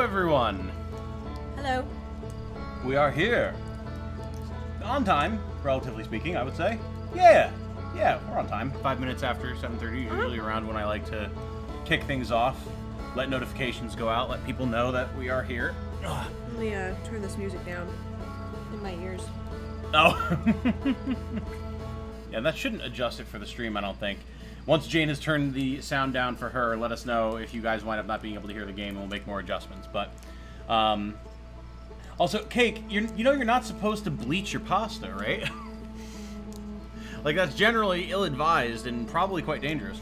everyone! Hello. We are here. On time, relatively speaking, I would say. Yeah, we're on time. 5 minutes after 7:30, usually around when I like to kick things off, let notifications go out, let people know that we are here. Let me turn this music down in my ears. Oh. Yeah, that shouldn't adjust it for the stream, I don't think. Once Jane has turned the sound down for her, let us know if you guys wind up not being able to hear the game, and we'll make more adjustments. But, also, Cake, you know you're not supposed to bleach your pasta, right? Like, that's generally ill-advised and probably quite dangerous.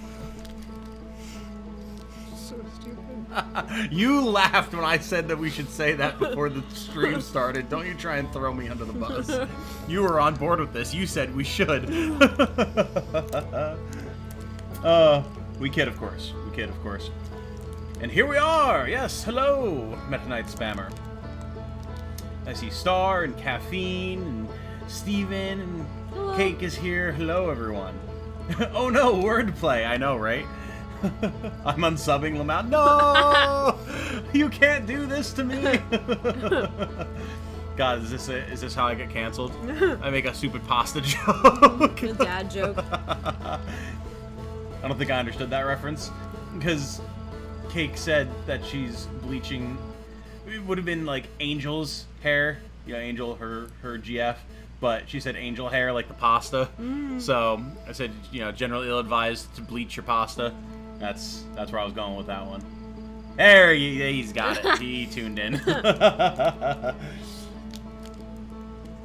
So stupid. You laughed when I said that we should say that before the stream started. Don't you try and throw me under the bus. You were on board with this. You said we should. We kid, of course. We kid, of course. And here we are! Yes, hello, Meta Knight Spammer. I see Star and Caffeine and Steven and hello. Cake is here. Hello, everyone. Oh no, wordplay. I know, right? I'm unsubbing Lamont. No! You can't do this to me! God, is this how I get canceled? I make a stupid pasta joke. A dad joke. I don't think I understood that reference, because Cake said that she's bleaching. It would have been like Angel's hair, you know, Angel, her GF, but she said angel hair like the pasta. So I said, you know, generally ill-advised to bleach your pasta. That's where I was going with that one. There, he's got it. He tuned in.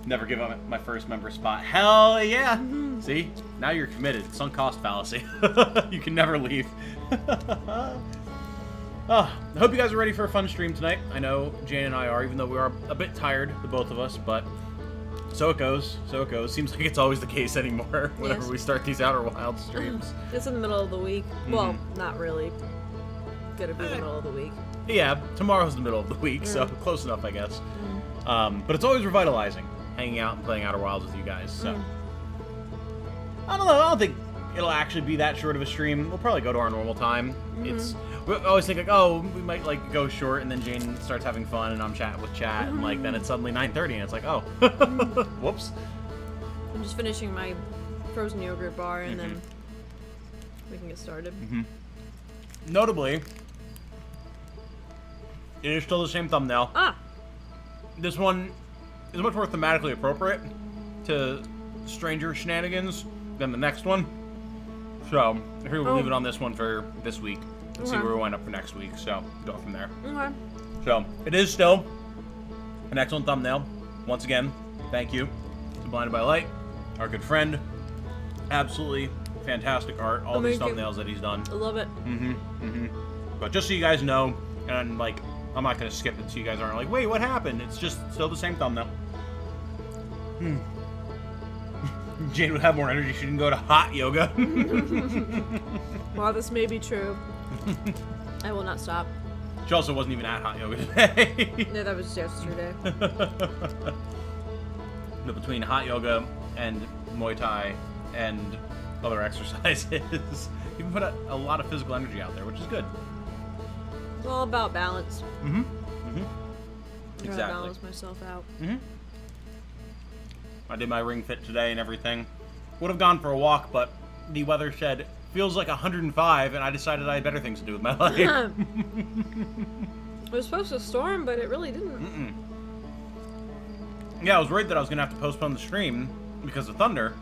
Never give up my first member spot. Hell yeah! See? Now you're committed. Sunk cost fallacy. You can never leave. I hope you guys are ready for a fun stream tonight. I know Jane and I are, even though we are a bit tired, the both of us, but so it goes. So it goes. Seems like it's always the case anymore whenever we start these Outer Wilds streams. It's in the middle of the week. Well, not really. Gonna be the middle of the week. Yeah, tomorrow's the middle of the week, so close enough, I guess. But it's always revitalizing, hanging out and playing Outer Wilds with you guys, so. I don't know, I don't think it'll actually be that short of a stream. We'll probably go to our normal time. We always think like, oh, we might like go short, and then Jane starts having fun, and I'm chatting with chat, and like then it's suddenly 9:30, and it's like, oh, whoops. I'm just finishing my frozen yogurt bar, and then we can get started. Notably, it is still the same thumbnail. This one is much more thematically appropriate to Stranger Shenanigans than the next one. So, here we'll leave it on this one for this week. And see where we wind up for next week. So, go from there. Okay. So, it is still an excellent thumbnail. Once again, thank you to Blinded by Light, our good friend. Absolutely fantastic art. All these thumbnails that he's done. I love it. But just so you guys know, and like, I'm not going to skip it so you guys aren't like, wait, what happened? It's just still the same thumbnail. Jane would have more energy. She didn't go to hot yoga. While this may be true, I will not stop. She also wasn't even at hot yoga today. No, that was yesterday. No, between hot yoga and Muay Thai and other exercises, you can put a lot of physical energy out there, which is good. It's all about balance. Exactly. Trying to balance myself out. I did my ring fit today and everything. Would have gone for a walk, but the weather said feels like 105, and I decided I had better things to do with my life. It was supposed to storm, but it really didn't. Yeah, I was worried that I was gonna have to postpone the stream because of thunder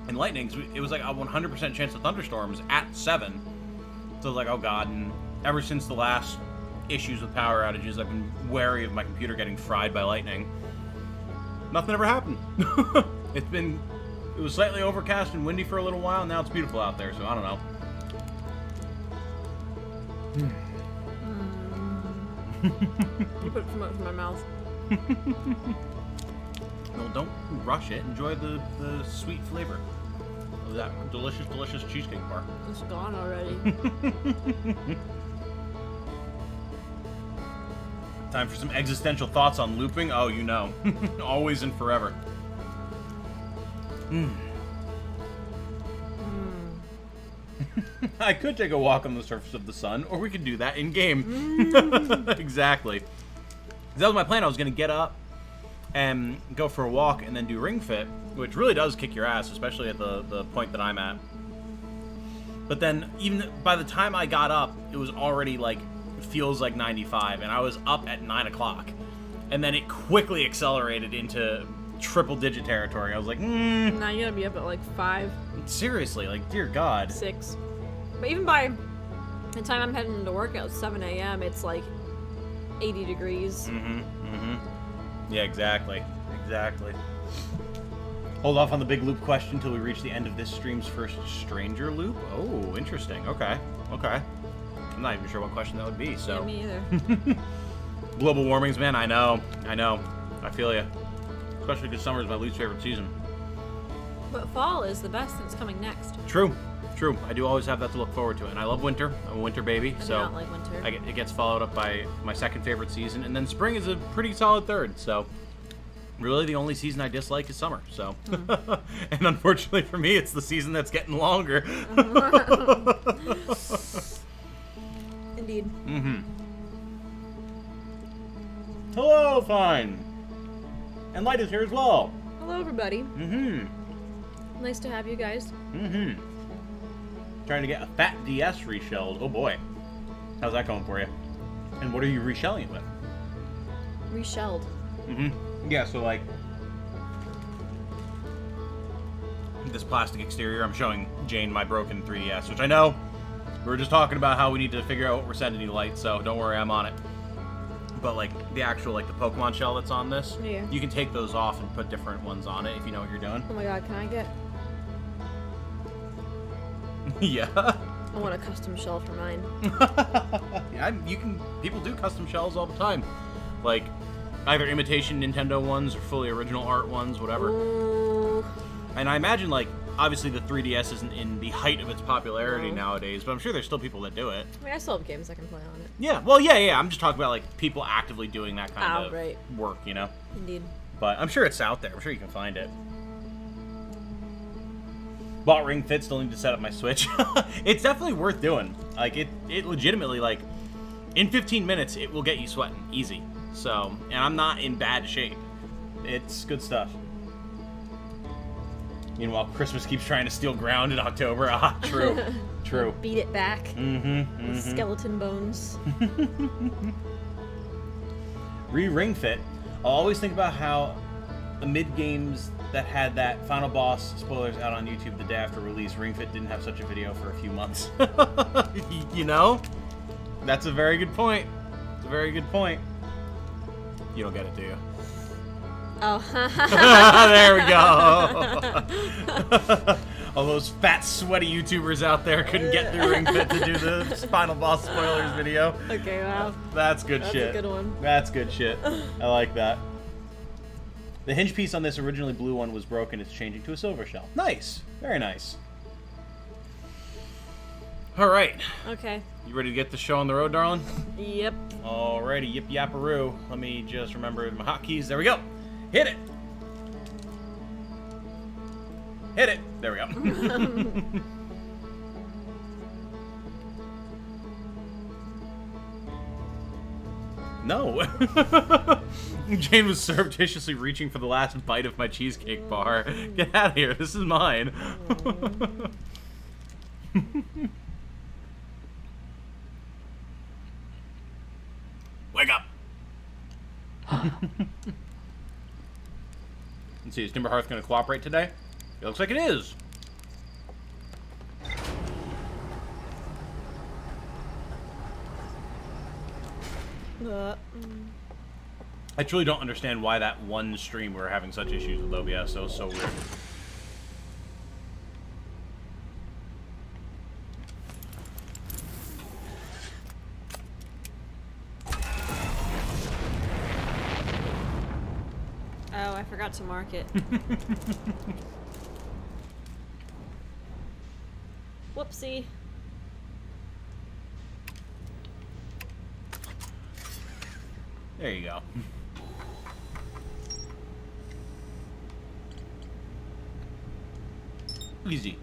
and lightning. So it was like a 100% chance of thunderstorms at 7. So I was like, oh god. And ever since the last issues with power outages, I've been wary of my computer getting fried by lightning. Nothing ever happened. It was slightly overcast and windy for a little while, and now it's beautiful out there, so I don't know. You put too much in my mouth. No, don't rush it. Enjoy the sweet flavor of that delicious, delicious cheesecake bar. It's gone already. Time for some existential thoughts on looping. Oh, you know. Always and forever. I could take a walk on the surface of the sun, or we could do that in game. Exactly. That was my plan. I was gonna get up and go for a walk and then do Ring Fit, which really does kick your ass, especially at the point that I'm at. But then, even by the time I got up, it was already like, it feels like 95, and I was up at 9 o'clock. And then it quickly accelerated into triple-digit territory. I was like, Nah, you gotta be up at like 5. Seriously, like, dear God. 6. But even by the time I'm heading to work at 7 a.m., it's like 80 degrees. Yeah, exactly. Exactly. Hold off on the big loop question until we reach the end of this stream's first stranger loop. Oh, interesting. Okay. Okay. I'm not even sure what question that would be, so. Yeah, me either. Global warmings, man. I know. I know. I feel you. Especially because summer is my least favorite season. But fall is the best, and it's coming next. True. True. I do always have that to look forward to. And I love winter. I'm a winter baby. I do so not like winter. it gets followed up by my second favorite season. And then spring is a pretty solid third. So really the only season I dislike is summer. So and unfortunately for me, it's the season that's getting longer. Indeed. Hello, Fine. And Light is here as well. Hello, everybody. Nice to have you guys. Trying to get a fat DS reshelled. Oh boy. How's that going for you? And what are you reshelling it with? Reshelled. Yeah, so like this plastic exterior. I'm showing Jane my broken 3DS, which I know we were just talking about how we need to figure out what we're sending you, Light, so don't worry, I'm on it. But like the actual like the Pokemon shell that's on this, Yeah. you can take those off and put different ones on it if you know what you're doing. Oh my god, can I get... Yeah. I want a custom shell for mine. Yeah, you can. People do custom shells all the time, like either imitation Nintendo ones or fully original art ones, whatever. Ooh. And I imagine like obviously the 3DS isn't in the height of its popularity No. nowadays, but I'm sure there's still people that do it. I mean, I still have games I can play on it. Yeah, well, yeah. I'm just talking about like people actively doing that kind of right. work, you know. Indeed. But I'm sure it's out there. I'm sure you can find it. Bought Ring Fit, still need to set up my Switch. It's definitely worth doing. Like, it legitimately, like, in 15 minutes, it will get you sweating. Easy. So, and I'm not in bad shape. It's good stuff. Meanwhile, Christmas keeps trying to steal ground in October. Ah, true. True. Beat it back. With skeleton bones. Ring Fit. I'll always think about how the mid-games that had that final boss spoilers out on YouTube the day after release, Ring Fit didn't have such a video for a few months. You know? That's a very good point. It's a very good point. You don't get it, do you? Oh. There we go. All those fat, sweaty YouTubers out there couldn't get through Ring Fit to do the final boss spoilers video. Okay, wow. That's good shit. That's a good one. That's good shit. I like that. The hinge piece on this originally blue one was broken. It's changing to a silver shell. Nice. Very nice. All right. Okay. You ready to get the show on the road, darling? Yep. Alrighty. Yip yapparoo. Let me just remember my hotkeys. There we go. Hit it. Hit it. There we go. No. Jane was surreptitiously reaching for the last bite of my cheesecake bar. Get out of here. This is mine. Wake up. Let's see, is Timber Hearth going to cooperate today? It looks like it is. I truly don't understand why that one stream we were having such issues with OBS. That was so weird. Oh, I forgot to mark it. Whoopsie. There you go. Easy.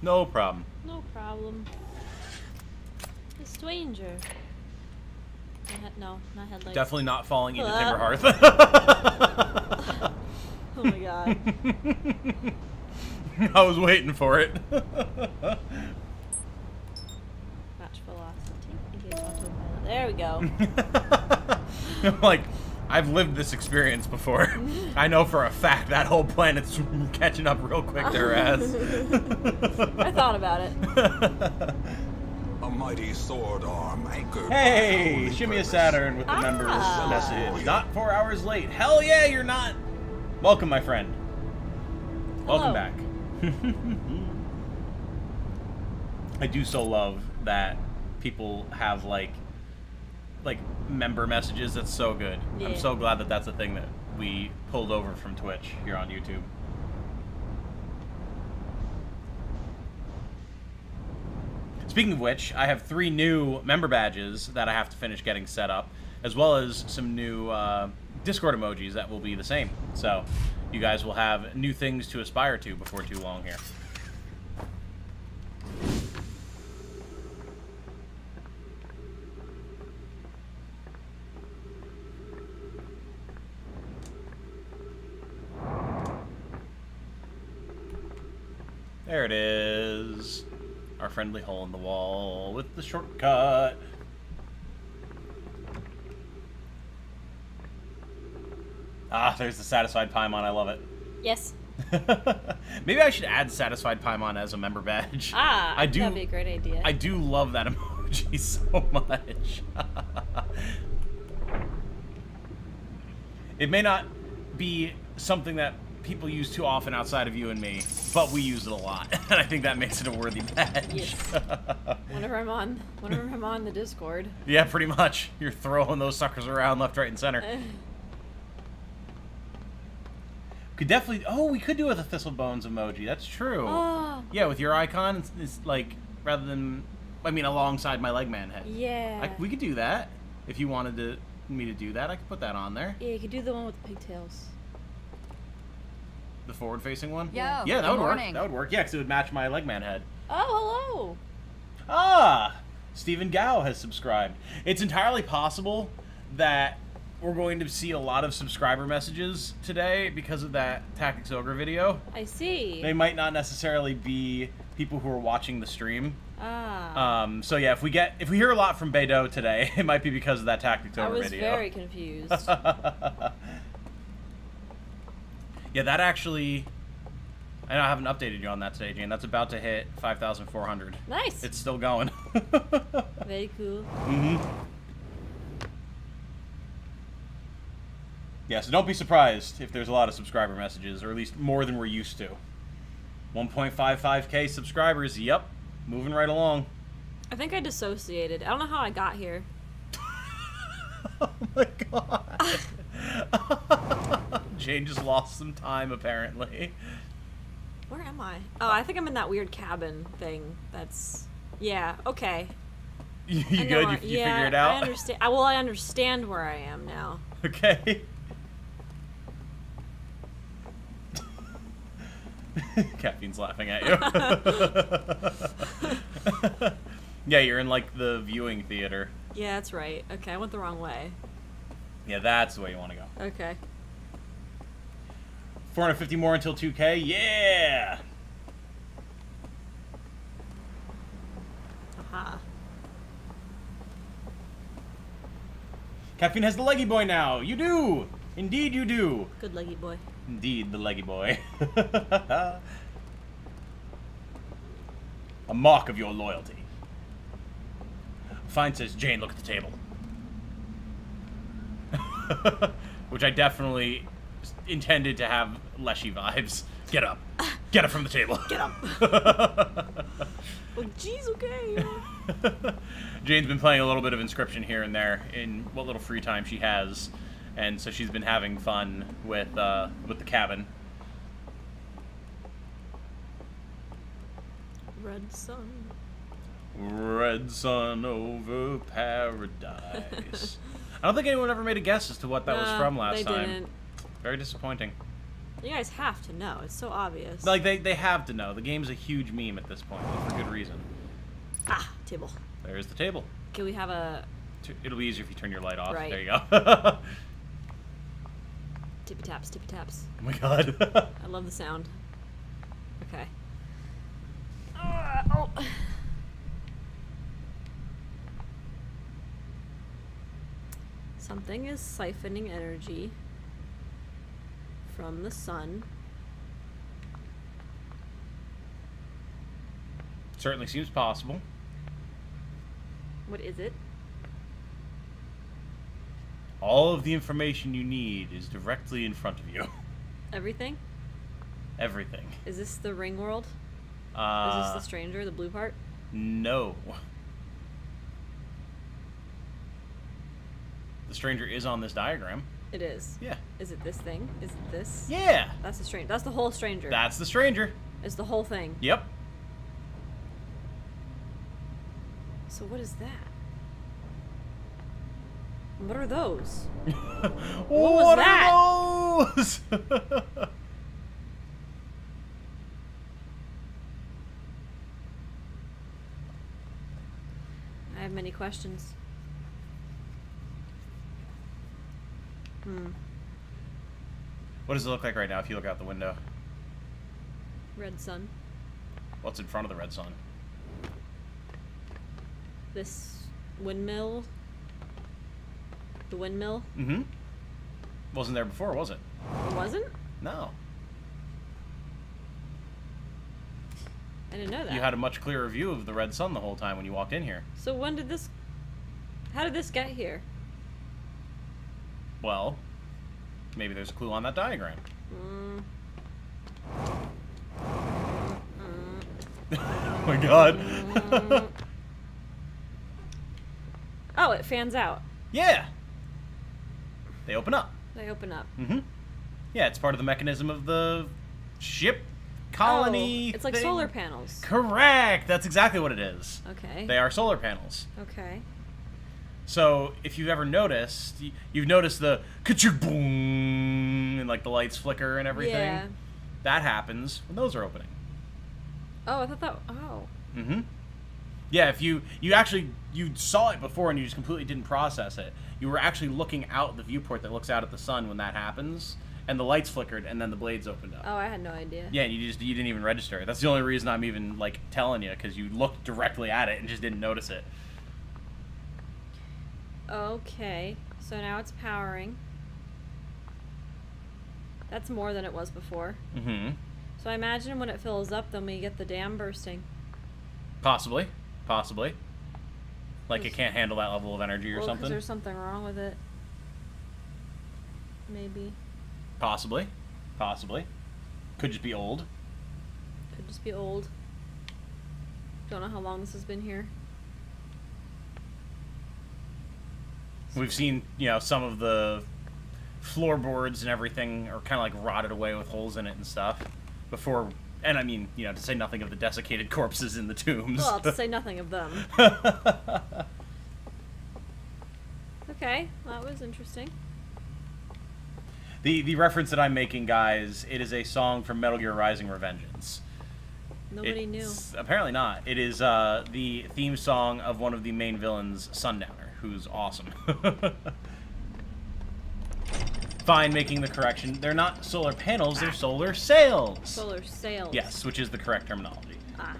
No problem. No problem. A stranger. No, not headlights. Definitely not falling into Timber Hearth. Oh my god. I was waiting for it. Match velocity. Engage autopilot. There we go. I'm like, I've lived this experience before. I know for a fact that whole planet's catching up real quick to her ass. I thought about it. A mighty sword arm anchored. Hey, Shimmy Saturn with the members message. Not 4 hours late. Hell yeah, you're not. Welcome, my friend. Welcome Hello. back. I do so love that people have like member messages. That's so good. Yeah. I'm so glad that that's a thing that we pulled over from Twitch here on YouTube. Speaking of which, I have 3 new member badges that I have to finish getting set up, as well as some new Discord emojis that will be the same. So you guys will have new things to aspire to before too long here. There it is. Our friendly hole in the wall with the shortcut. Ah, there's the Satisfied Paimon. I love it. Yes. Maybe I should add Satisfied Paimon as a member badge. I do. That'd be a great idea. I do love that emoji so much. It may not be something that people use too often outside of you and me, but we use it a lot, and I think that makes it a worthy badge. Yes. Whenever I'm on the Discord. Yeah, pretty much. You're throwing those suckers around left, right, and center. Could definitely. Oh, we could do with a Thistle Bones emoji. That's true. Oh. Yeah, with your icon, it's like rather than, I mean, alongside my Legman head. Yeah. We could do that if you wanted me to do that. I could put that on there. Yeah, you could do the one with the pigtails. The forward-facing one. Yo, Yeah, that good would work. morning. That would work. Yeah, because it would match my Legman head. Oh, hello. Ah, Stephen Gao has subscribed. It's entirely possible that we're going to see a lot of subscriber messages today because of that Tactics Ogre video. I see. They might not necessarily be people who are watching the stream. Ah. So yeah, if we hear a lot from Beidou today, it might be because of that Tactics Ogre video. I was very confused. Yeah, that actually, I haven't updated you on that today, Jane. That's about to hit 5,400. Nice. It's still going. Very cool. Mm-hmm. Yeah, so don't be surprised if there's a lot of subscriber messages, or at least more than we're used to. 1.55k subscribers, yep. Moving right along. I think I dissociated. I don't know how I got here. Oh my god. Jane just lost some time, apparently. Where am I? Oh, I think I'm in that weird cabin thing. That's... Yeah, okay. You I know good? where- You yeah, figure it out? I understand. Well, I understand where I am now. Okay. Caffeine's laughing at you. Yeah, you're in like the viewing theater. Yeah, that's right. Okay, I went the wrong way. Yeah, that's the way you want to go. Okay. 450 more until 2K. Yeah. Aha. Caffeine has the leggy boy now. You do. Indeed, you do. Good leggy boy. Indeed, the leggy boy. A mark of your loyalty. Fine, says Jane, look at the table. Which I definitely intended to have Leshy vibes. Get up. Get up from the table. Get up. Oh, jeez, okay. Jane's been playing a little bit of Inscription here and there in what little free time she has. And so she's been having fun with the cabin. Red sun. Red sun over paradise. I don't think anyone ever made a guess as to what that was from last they time. Didn't. Very disappointing. You guys have to know. It's so obvious. Like, they have to know. The game's a huge meme at this point, and for good reason. Ah, table. There's the table. Can we have a... It'll be easier if you turn your light off. Right. There you go. Tippy taps, tippy taps. Oh my god. I love the sound. Okay. Oh. Something is siphoning energy from the sun. Certainly seems possible. What is it? All of the information you need is directly in front of you. Everything? Everything. Is this the ring world? Is this the stranger, the blue part? No. The stranger is on this diagram. It is. Yeah. Is it this thing? Is it this? Yeah. That's the stranger. That's the whole stranger. That's the stranger. It's the whole thing. Yep. So what is that? What are those? What that? are those? I have many questions. What does it look like right now if you look out the window? Red sun. What's in front of the red sun? This windmill. The windmill. Mm-hmm. Wasn't there before, was it? It wasn't? No. I didn't know that. You had a much clearer view of the red sun the whole time when you walked in here. So when did this... How did this get here? Well, maybe there's a clue on that diagram. Oh my god. Oh, it fans out. Yeah. They open up. They open up. Mm-hmm. Yeah, it's part of the mechanism of the ship colony. Oh, it's like thing. solar panels. Correct. That's exactly what it is. Okay. They are solar panels. Okay. So, if you've ever noticed, you've noticed the ka-chug boom and like the lights flicker and everything. Yeah. That happens when those are opening. Oh, I thought that... Oh. Mm-hmm. Yeah, if you saw it before and you just completely didn't process it. You were actually looking out the viewport that looks out at the sun when that happens, and the lights flickered and then the blades opened up. Oh, I had no idea. Yeah, and you didn't even register it. That's the only reason I'm even like telling you, because you looked directly at it and just didn't notice it. Okay. So now it's powering. That's more than it was before. Mm-hmm. So I imagine when it fills up, then we get the dam bursting. Possibly. Like it can't handle that level of energy or Well, 'cause something. there's something wrong with it. Maybe. Possibly. Could just be old. Could just be old. Don't know how long this has been here. We've seen, some of the floorboards and everything are kind of like rotted away with holes in it and stuff. Before, and I mean, to say nothing of the desiccated corpses in the tombs. Well, to say nothing of them. Okay, that was interesting. The reference that I'm making, guys, it is a song from Metal Gear Rising: Revengeance. Nobody knew. Apparently not. It is the theme song of one of the main villains, Sundowner, who's awesome. Fine, making the correction. They're not solar panels, they're solar sails. Solar sails. Yes, which is the correct terminology. Ah.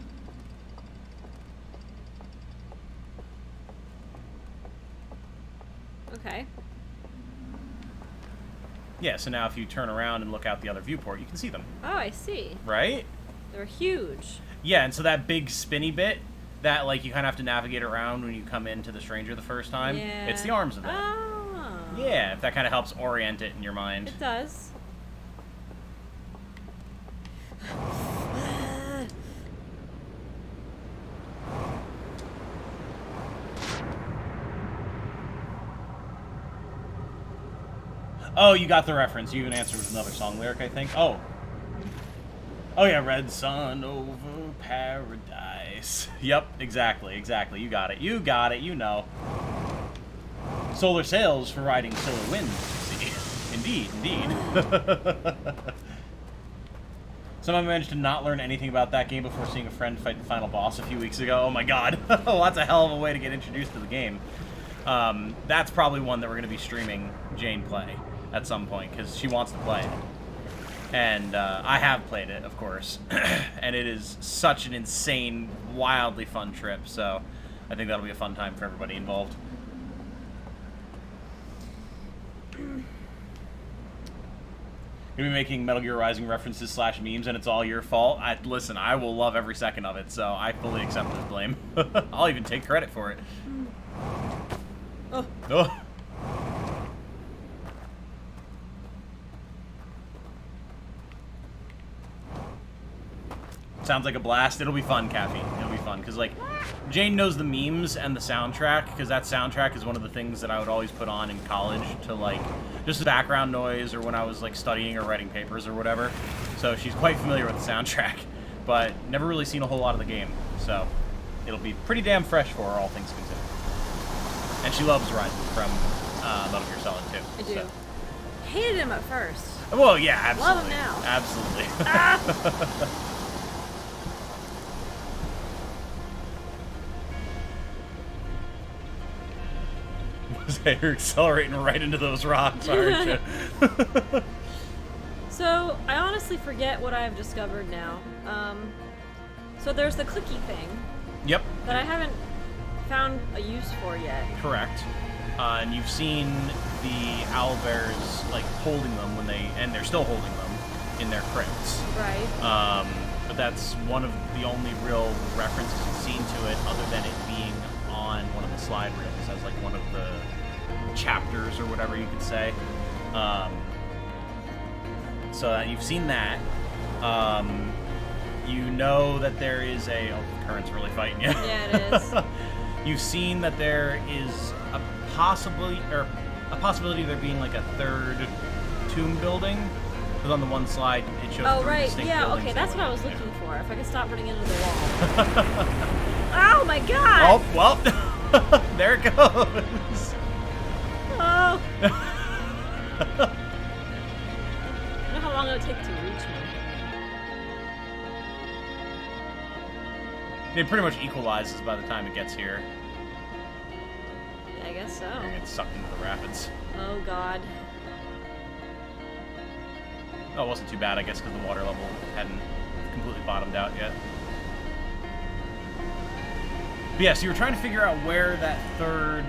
Okay. Yeah, so now if you turn around and look out the other viewport, you can see them. Oh, I see. Right? They're huge. Yeah, and so that big spinny bit that you kind of have to navigate around when you come into the stranger the first time, Yeah. it's the arms of them. Oh. Yeah, if that kind of helps orient it in your mind. It does. Oh, you got the reference. You even answered with another song lyric, I think. Oh. Oh, yeah, Red Sun over paradise. Yep, exactly. You got it. You know. Solar sails for riding solar winds, you see. Indeed. Somehow managed to not learn anything about that game before seeing a friend fight the final boss a few weeks ago. Oh my god. Well, that's a hell of a way to get introduced to the game. That's probably one that we're going to be streaming Jane play at some point, because she wants to play it. And I have played it, of course. And it is such an insane, wildly fun trip, so I think that'll be a fun time for everybody involved. Gonna be making Metal Gear Rising references / memes, and it's all your fault. Listen, I will love every second of it, so I fully accept this blame. I'll even take credit for it. Oh. Oh. Sounds like a blast. It'll be fun, Kathy. It'll be fun, because, like, Jane knows the memes and the soundtrack, because that soundtrack is one of the things that I would always put on in college to, like, just background noise, or when I was, like, studying or writing papers or whatever. So she's quite familiar with the soundtrack, but never really seen a whole lot of the game. So it'll be pretty damn fresh for her, all things considered. And she loves Rising from Metal Gear Solid 2. I do. So. Hated him at first. Well, yeah, absolutely. Love him now. Absolutely. Ah! You're accelerating right into those rocks, aren't you? So, I honestly forget what I've discovered now. So there's the clicky thing. Yep. That I haven't found a use for yet. Correct. And you've seen the owlbears, like, holding them when and they're still holding them in their crypts. Right. But that's one of the only real references you've seen to it, other than it being on one of the slide reels as, like, one of the chapters or whatever you could say. So you've seen that. You know that there is a... Oh, the current's really fighting you. Yeah, it is. You've seen that there is a possibility of there being like a third tomb building. Because on the one slide it shows Oh, three right. distinct Yeah, buildings okay, that that's what I was went looking into. for. If I could stop running into the wall. Oh my god! Oh, well, there it goes. Oh! I don't know how long it would take to reach me. It pretty much equalizes by the time it gets here. Yeah, I guess so. You're gonna get sucked into the rapids. Oh god. Oh, it wasn't too bad, I guess, because the water level hadn't completely bottomed out yet. But yeah, so you were trying to figure out where that third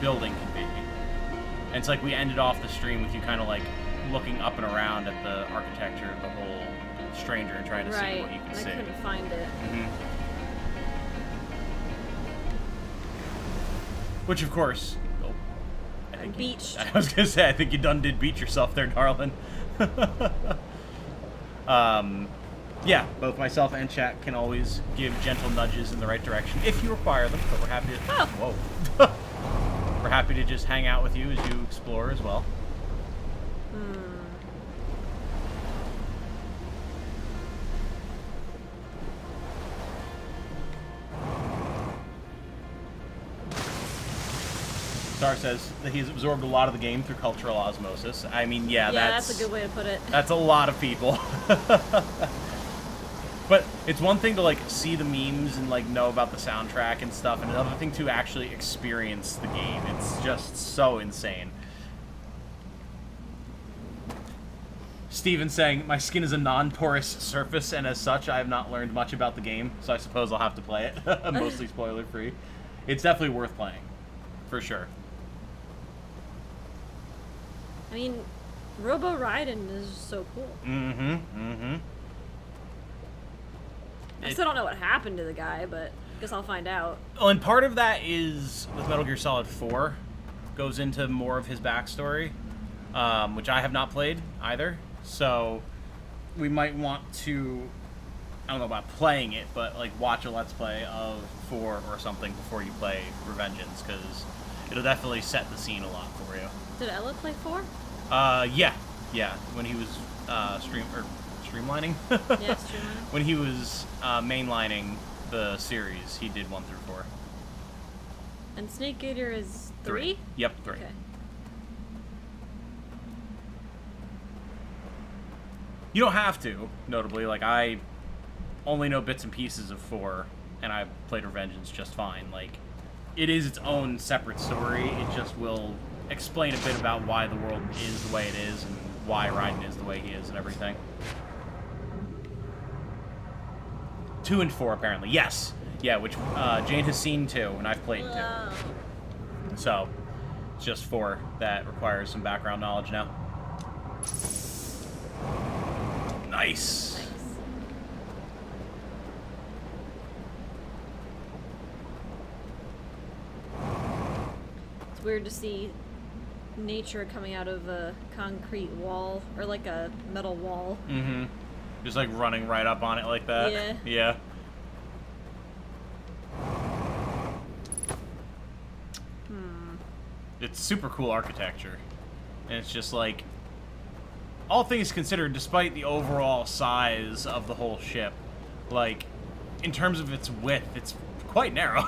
building could be. And it's like we ended off the stream with you kind of like looking up and around at the architecture of the whole stranger and trying to see what you could see. I couldn't find it. Which, of course... Oh, I think beached. I was going to say, I think you done did beat yourself there, darling. Yeah, both myself and chat can always give gentle nudges in the right direction if you require them, but we're happy to... Oh. Whoa. We're happy to just hang out with you as you explore as well. Star says that he's absorbed a lot of the game through cultural osmosis. I mean, yeah, that's a good way to put it. That's a lot of people. But it's one thing to, like, see the memes and, like, know about the soundtrack and stuff, and another thing to actually experience the game. It's just so insane. Steven saying, my skin is a non-porous surface, and as such, I have not learned much about the game, so I suppose I'll have to play it. Mostly spoiler-free. It's definitely worth playing. For sure. I mean, Robo Raiden is so cool. I still don't know what happened to the guy, but I guess I'll find out. Well, and part of that is, with Metal Gear Solid 4, goes into more of his backstory, which I have not played either. So we might want to, I don't know about playing it, but like watch a Let's Play of 4 or something before you play Revengeance, because it'll definitely set the scene a lot for you. Did Ella play 4? Yeah, when he was streamlining. Yeah, streamlining. When he was mainlining the series, he did 1 through 4. And Snake Eater is 3? Yep, 3. Okay. You don't have to, notably. Like, I only know bits and pieces of 4, and I played Revengeance just fine. Like, it is its own separate story. It just will explain a bit about why the world is the way it is, and why Raiden is the way he is, and everything. 2 and 4, apparently. Yes! Yeah, which Jane has seen 2, and I've played 2. So, it's just 4 that requires some background knowledge now. Nice! It's weird to see nature coming out of a concrete wall, or like a metal wall. Mm-hmm. Just like running right up on it like that. Yeah. Yeah. It's super cool architecture. And it's just like, all things considered, despite the overall size of the whole ship, like, in terms of its width, it's quite narrow.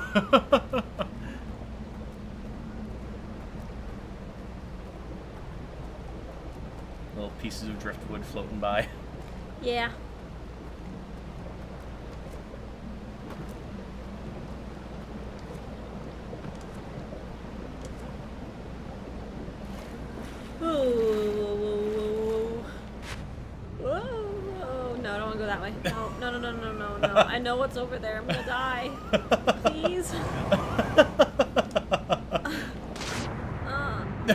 Little pieces of driftwood floating by. Yeah. Whoa. No, I don't want to go that way. No. I know what's over there. I'm gonna die. Please.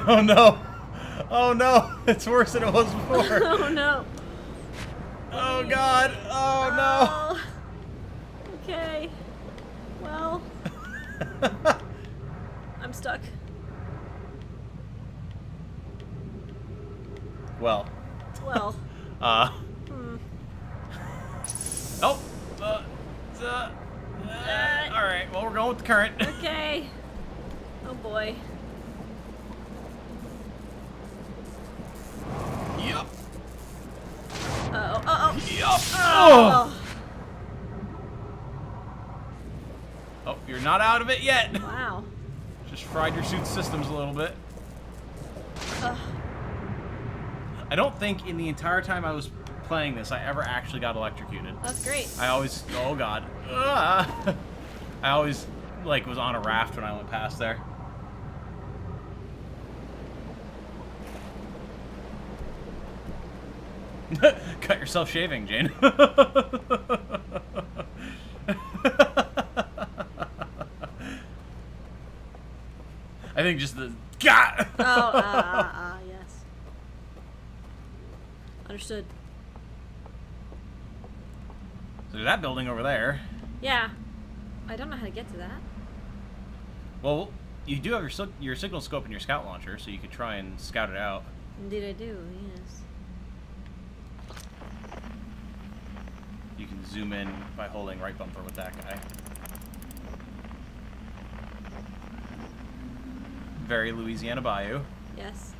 Oh no! Oh no! It's worse than it was before. Oh no. Oh god! Oh no! Okay. Well. I'm stuck. Well. Well. Oh. All right. Well, we're going with the current. Okay. Oh boy. Yup. Uh-oh. Yup. Oh. Oh, you're not out of it yet. Wow. Just fried your suit systems a little bit. Ugh. I don't think in the entire time I was playing this, I ever actually got electrocuted. That's great. I always, oh god. I always, like, was on a raft when I went past there. Cut yourself shaving, Jane. I think just the, God! Yes. Understood. So there's that building over there. Yeah. I don't know how to get to that. Well, you do have your signal scope and your scout launcher, so you could try and scout it out. Indeed I do, yes. You can zoom in by holding right bumper with that guy. Very Louisiana Bayou. Yes.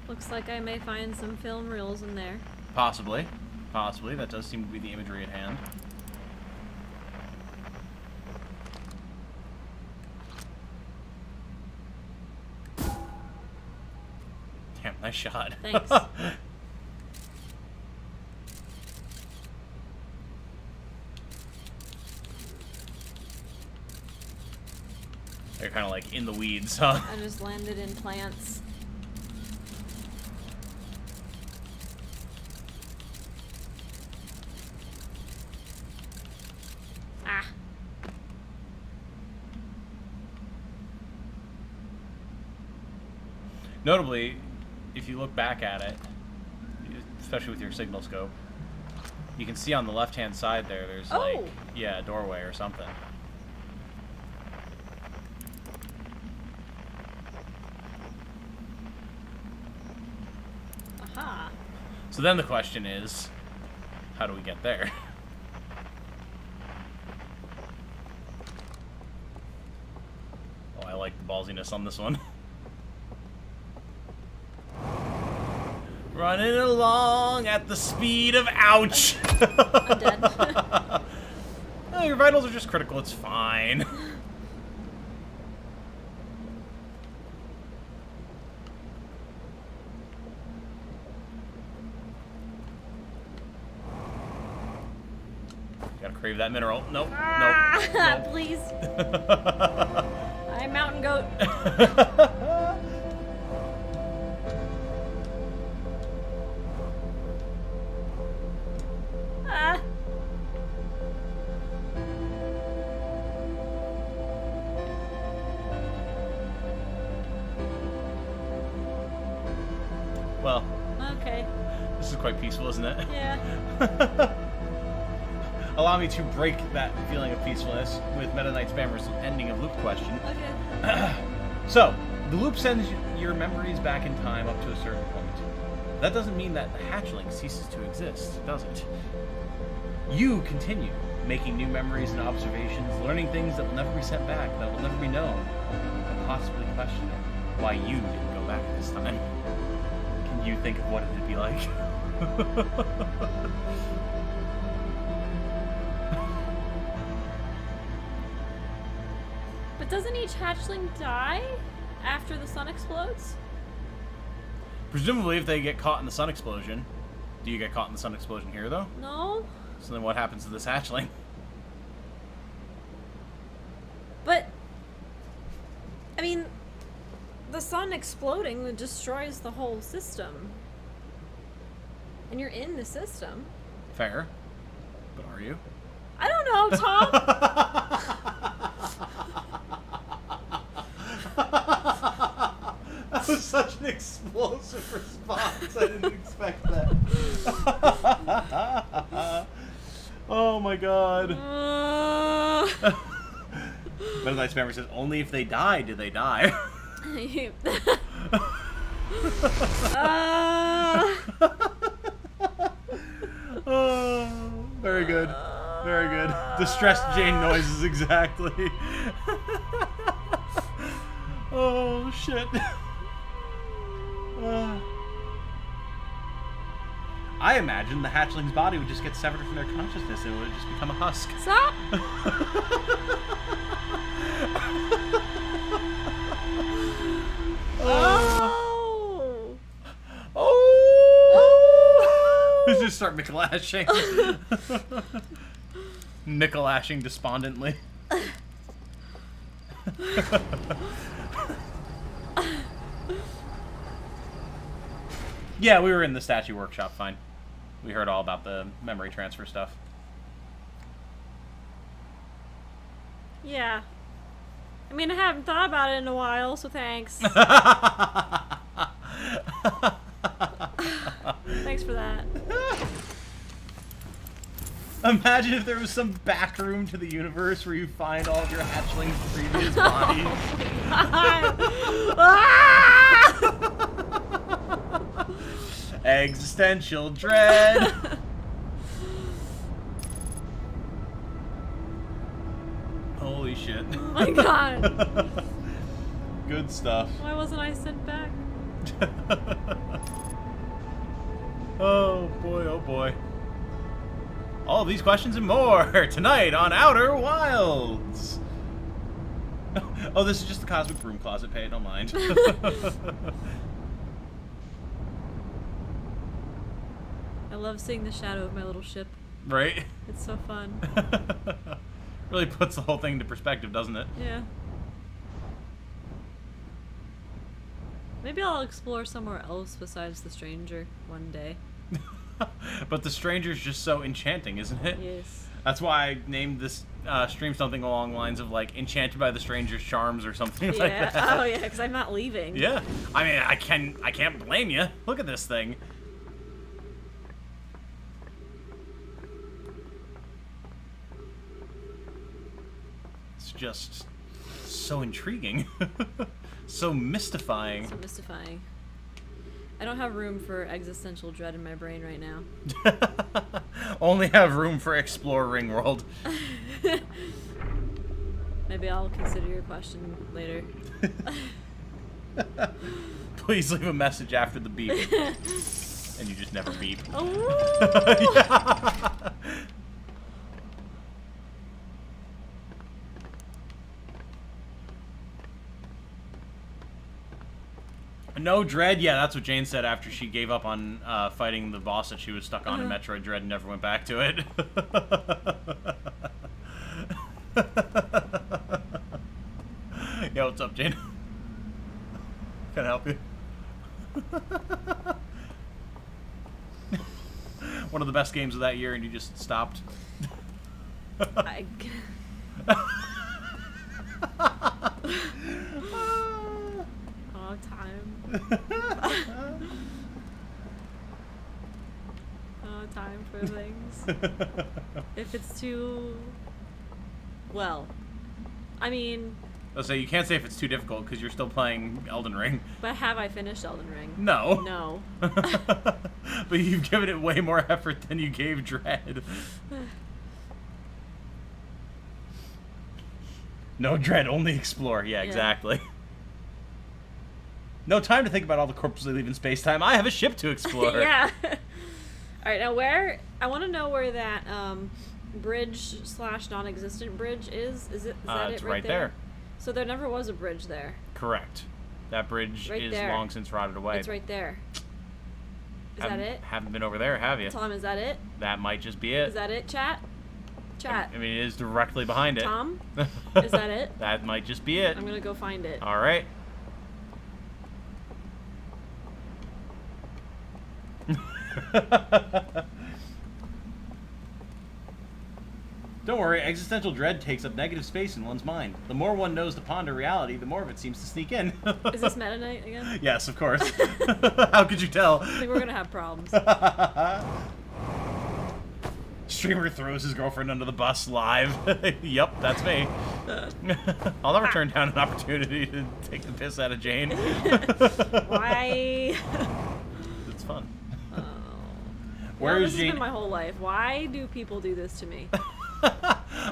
Looks like I may find some film reels in there. Possibly. Possibly. That does seem to be the imagery at hand. Damn, nice shot. Thanks. They're kind of like in the weeds, huh? I just landed in plants. Ah. Notably, if you look back at it, especially with your signal scope, you can see on the left-hand side there, there's like, yeah, a doorway or something. Aha. So then the question is, how do we get there? Oh, I like the ballsiness on this one. Running along at the speed of ouch! I'm dead. Oh, your vitals are just critical, it's fine. crave that mineral. Nope. Ah, Nope. please. I'm mountain goat. Ah. Well, Okay. this is quite peaceful, isn't it? Yeah. Allow me to break that feeling of peacefulness with Meta Knight Spammer's ending of loop question. Okay. So, the loop sends your memories back in time up to a certain point. That doesn't mean that the hatchling ceases to exist, does it? You continue making new memories and observations, learning things that will never be sent back, that will never be known, and possibly questioning why you didn't go back this time. Can you think of what it'd be like? But doesn't each hatchling die after the sun explodes? Presumably, if they get caught in the sun explosion. Do you get caught in the sun explosion here, though? No. So then what happens to this hatchling? But, I mean, the sun exploding destroys the whole system. And you're in the system. Fair. But are you? I don't know, Tom. That was such an explosive response. I didn't expect that. Oh my god. Meta Knight Spammer says, only if they die do they die. Oh, very good. Very good. Distressed Jane noises, exactly. Oh, shit. I imagine the hatchling's body would just get severed from their consciousness and it would just become a husk. Stop. Oh! Oh! Let's just start Michelashing. Michelashing despondently. Yeah, we were in the statue workshop, fine. We heard all about the memory transfer stuff. Yeah. I mean, I haven't thought about it in a while, so thanks. Thanks for that. Imagine if there was some back room to the universe where you find all of your hatchling's previous bodies. Existential dread. Holy shit. Oh my god. Good stuff. Why wasn't I sent back? Oh boy, oh boy. All of these questions and more tonight on Outer Wilds. Oh, this is just the Cosmic Broom Closet pay, don't mind. I love seeing the shadow of my little ship. Right? It's so fun. Really puts the whole thing into perspective, doesn't it? Yeah. Maybe I'll explore somewhere else besides the stranger one day. But the stranger's just so enchanting, isn't it? Yes. That's why I named this stream something along the lines of like enchanted by the stranger's charms or something like Yeah. that. Oh yeah, because I'm not leaving. Yeah. I mean, I can't blame you. Look at this thing. It's just so intriguing. So mystifying. So mystifying. I don't have room for existential dread in my brain right now. Only have room for Explore Ringworld. Maybe I'll consider your question later. Please leave a message after the beep. And you just never beep. Oh! Yeah. No Dread? Yeah, that's what Jane said after she gave up on fighting the boss that she was stuck on in Metroid Dread and never went back to it. Yo, what's up, Jane? Can I help you? One of the best games of that year, and you just stopped. I... Oh, time. Oh, time for things. If it's too... Well, I mean... Let's say you can't say if it's too difficult because you're still playing Elden Ring. But have I finished Elden Ring? No. No. But you've given it way more effort than you gave Dread. No Dread, only explore. Yeah, exactly. No time to think about all the corpses they leave in space-time. I have a ship to explore. Yeah. Alright, now where... I want to know where that bridge / non-existent bridge is. Is that it's it right there? So there never was a bridge there. Correct. That bridge Right is there. long since rotted away. It's right there. Is that it? Haven't been over there, have you? Tom, is that it? That might just be it. Is that it, chat? Chat. I mean, it is directly behind it. Tom? Is that it? That might just be it. I'm gonna go find it. All right. Don't worry, existential dread takes up negative space in one's mind. The more one knows to ponder reality, the more of it seems to sneak in. Is this Meta Knight again? Yes, of course. How could you tell? I think we're gonna have problems. Streamer throws his girlfriend under the bus live. Yup, that's me. I'll never turn down an opportunity to take the piss out of Jane. Why? It's fun. Oh. Where is this Jane? has been my whole life. Why do people do this to me?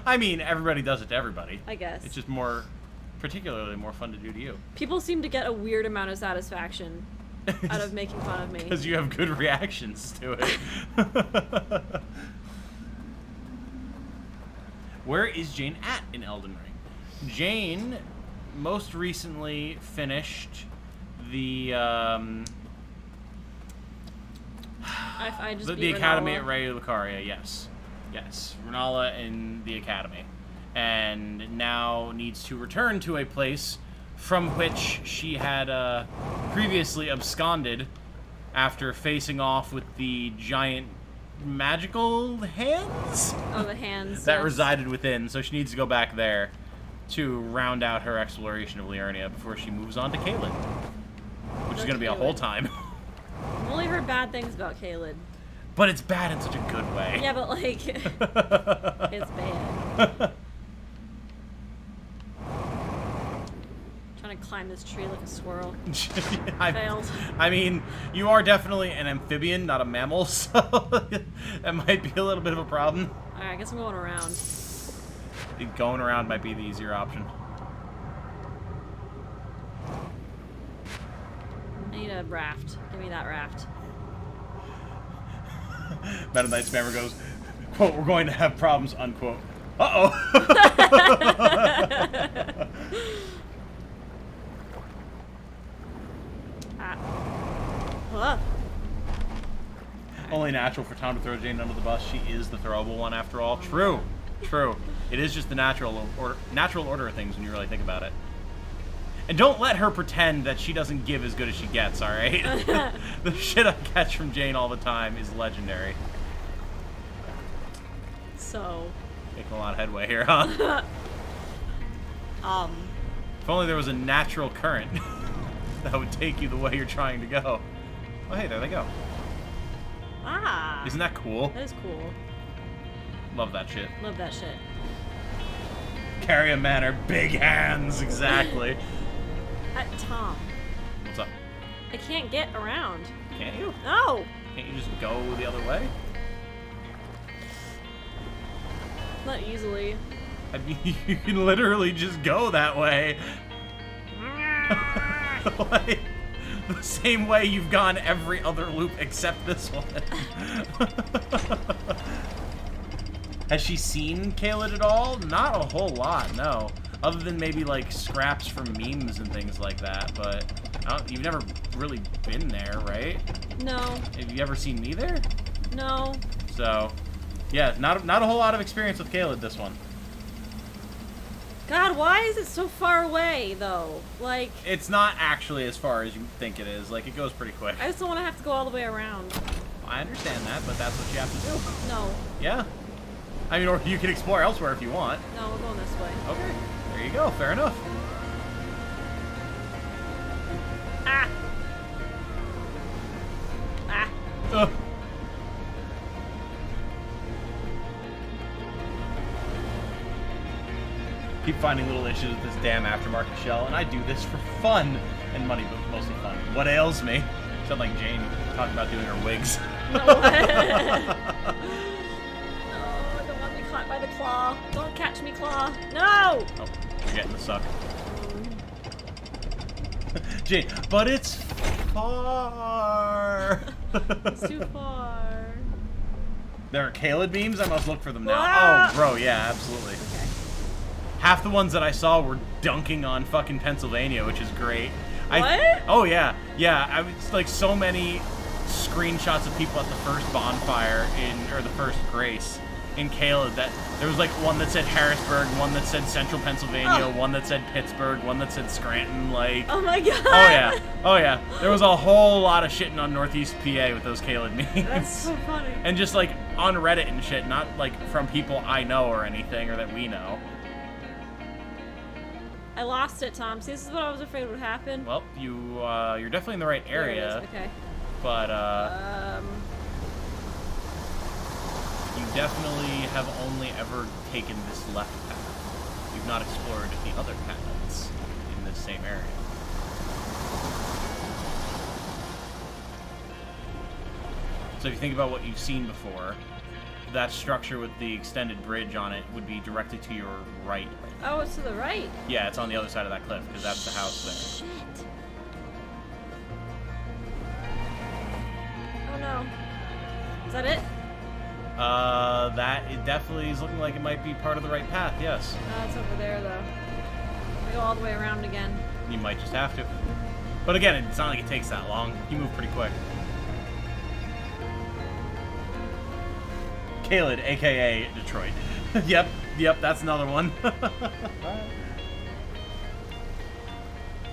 I mean, everybody does it to everybody. I guess. It's just particularly more fun to do to you. People seem to get a weird amount of satisfaction out of making fun of me. Because you have good reactions to it. Where is Jane at in Elden Ring? Jane most recently finished the I just the beat Academy Renala. at Ray Lucaria, yes. Yes, Renala in the Academy. And now needs to return to a place from which she had previously absconded after facing off with the giant magical hands? Oh, the hands. That yes. resided within, so she needs to go back there to round out her exploration of Liurnia before she moves on to Caelid. Which is going to be a whole time. I've only heard bad things about Caelid. But it's bad in such a good way. Yeah, but like, it's bad. Trying to climb this tree like a squirrel. Failed. I mean, you are definitely an amphibian, not a mammal, so that might be a little bit of a problem. Alright, I guess I'm going around. Going around might be the easier option. I need a raft. Give me that raft. Meta Knight Spammer goes, quote, "We're going to have problems," unquote. Uh-oh! Only natural for Tom to throw Jane under the bus. She is the throwable one after all. True. True. It is just the natural order of things when you really think about it. And don't let her pretend that she doesn't give as good as she gets, alright? The shit I catch from Jane all the time is legendary. So... Making a lot of headway here, huh? If only there was a natural current that would take you the way you're trying to go. Oh, hey, there they go. Ah! Isn't that cool? That is cool. Love that shit. Love that shit. Carrier Manor, big hands, exactly. Tom. What's up? I can't get around. Can't you? No! Can't you just go the other way? Not easily. I mean, you can literally just go that way. Like, the same way you've gone every other loop except this one. Has she seen Caelid at all? Not a whole lot, no. Other than maybe, like, scraps from memes and things like that, but you've never really been there, right? No. Have you ever seen me there? No. So, yeah, not a whole lot of experience with Caleb this one. God, why is it so far away, though? Like... It's not actually as far as you think it is. Like, it goes pretty quick. I just don't want to have to go all the way around. I understand that, but that's what you have to do. No. Yeah. I mean, or you can explore elsewhere if you want. No, we're going this way. Okay. There you go. Fair enough. Ah! Ah! Ugh. Keep finding little issues with this damn aftermarket shell, and I do this for fun and money, but mostly fun. What ails me? Sound like Jane talking about doing her wigs. No, no, I don't want to be caught by the claw. Don't catch me, claw. No! Oh, you're getting the suck. Jane, but it's far. It's too far. There are Caleb beams? I must look for them now. Ah! Oh, bro, yeah, absolutely. Okay. Half the ones that I saw were dunking on fucking Pennsylvania, which is great. What? Oh, yeah. Yeah, I was like so many screenshots of people at the first bonfire or the first Grace in Caleb that there was like one that said Harrisburg, one that said Central Pennsylvania, one that said Pittsburgh, one that said Scranton, like... Oh my god! Oh yeah, oh yeah. There was a whole lot of shitting on Northeast PA with those Caleb memes. That's so funny. And just like on Reddit and shit, not like from people I know or anything or that we know. I lost it, Tom. See, this is what I was afraid would happen. Well, you're definitely in the right There it area. is. Okay. But you definitely have only ever taken this left path. You've not explored the other paths in this same area. So if you think about what you've seen before, that structure with the extended bridge on it would be directly to your right. Oh, it's to the right. Yeah, it's on the other side of that cliff, because that's the house there. Shit. Oh no. Is that it? That it definitely is looking like it might be part of the right path, yes. Oh, it's over there though. We go all the way around again. You might just have to. But again, it's not like it takes that long. You move pretty quick. Caleb, aka Detroit. Yep, that's another one.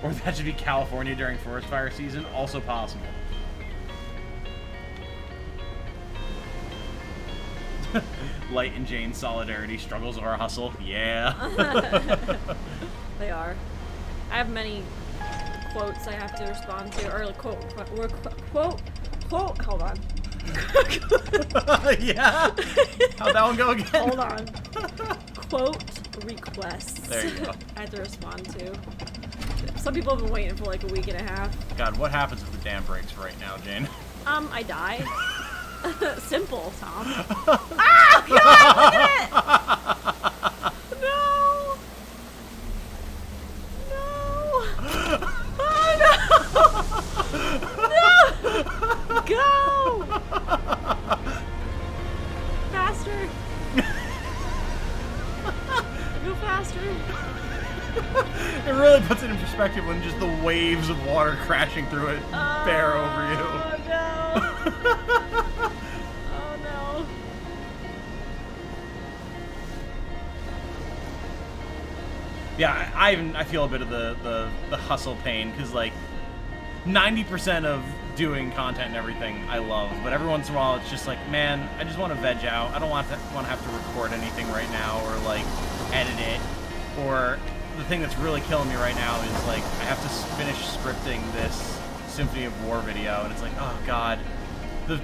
Or that should be California during forest fire season, also possible. Light and Jane's solidarity, struggles of our hustle. Yeah. They are. I have many quotes I have to respond to, or like quote. Hold on. Yeah. How'd that one go again? Hold on. Quote requests. There you go. I have to respond to. Some people have been waiting for like a week and a half. God, what happens if the dam breaks right now, Jane? I die. Simple, Tom. Ah! God, look at it! No! No! Oh, no! No! Go! Faster! Go faster! It really puts it in perspective when just the waves of water crashing through it bear over you. Oh no! Oh no! Yeah, I feel a bit of the hustle pain, because like 90% of doing content and everything I love, but every once in a while it's just like, man, I just want to veg out. I don't want to have to record anything right now or like edit it. Or the thing that's really killing me right now is like I have to finish scripting this Symphony of War video, and it's like, oh god,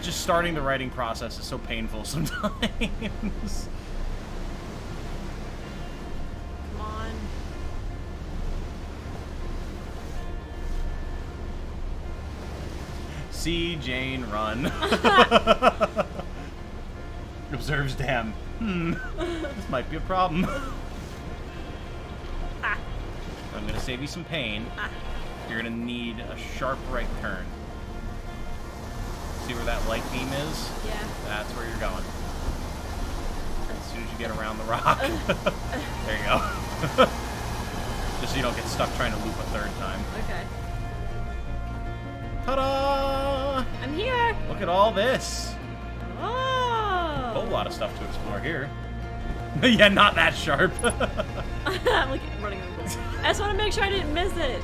just starting the writing process is so painful sometimes. Come on. See Jane run. Observes dam. This might be a problem. Ah. I'm gonna save you some pain. Ah. You're gonna need a sharp right turn. See where that light beam is? Yeah. That's where you're going. As soon as you get around the rock. There you go. just so you don't get stuck trying to loop a third time. Okay. Ta-da! I'm here! Look at all this. A whole Oh! lot of stuff to explore here. Yeah, not that sharp. I'm like running over. I just want to make sure I didn't miss it.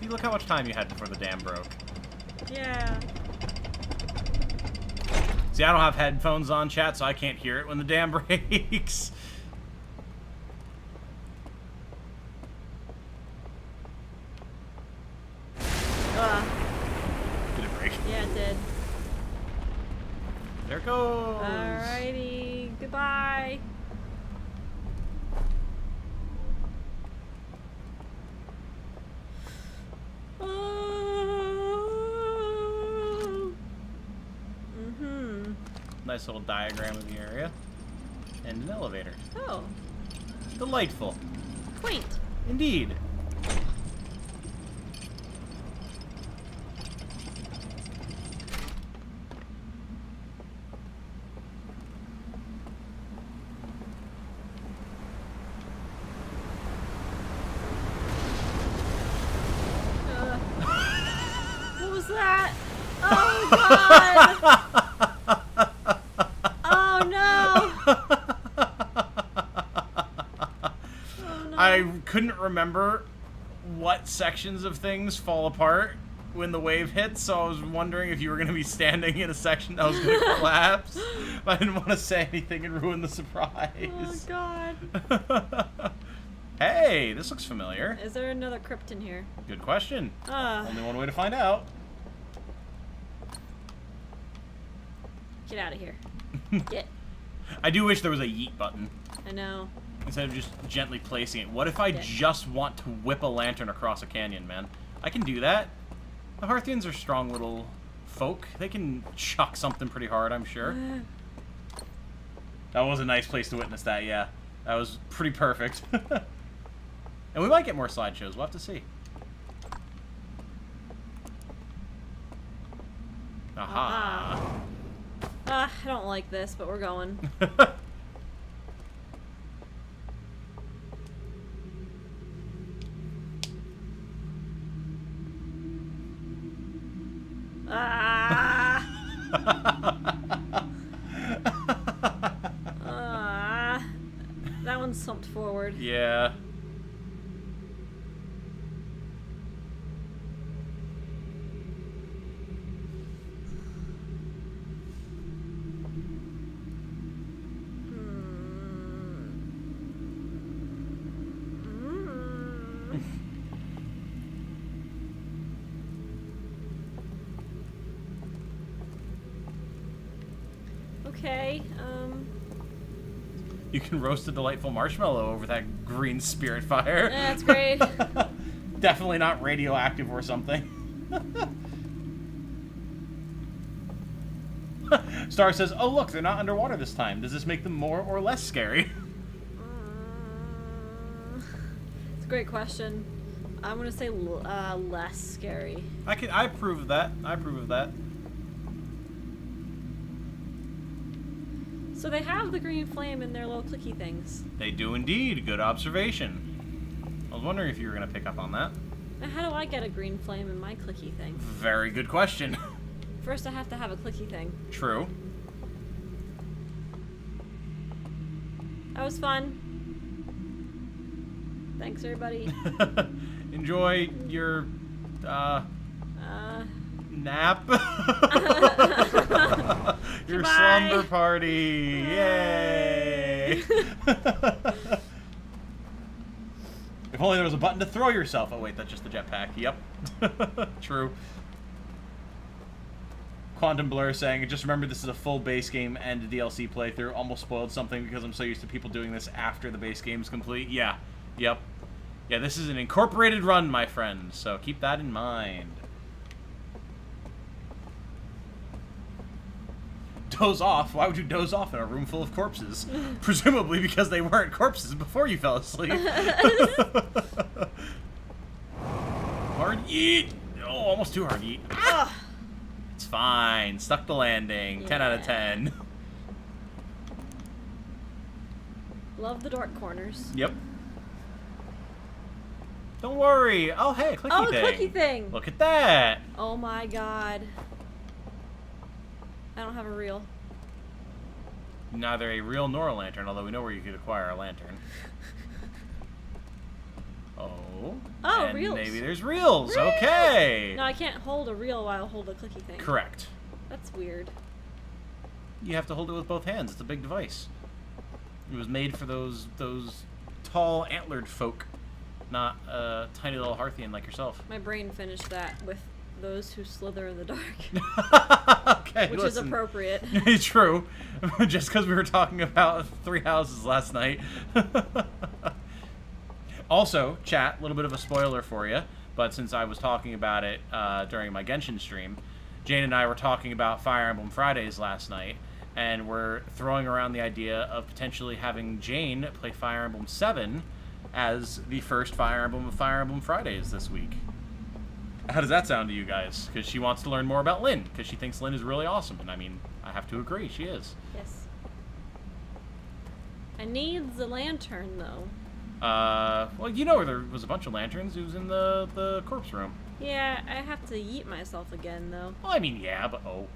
See, look how much time you had before the dam broke. Yeah. See, I don't have headphones on, chat, so I can't hear it when the dam breaks. Did it break? Yeah, it did. There it goes. Alrighty. Goodbye. Nice little diagram of the area. And an elevator. Oh, Delightful. quaint. Indeed. What was that? Oh god! Oh no! Oh no! I couldn't remember what sections of things fall apart when the wave hits, so I was wondering if you were going to be standing in a section that was going to collapse. But I didn't want to say anything and ruin the surprise. Oh god! Hey, this looks familiar. Is there another crypt in here? Good question. Ah, Only one way to find out. get out of here. Get. I do wish there was a yeet button I know. instead of just gently placing it. What if I Yeah. just want to whip a lantern across a canyon, man? I can do that. The Hearthians are strong little folk. They can chuck something pretty hard, I'm sure. That was a nice place to witness that, yeah. That was pretty perfect. And we might get more slideshows. We'll have to see. Aha. I don't like this, but we're going. Ah! That one slumped forward. Yeah. Okay, You can roast a delightful marshmallow over that green spirit fire. that's great. Definitely not radioactive or something. Star says, oh look, they're not underwater this time. Does this make them more or less scary? It's a great question. I'm gonna say less scary. I approve of that. I approve of that. So they have the green flame in their little clicky things. They do indeed. Good observation. I was wondering if you were going to pick up on that. Now, how do I get a green flame in my clicky thing? Very good question. First, I have to have a clicky thing. True. That was fun. Thanks, everybody. Enjoy your nap. Your Goodbye. slumber party. Yay. If only there was a button to throw yourself. Oh wait, that's just the jetpack. Yep. True. Quantum Blur saying, just remember this is a full base game and a DLC playthrough. Almost spoiled something because I'm so used to people doing this after the base game's complete. Yeah. Yep. Yeah, this is an incorporated run, my friend, so keep that in mind. Doze off? Why would you doze off in a room full of corpses? Presumably because they weren't corpses before you fell asleep. Hard yeet! Oh, almost too hard yeet. Ugh. It's fine. Stuck the landing. 10 out of 10. Love the dark corners. Yep. Don't worry. Oh, hey, clicky Oh, a thing. clicky thing. Look at that. Oh my god. I don't have a reel. Neither a reel nor a lantern, although we know where you could acquire a lantern. Oh. Oh, and reels. maybe there's reels. Reels! Okay. No, I can't hold a reel while I hold a clicky thing. Correct. That's weird. You have to hold it with both hands. It's a big device. It was made for those tall antlered folk, not a tiny little Hearthian like yourself. My brain finished that with those who slither in the dark. Okay, Which is appropriate. It's true. Just because we were talking about 3 houses last night. Also, chat, a little bit of a spoiler for you, but since I was talking about it during my Genshin stream, Jane and I were talking about Fire Emblem Fridays last night, and we're throwing around the idea of potentially having Jane play Fire Emblem 7 as the first Fire Emblem of Fire Emblem Fridays this week. How does that sound to you guys? Because she wants to learn more about Lynn, because she thinks Lynn is really awesome, and I mean, I have to agree, she is. Yes. I need the lantern, though. Well, you know where there was a bunch of lanterns. It was in the corpse room. Yeah, I have to yeet myself again, though. Well, I mean, yeah, but oh.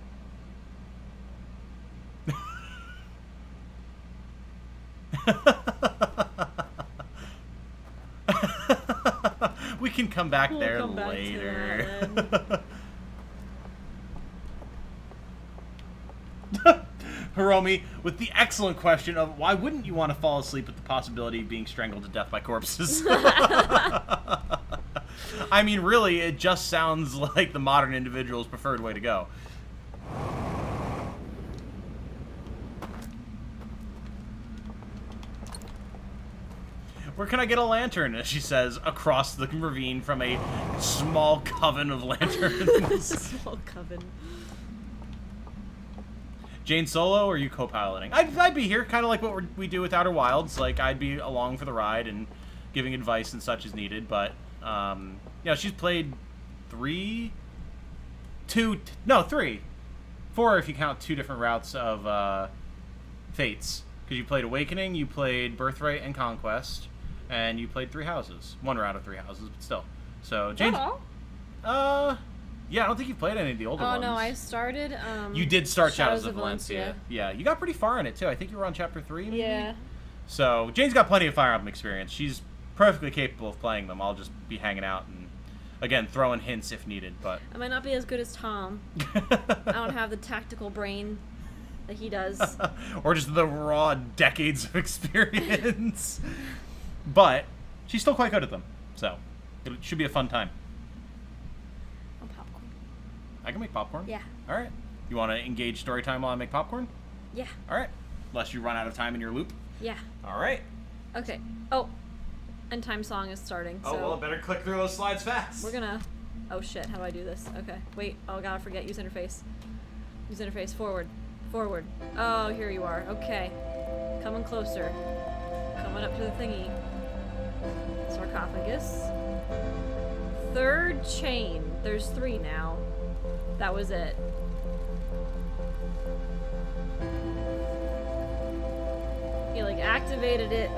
We can come back We'll there come back to later. that Hiromi, with the excellent question of why wouldn't you want to fall asleep with the possibility of being strangled to death by corpses? I mean, really, it just sounds like the modern individual's preferred way to go. Where can I get a lantern? She says, across the ravine from a small coven of lanterns. Small coven. Jane solo, or are you co-piloting? I'd be here, kind of like what we do with Outer Wilds. Like, I'd be along for the ride and giving advice and such as needed. But, you know, she's played 3, 4 if you count 2 different routes of Fates. Because you played Awakening, you played Birthright and Conquest, and you played 3 houses. 1 route of 3 houses, but still. So, Jane... yeah, I don't think you've played any of the older ones. Oh, no, I started, You did start Shadows of Valencia. Yeah, you got pretty far in it, too. I think you were on Chapter 3, maybe? Yeah. So, Jane's got plenty of Fire Emblem experience. She's perfectly capable of playing them. I'll just be hanging out and, again, throwing hints if needed, but... I might not be as good as Tom. I don't have the tactical brain that he does. Or just the raw decades of experience. But she's still quite good at them, so it should be a fun time. Oh, popcorn. I can make popcorn. Yeah. All right. You want to engage story time while I make popcorn? Yeah. All right. Unless you run out of time in your loop. Yeah. All right. Okay. Oh, and time song is starting. Oh, so well, I better click through those slides fast. we're gonna... Oh, shit. How do I do this? Okay. Wait. Oh, God, I forget. Use interface. Use interface. Forward. Forward. Oh, here you are. Okay. Coming closer. Coming up to the thingy. Sarcophagus. 3rd chain. There's 3 now. That was it. He, like, activated it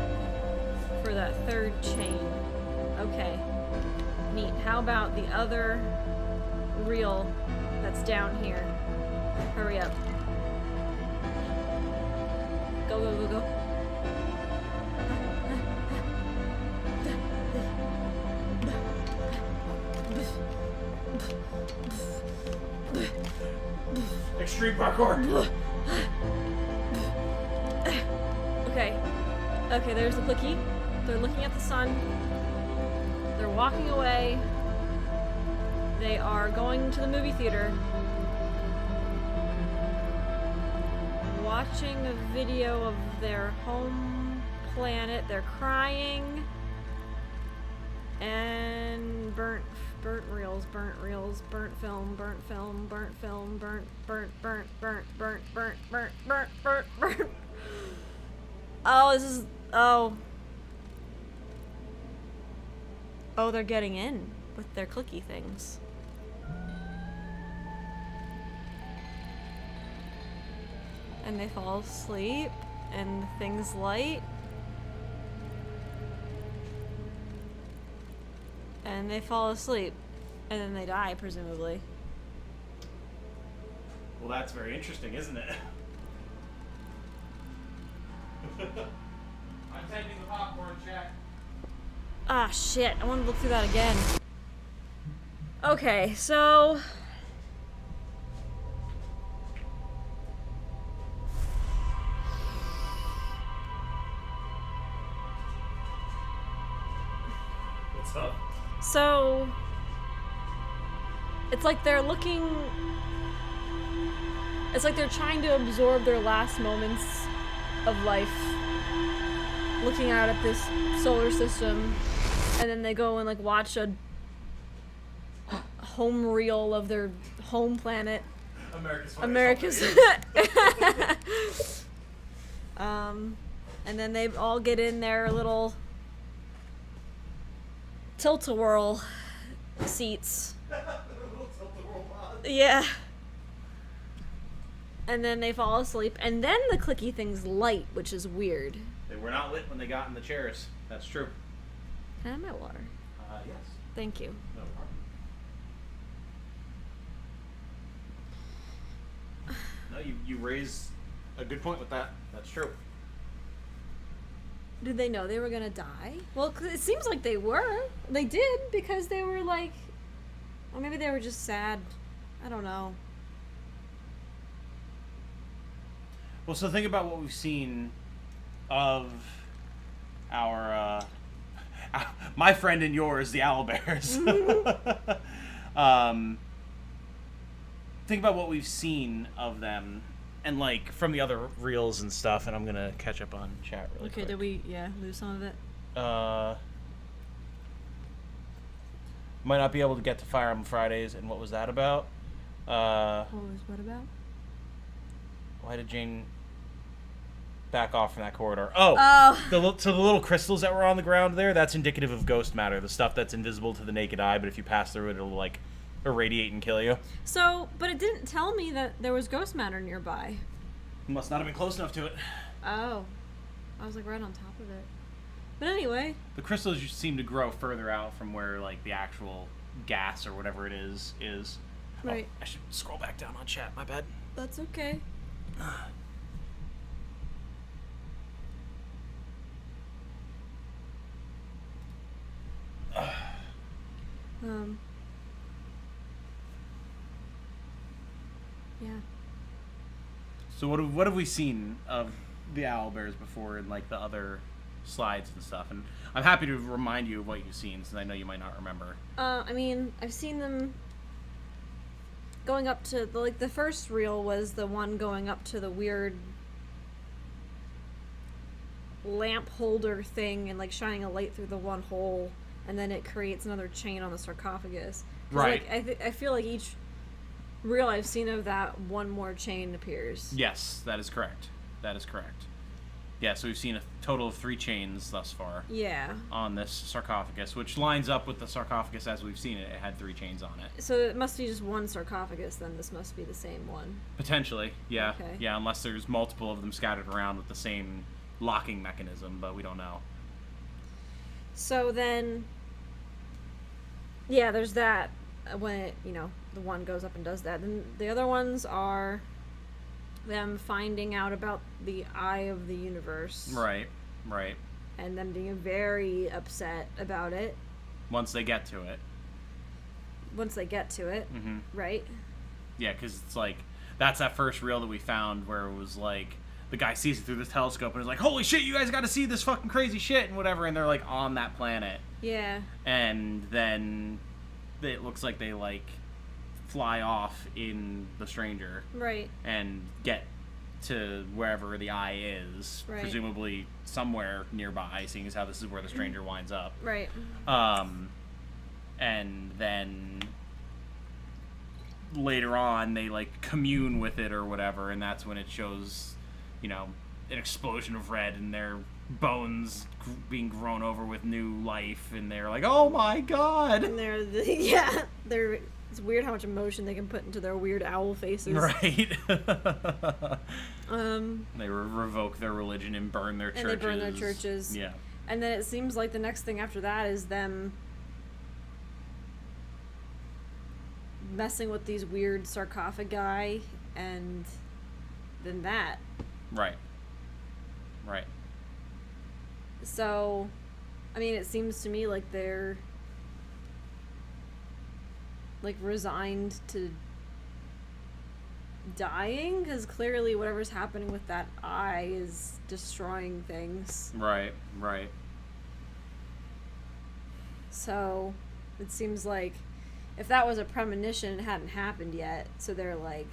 for that 3rd chain. Okay. Neat. How about the other reel that's down here? Hurry up. Go, go, go, go. Extreme parkour. Okay. Okay, there's the clicky. They're looking at the sun. They're walking away. They are going to the movie theater. Watching a video of their home planet. They're crying. And burnt reels, burnt film, burnt film, burnt film, burnt. Oh, this is, oh, they're getting in with their clicky things. And they fall asleep, and the thing's light, And they fall asleep. And then they die, presumably. Well, that's very interesting, isn't it? I'm taking the popcorn, chat. Ah, shit. I want to look through that again. Okay, so... What's up? So... It's like they're looking... It's like they're trying to absorb their last moments of life. Looking out at this solar system. And then they go and like watch a home reel of their home planet. America's and then they all get in their little tilt-a-whirl seats. Yeah. And then they fall asleep, and then the clicky things light, which is weird. They were not lit when they got in the chairs. That's true. Can I have my water? Yes. Thank you. No problem. No, you raise a good point with that. That's true. Did they know they were gonna die? Well, 'cause it seems like they were. They did, because they were like... Or maybe they were just sad. I don't know. Well, so think about what we've seen of our, my friend and yours, the owlbears. Think about what we've seen of them, and like from the other reels and stuff. And I'm gonna catch up on chat really quick. Okay, did we, lose some of it? Might not be able to get to Fire on Fridays, and what was that about? What was what about? Why did Jane back off from that corridor? Oh. The little crystals that were on the ground there, that's indicative of ghost matter, the stuff that's invisible to the naked eye, but if you pass through it, it'll like irradiate and kill you. So, but it didn't tell me that there was ghost matter nearby. Must not have been close enough to it. Oh. I was like right on top of it. But anyway. The crystals just seem to grow further out from where like the actual gas or whatever it is. Right. Oh, I should scroll back down on chat, my bad. That's okay. Yeah. So what have we seen of the owlbears before in like the other slides and stuff? And I'm happy to remind you of what you've seen, since I know you might not remember. I mean, I've seen them going up to the first reel was the one going up to the weird lamp holder thing and like shining a light through the one hole, and then it creates another chain on the sarcophagus. Right. Like, I feel like each reel I've seen of that, one more chain appears. Yes, that is correct. Yeah, so we've seen a total of 3 chains thus far. Yeah. On this sarcophagus, which lines up with the sarcophagus as we've seen it. It had 3 chains on it. So it must be just one sarcophagus, then this must be the same one. Potentially, yeah. Okay. Yeah, unless there's multiple of them scattered around with the same locking mechanism, but we don't know. So then, yeah, there's that. When it, the one goes up and does that. Then the other ones are them finding out about the eye of the universe. Right. And them being very upset about it. Once they get to it. Mm-hmm. Right? Yeah, because it's like, that's that first reel that we found where it was like, the guy sees it through the telescope and is like, holy shit, you guys got to see this fucking crazy shit and whatever, and they're like on that planet. Yeah. And then it looks like they like fly off in the Stranger. Right. And get to wherever the eye is, right. Presumably somewhere nearby, seeing as how this is where the Stranger winds up. Right. And then later on they like commune with it or whatever, and that's when it shows, an explosion of red and their bones being grown over with new life, and they're like, oh my god. And it's weird how much emotion they can put into their weird owl faces. Right. They revoke their religion and burn their churches. And they burn their churches. Yeah. And then it seems like the next thing after that is them messing with these weird sarcophagi, and then that. Right. Right. So, I mean, it seems to me like they're like resigned to dying, because clearly whatever's happening with that eye is destroying things. Right. Right. So it seems like if that was a premonition, it hadn't happened yet, so they're like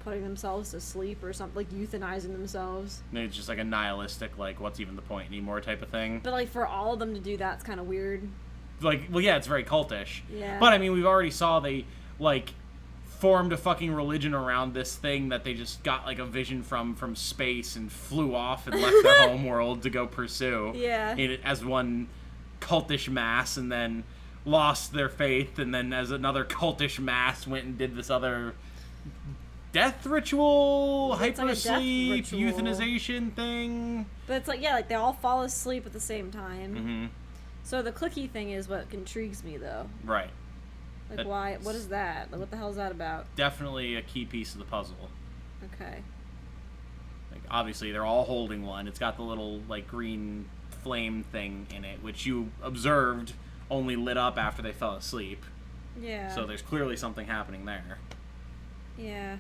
putting themselves to sleep or something, like euthanizing themselves. Maybe it's just like a nihilistic, like, what's even the point anymore type of thing. But like for all of them to do that, it's kind of weird. Like, well, yeah, it's very cultish. Yeah. But I mean, we've already saw they like formed a fucking religion around this thing that they just got like a vision from space and flew off and left their home world to go pursue. Yeah. As one cultish mass, and then lost their faith, and then as another cultish mass went and did this other death ritual, It's like a death hypersleep, ritual. euthanization thing. But it's like, yeah, like they all fall asleep at the same time. Mm-hmm. So the clicky thing is what intrigues me, though. Right. Like, That- why? What is that? Like, what the hell is that about? Definitely a key piece of the puzzle. Okay. Like, obviously, they're all holding one. It's got the little, like, green flame thing in it, which you observed only lit up after they fell asleep. Yeah. So there's clearly something happening there. Yeah.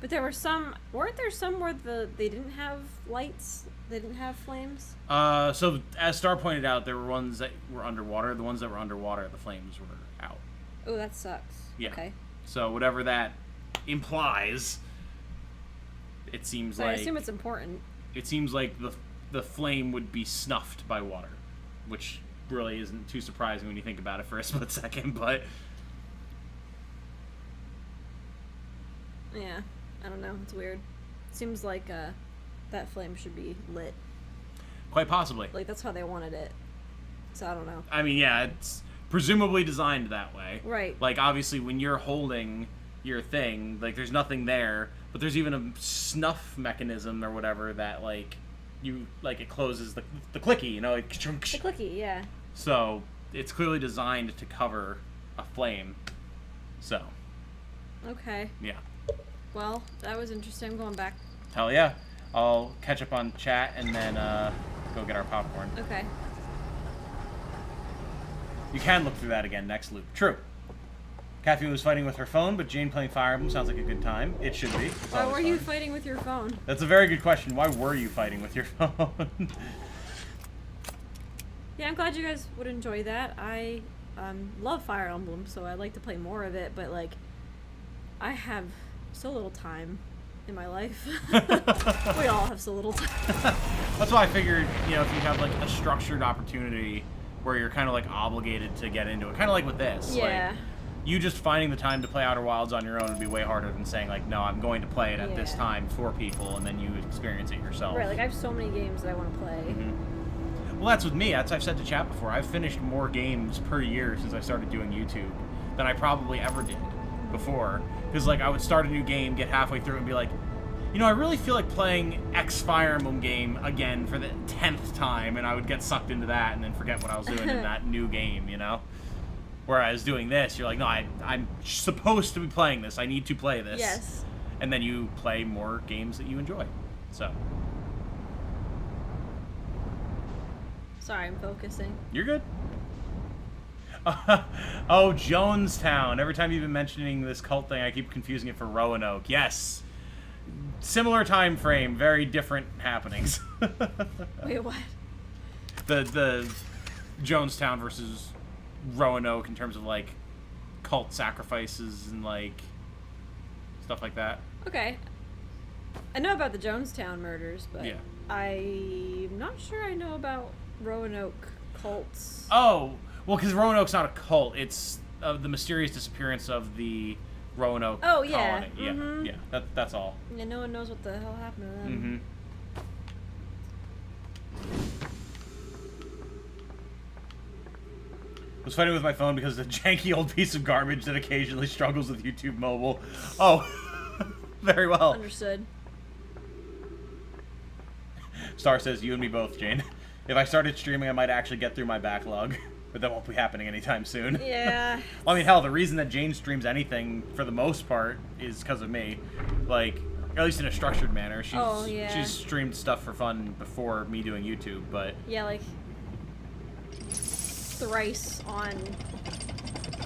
But there were some... Weren't there some where they didn't have lights? They didn't have flames? So, as Star pointed out, there were ones that were underwater. The ones that were underwater, the flames were out. Oh, that sucks. Yeah. Okay. So, whatever that implies, it seems So like... I assume it's important. It seems like the flame would be snuffed by water, which really isn't too surprising when you think about it for a split second, but... Yeah. I don't know. It's weird. Seems like that flame should be lit. Quite possibly. Like, that's how they wanted it. So I don't know. I mean, yeah, it's presumably designed that way. Right. Like, obviously, when you're holding your thing, like, there's nothing there, but there's even a snuff mechanism or whatever that, like, it closes the clicky, you know, like, The clicky, yeah. so it's clearly designed to cover a flame. So, Okay. yeah. Well, that was interesting. I'm going back. Hell yeah. I'll catch up on chat and then go get our popcorn. Okay. You can look through that again next loop. True. Kathy was fighting with her phone, but Jane playing Fire Emblem sounds like a good time. It should be. It's Why always were you fun. fighting with your phone? That's a very good question. Why were you fighting with your phone? Yeah, I'm glad you guys would enjoy that. I love Fire Emblem, so I'd like to play more of it, but, like, I have so little time in my life. We all have so little time. That's why I figured, you know, if you have, like, a structured opportunity where you're kind of, like, obligated to get into it, kind of like with this. Yeah. Like, you just finding the time to play Outer Wilds on your own would be way harder than saying, like, no, I'm going to play it at this Yeah. time for people, and then you experience it yourself. Right, like, I have so many games that I want to play. Mm-hmm. Well, that's with me. That's I've said to chat before. I've finished more games per year since I started doing YouTube than I probably ever did before. Because, like, I would start a new game, get halfway through, and be like, you know, I really feel like playing X Fire Emblem game again for the 10th time, and I would get sucked into that and then forget what I was doing in that new game, you know? Whereas doing this, you're like, no, I'm supposed to be playing this. I need to play this. Yes. And then you play more games that you enjoy. So, Sorry, I'm focusing. you're good. Oh, Jonestown. Every time you've been mentioning this cult thing, I keep confusing it for Roanoke. Yes. Similar time frame, very different happenings. Wait, what? The Jonestown versus Roanoke in terms of, like, cult sacrifices and, like, stuff like that. Okay. I know about the Jonestown murders, but Yeah. I'm not sure I know about Roanoke cults. Oh, well, because Roanoke's not a cult. It's the mysterious disappearance of the Roanoke Oh, yeah. colony. Yeah, Mhm. yeah. That's all. Yeah, no one knows what the hell happened to them. Mm-hmm. I was fighting with my phone because it's a janky old piece of garbage that occasionally struggles with YouTube mobile. Oh, very well. Understood. Star says, you and me both, Jane. If I started streaming, I might actually get through my backlog. but that won't be happening anytime soon. Yeah. Well, I mean, hell, the reason that Jane streams anything, for the most part, is because of me. Like, at least in a structured manner. She's streamed stuff for fun before me doing YouTube, but... Yeah, like... thrice on...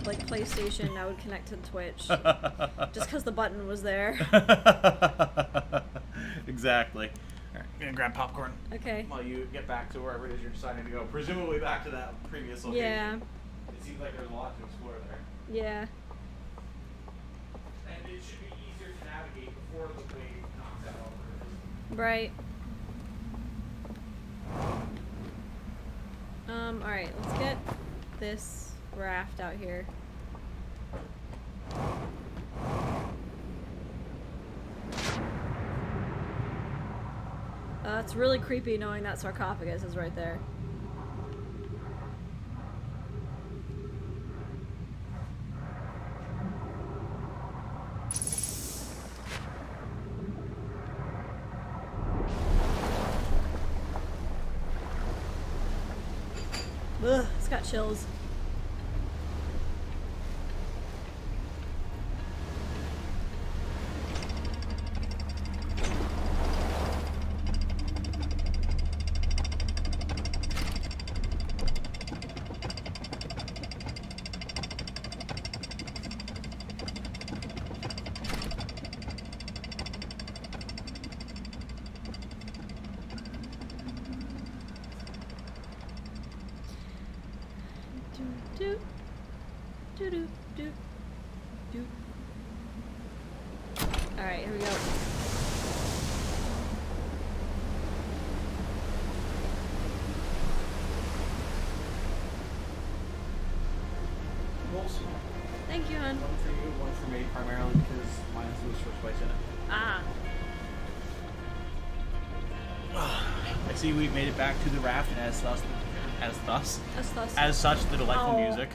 like, PlayStation, I would connect to Twitch. Just because the button was there. Exactly. Alright, I'm gonna grab popcorn. Okay. While you get back to wherever it is you're deciding to go. Presumably back to that previous location. Yeah. It seems like there's a lot to explore there. Yeah. And it should be easier to navigate before the wave knocks out all the bridges. Right. Alright, let's get this raft out here. It's really creepy knowing that sarcophagus is right there. Ugh, it's got chills. Do, do, do, do, do. Alright, here we go. Rolls. Thank you, hon. One for you, one for me, primarily because mine is the first place in it. Ah. I see we've made it back to the raft, and as such, the delightful music.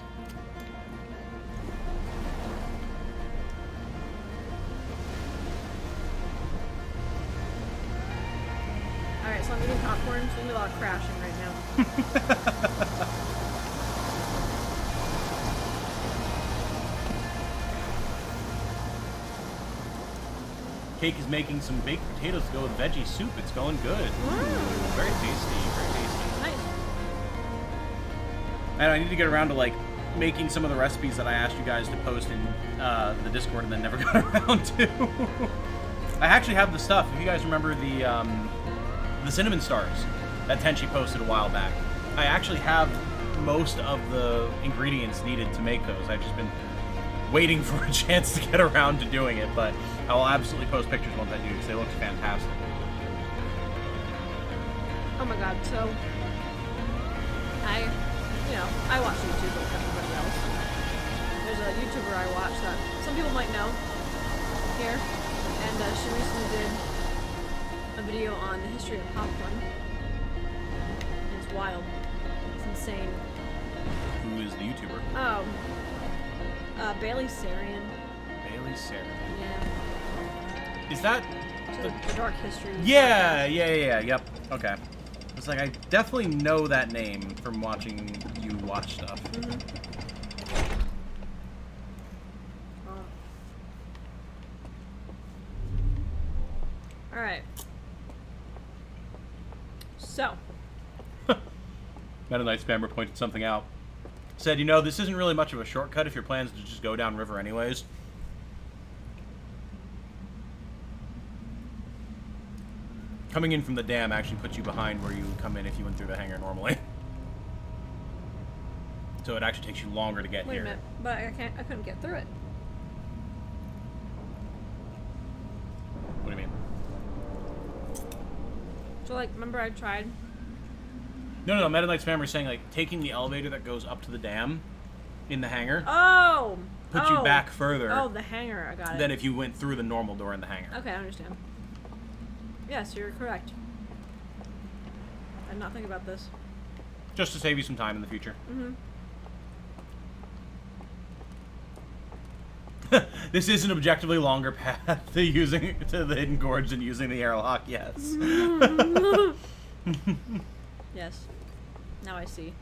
Alright, so I'm eating popcorn, so there's a lot of crashing right now. Cake is making some baked potatoes to go with veggie soup. It's going good. Very tasty, very tasty. Nice. And I need to get around to like making some of the recipes that I asked you guys to post in the Discord and then never got around to. I actually have the stuff. If you guys remember the cinnamon stars that Tenchi posted a while back, I actually have most of the ingredients needed to make those. I've just been waiting for a chance to get around to doing it, but I will absolutely post pictures once I do because they look fantastic. Oh my god, so I watch YouTube like everybody else. There's a YouTuber I watch that some people might know here, and she recently did a video on the history of popcorn. It's wild. It's insane. Who is the YouTuber? Bailey Sarian. Bailey Sarian. Yeah. Is that The Dark History. Yeah, yep. Okay. It's like, I definitely know that name from watching you watch stuff. Alright. So. Meta Knight Spammer pointed something out. Said, this isn't really much of a shortcut if your plan is to just go down river anyways. Coming in from the dam actually puts you behind where you would come in if you went through the hangar normally. So it actually takes you longer to get Wait here. a minute, but I couldn't get through it. What do you mean? So like, remember I tried? No, Meta Knight Spammer is saying, like, taking the elevator that goes up to the dam in the hangar puts you back further Oh, the hangar, I got it. than if you went through the normal door in the hangar. Okay, I understand. Yes, you're correct. I did not think about this. Just to save you some time in the future. This is an objectively longer path to the Hidden Gorge than using the airlock, yes. Yes. Now I see.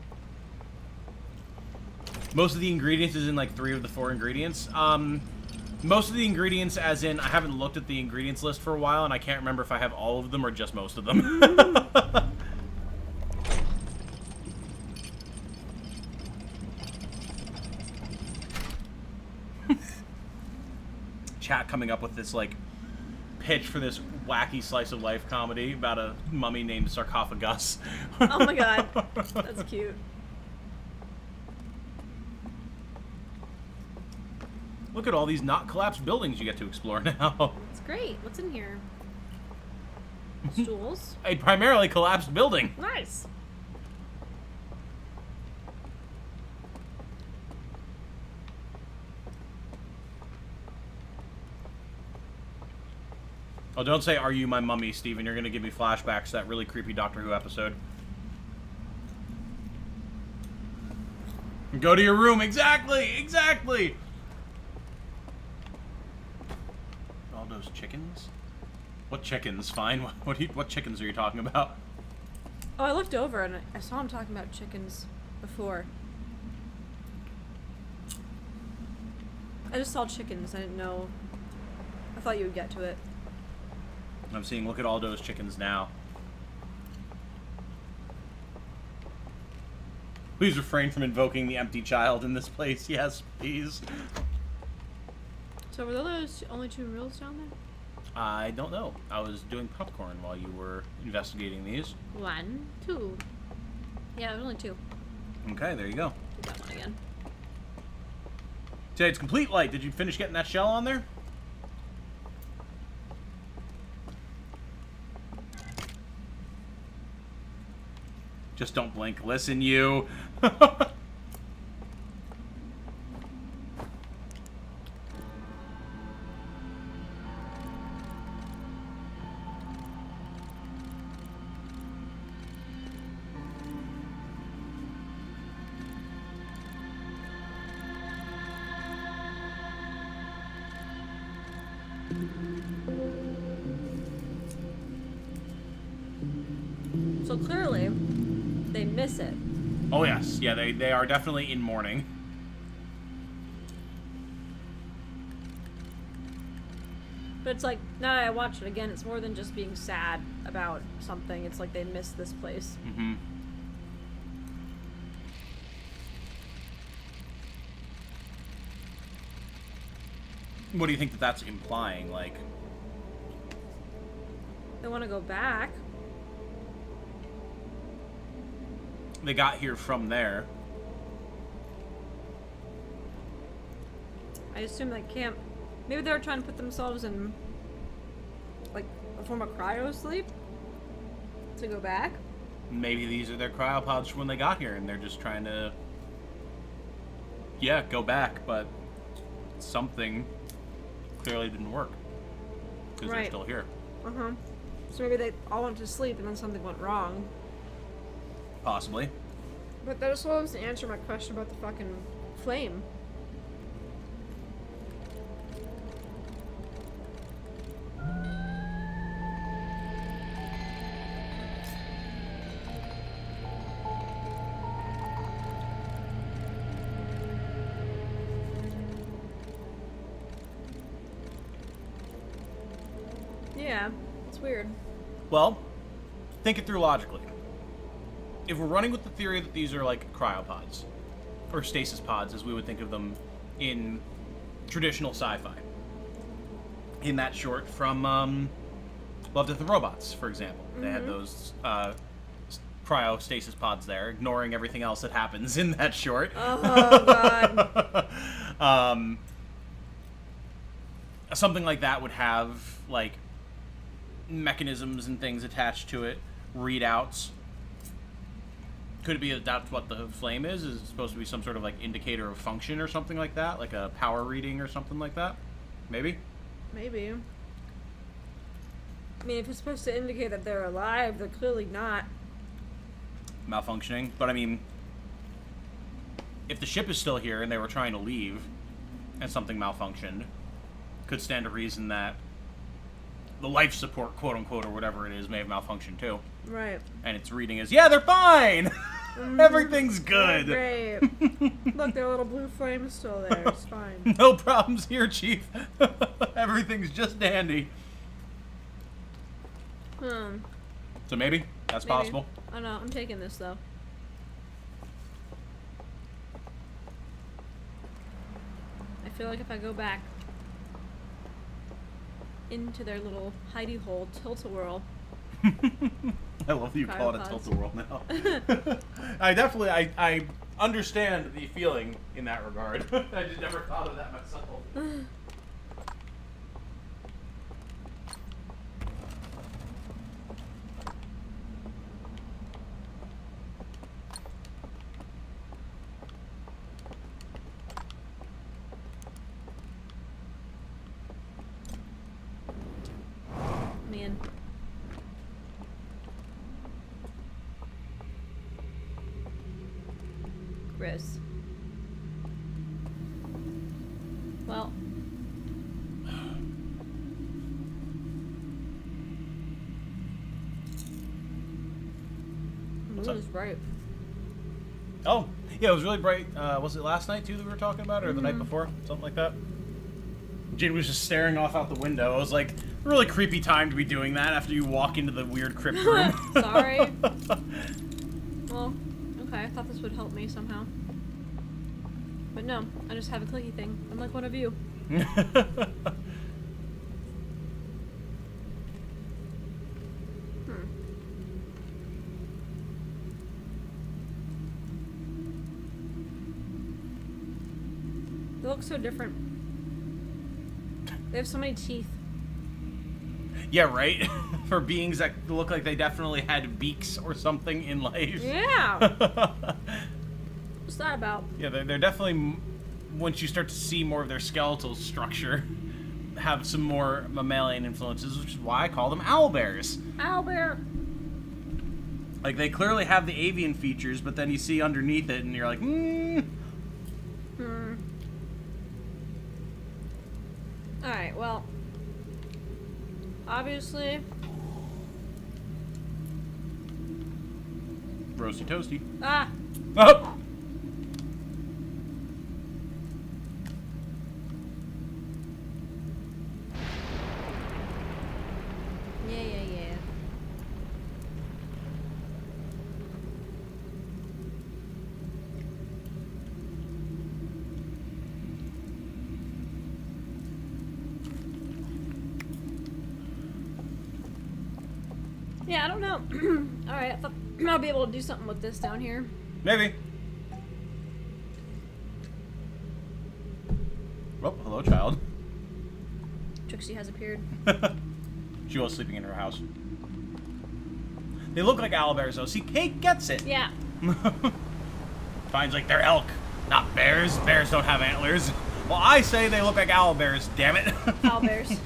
Most of the ingredients is in like 3 of the 4 ingredients. Most of the ingredients, as in, I haven't looked at the ingredients list for a while, and I can't remember if I have all of them or just most of them. Chat coming up with this, like, pitch for this wacky slice of life comedy about a mummy named Sarcophagus. Oh my god. That's cute. Look at all these not collapsed buildings you get to explore now. It's great. What's in here? Stools. A primarily collapsed building. Nice. Oh, don't say, "Are you my mummy, Steven?" You're going to give me flashbacks to that really creepy Doctor Who episode. Go to your room. Exactly. Exactly. All those chickens? What chickens? Fine. What chickens are you talking about? Oh, I looked over and I saw him talking about chickens before. I just saw chickens. I didn't know. I thought you would get to it. I'm seeing, look at all those chickens now. Please refrain from invoking the empty child in this place. Yes, please. So were those only 2 reels down there? I don't know. I was doing popcorn while you were investigating these. 1, 2. Yeah, there's only 2. Okay, there you go. Do that one again. Say it's complete light. Did you finish getting that shell on there? Just don't blink. Listen, you. So clearly, they miss it. Oh, yes. Yeah, they are definitely in mourning. But it's like, now that I watch it again, it's more than just being sad about something. It's like they miss this place. Mm-hmm. What do you think that that's implying? Like, They want to go back. they got here from there. I assume they can't. Maybe they were trying to put themselves in, like, a form of cryo sleep to go back. Maybe these are their cryopods from when they got here, and they're just trying to, yeah, go back, but something clearly didn't work. Because they're Right. still here. Uh-huh. So maybe they all went to sleep and then something went wrong. Possibly. But that still doesn't answer my question about the fucking flame. Yeah, it's weird. Well, think it through logically. If we're running with the theory that these are like cryopods, or stasis pods as we would think of them in traditional sci-fi, in that short from Love, Death, and Robots, for example. They had those cryostasis pods there, ignoring everything else that happens in that short. Oh, God. Something like that would have, like, mechanisms and things attached to it, readouts. Could it be that that's what the flame is? Is it supposed to be some sort of, like, indicator of function or something like that? Like a power reading or something like that? Maybe? Maybe. I mean, if it's supposed to indicate that they're alive, they're clearly not. Malfunctioning. But, I mean, if the ship is still here and they were trying to leave and something malfunctioned, could stand to reason that the life support, quote-unquote, or whatever it is, may have malfunctioned too. Right. And its reading is, yeah, they're fine! Everything's good. Great. Look, the little blue flame's still there. It's fine. No problems here, Chief. Everything's just dandy. So maybe that's possible. I don't know. I'm taking this though. I feel like if I go back into their little hidey hole, tilt-a-whirl. I love that you call it a tilt-a-whirl now. I understand the feeling in that regard. I just never thought of that myself. Man. Gross. Well. The moon is bright. Oh, yeah, it was really bright. Was it last night, too, that we were talking about, or the night before? Something like that? Jane was just staring off out the window. I was like, really creepy time to be doing that after you walk into the weird crypt room. Sorry. Well, okay, I thought this would help me somehow. But no, I just have a clicky thing. I'm like one of you. They look so different. They have so many teeth. Yeah, right? For beings that look like they definitely had beaks or something in life. Yeah! What's that about? Yeah, they're definitely, once you start to see more of their skeletal structure, have some more mammalian influences, which is why I call them owlbears. Owlbear! Like, they clearly have the avian features, but then you see underneath it and you're like, Alright, well, obviously, roasty toasty. ah, Oh! yeah. Yeah, I don't know. Alright, I thought I'll be able to do something with this down here. Maybe. Oh, hello, child. Trixie has appeared. She was sleeping in her house. They look like owlbears, though. See, Kate gets it. Yeah. Finds like they're elk, not bears. Bears don't have antlers. Well, I say they look like owlbears, damn it. Owlbears.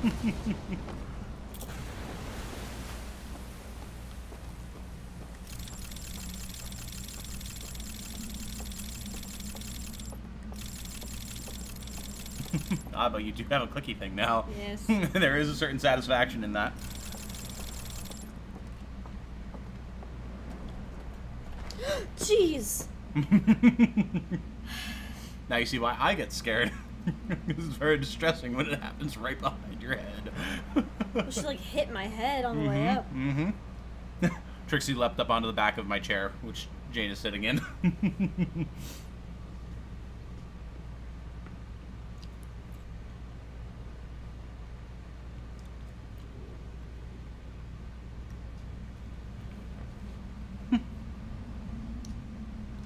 Ah, but you do have a clicky thing now. Yes. There is a certain satisfaction in that. Jeez. Now you see why I get scared. This is very distressing when it happens right behind your head. She like hit my head on the way up. Trixie leapt up onto the back of my chair, which Jane is sitting in.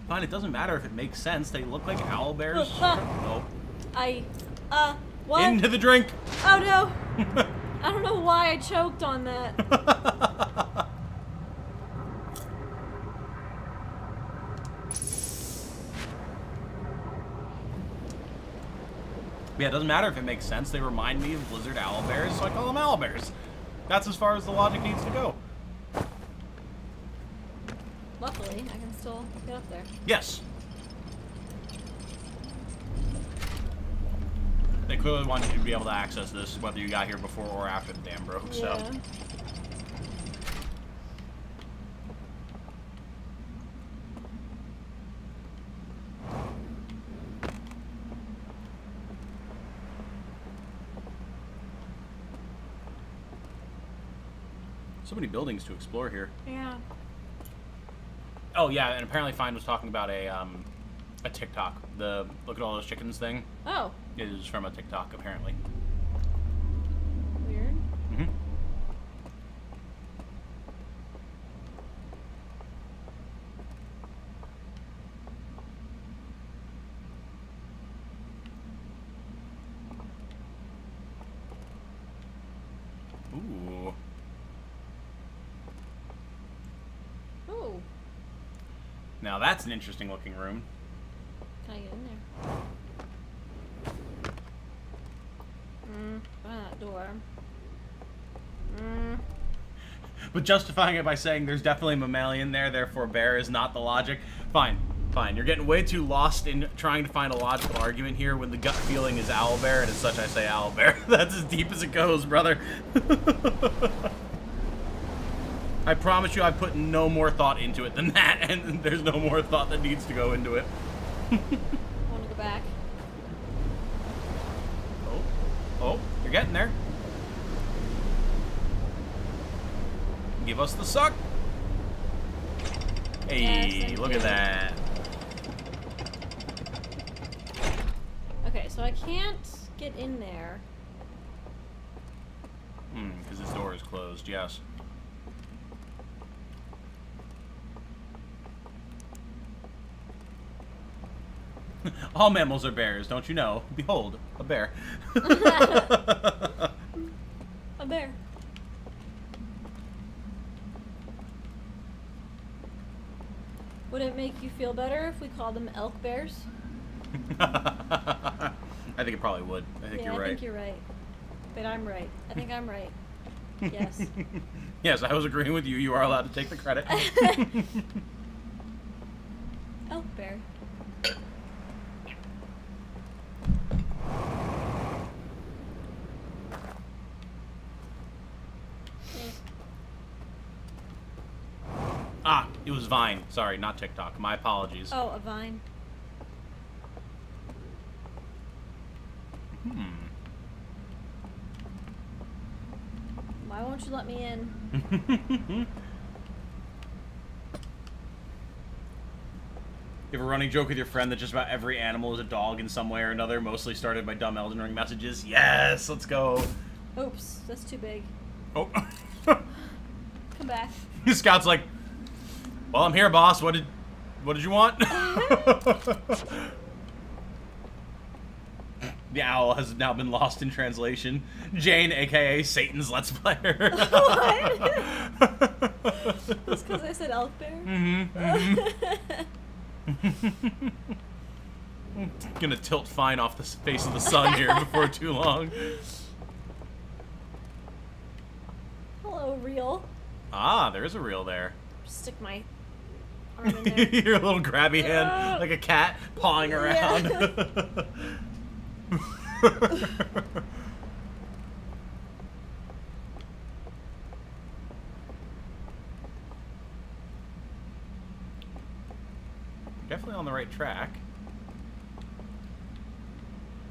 Fine, it doesn't matter if it makes sense. They look like owlbears. Oh. What? Into the drink. Oh no. I don't know why I choked on that. Yeah, it doesn't matter if it makes sense. They remind me of lizard owlbears, so I call them owlbears. That's as far as the logic needs to go. Luckily, I can still get up there. Yes. They clearly wanted you to be able to access this, whether you got here before or after the dam broke, so. Yeah. So many buildings to explore here. Yeah. Oh yeah, and apparently Fine was talking about a TikTok. The look at all those chickens thing Oh. is from a TikTok apparently. Weird. Mm-hmm. Ooh. Ooh. Now that's an interesting looking room. Can I get in there? Behind that door. But justifying it by saying there's definitely a mammalian there, therefore bear is not the logic. Fine, fine. You're getting way too lost in trying to find a logical argument here when the gut feeling is owlbear, and as such I say owlbear. That's as deep as it goes, brother. I promise you I put no more thought into it than that, and there's no more thought that needs to go into it. I want to go back. Oh, you're getting there. Give us the suck. Hey, Yes, look at that. Okay, so I can't get in there. Because this door is closed, yes. All mammals are bears, don't you know? Behold, a bear. A bear. Would it make you feel better if we called them elk bears? I think it probably would. I think Yeah, you're right. I think you're right. But I'm right. I think I'm right. Yes. Yes, I was agreeing with you. You are allowed to take the credit. Elk bear. Ah, it was Vine. Sorry, not TikTok. My apologies. Oh, a vine. Why won't you let me in? You have a running joke with your friend that just about every animal is a dog in some way or another, mostly started by dumb Elden Ring messages? Yes, let's go. Oops, that's too big. Oh. Come back. Scout's like, well, I'm here, boss. What did you want? The owl has now been lost in translation. Jane, aka Satan's Let's Player. What? That's because I said elk bear? Gonna tilt Fine off the face of the sun here before too long. Hello, real. Ah, there is a reel there. Stick my arm in there. Your little grabby hand, like a cat pawing around. Yeah. Definitely on the right track.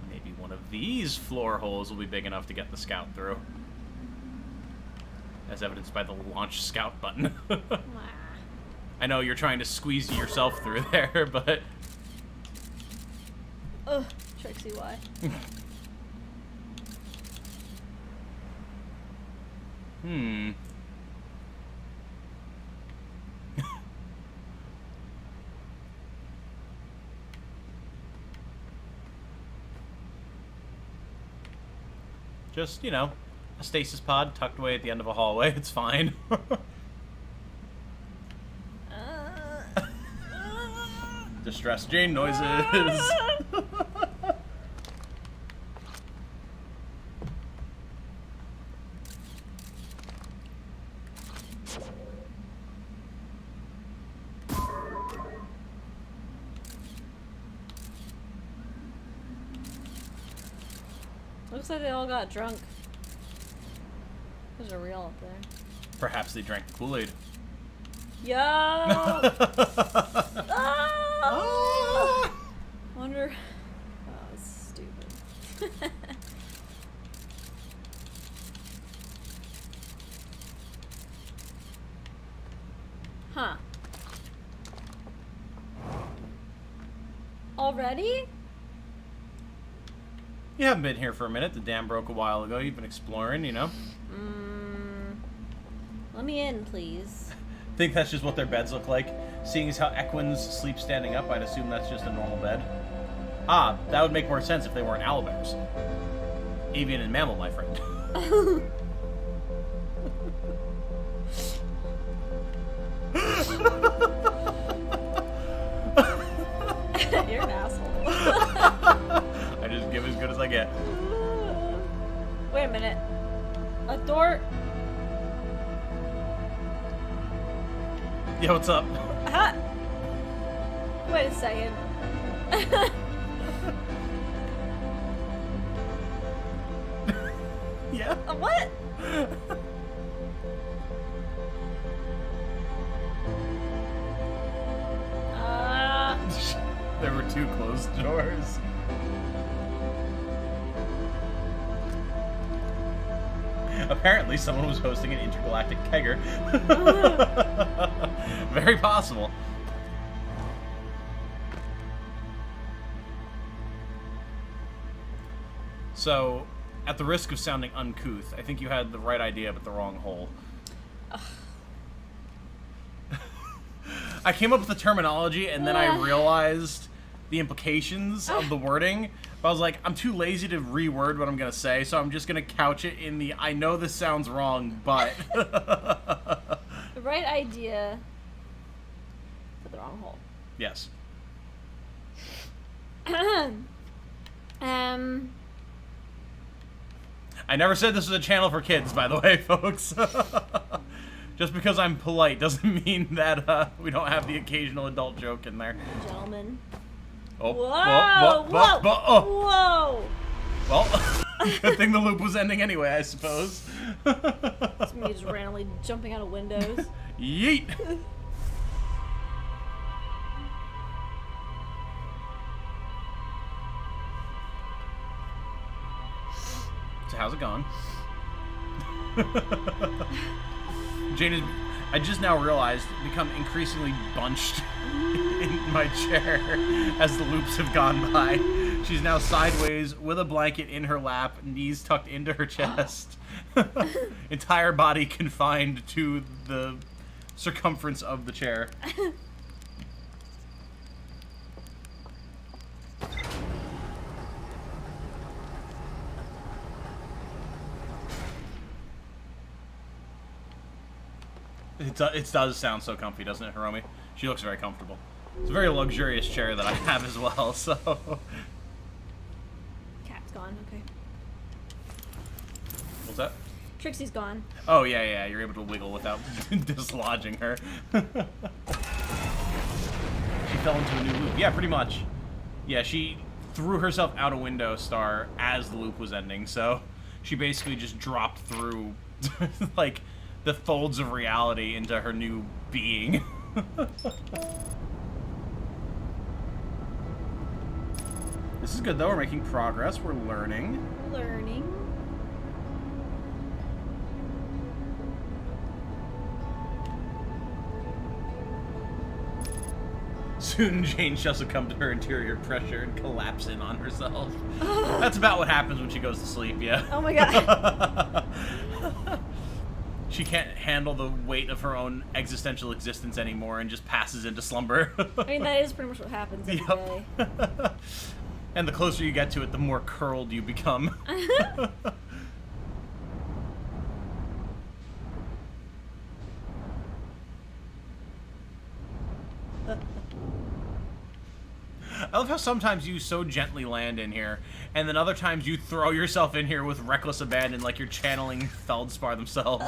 Maybe one of these floor holes will be big enough to get the scout through. As evidenced by the launch scout button. I know you're trying to squeeze yourself through there, but... Ugh, Trixie, why? Just, you know, a stasis pod tucked away at the end of a hallway. It's fine. Distress Jane noises. Looks like they all got drunk. There's a reel up there. Perhaps they drank the Kool-Aid. Yo! Ah! Wonder. Oh, it's stupid. Already? You haven't been here for a minute. The dam broke a while ago. You've been exploring, you know? Let me in, please. Think that's just what their beds look like? Seeing as how equins sleep standing up, I'd assume that's just a normal bed. Ah, that would make more sense if they weren't owlbears. Avian and mammal, my friend. You're an asshole. I just give as good as I get. Wait a minute. A door. Yeah, what's up? Huh? Wait a second. Yeah? What? There were 2 closed doors. Apparently, someone was hosting an intergalactic kegger. Very possible. So, at the risk of sounding uncouth, I think you had the right idea but the wrong hole. I came up with the terminology and then I realized the implications of the wording. But I was like, I'm too lazy to reword what I'm going to say, so I'm just going to couch it in the, I know this sounds wrong, but... The right idea, but the wrong hole. Yes. I never said this was a channel for kids, by the way, folks. Just because I'm polite doesn't mean that we don't have the occasional adult joke in there. Gentlemen. Oh, Whoa! oh. Whoa! Well, good thing the loop was ending anyway, I suppose. It's me just randomly jumping out of windows. Yeet! So how's it going? Jane is, I just now realized, become increasingly bunched in my chair as the loops have gone by. She's now sideways with a blanket in her lap, knees tucked into her chest. Entire body confined to the circumference of the chair. It does sound so comfy, doesn't it, Hiromi? She looks very comfortable. It's a very luxurious chair that I have as well, so... Cat's gone, okay. What's that? Trixie's gone. Oh, yeah, you're able to wiggle without dislodging her. She fell into a new loop. Yeah, pretty much. Yeah, she threw herself out a window, Star, as the loop was ending, so she basically just dropped through, like, the folds of reality into her new being. This is good, though. We're making progress. We're learning. Learning. Soon Jane shall succumb to her interior pressure and collapse in on herself. That's about what happens when she goes to sleep, yeah. Oh my god. She can't handle the weight of her own existential existence anymore and just passes into slumber. I mean, that is pretty much what happens every day. And the closer you get to it, the more curled you become. I love how sometimes you so gently land in here, and then other times you throw yourself in here with reckless abandon like you're channeling Feldspar themselves.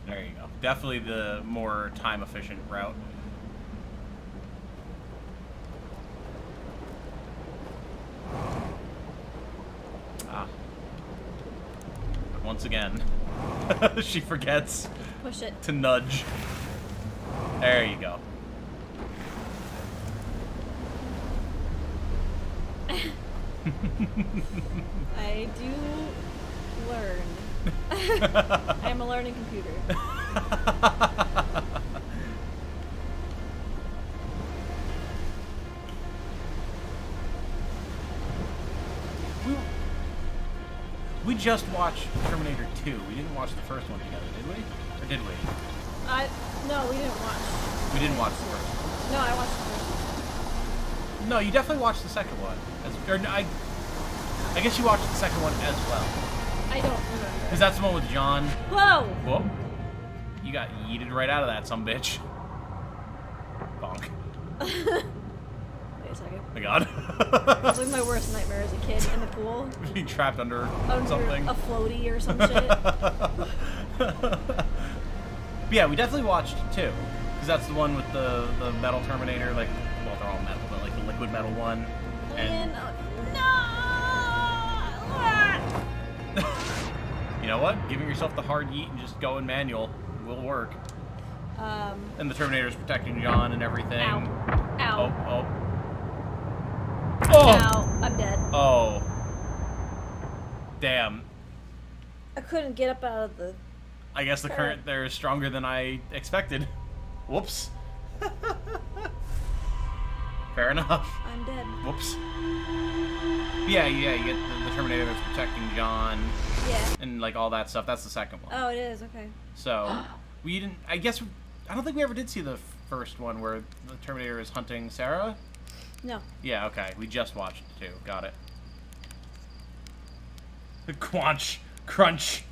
There you go. Definitely the more time-efficient route. Ah. Once again, she forgets Push it. to nudge. There you go. I do learn. I am a learning computer. We just watched Terminator 2. We didn't watch the first one together, did we? Or did we? No, we didn't watch. We didn't watch the first one. No, I watched the first one. No, you definitely watched the second one. I guess you watched the second one as well. I don't remember. Because that's the one with John. Whoa! Whoop. You got yeeted right out of that, some bitch. Bonk. Wait a second. My god. It was like my worst nightmare as a kid in the pool. Being trapped under Under something. a floaty or some shit. But yeah, we definitely watched 2. Because that's the one with the metal Terminator, like, well, they're all metal, but like the liquid metal one. And you know what? Giving yourself the hard yeet and just going manual will work. And the Terminator's protecting John and everything. Ow. Ow. Oh. Oh! Ow. I'm dead. Oh. Damn. I couldn't get up out of the... I guess the current there is stronger than I expected. Whoops. Fair enough. I'm dead. Whoops. Yeah, you get the Terminator that's protecting John. Yeah. And like all that stuff. That's the second one. Oh, it is. Okay. So, we didn't... I guess... I don't think we ever did see the first one where the Terminator is hunting Sarah. No. Yeah, okay. We just watched it too. Got it. Quanch. Crunch.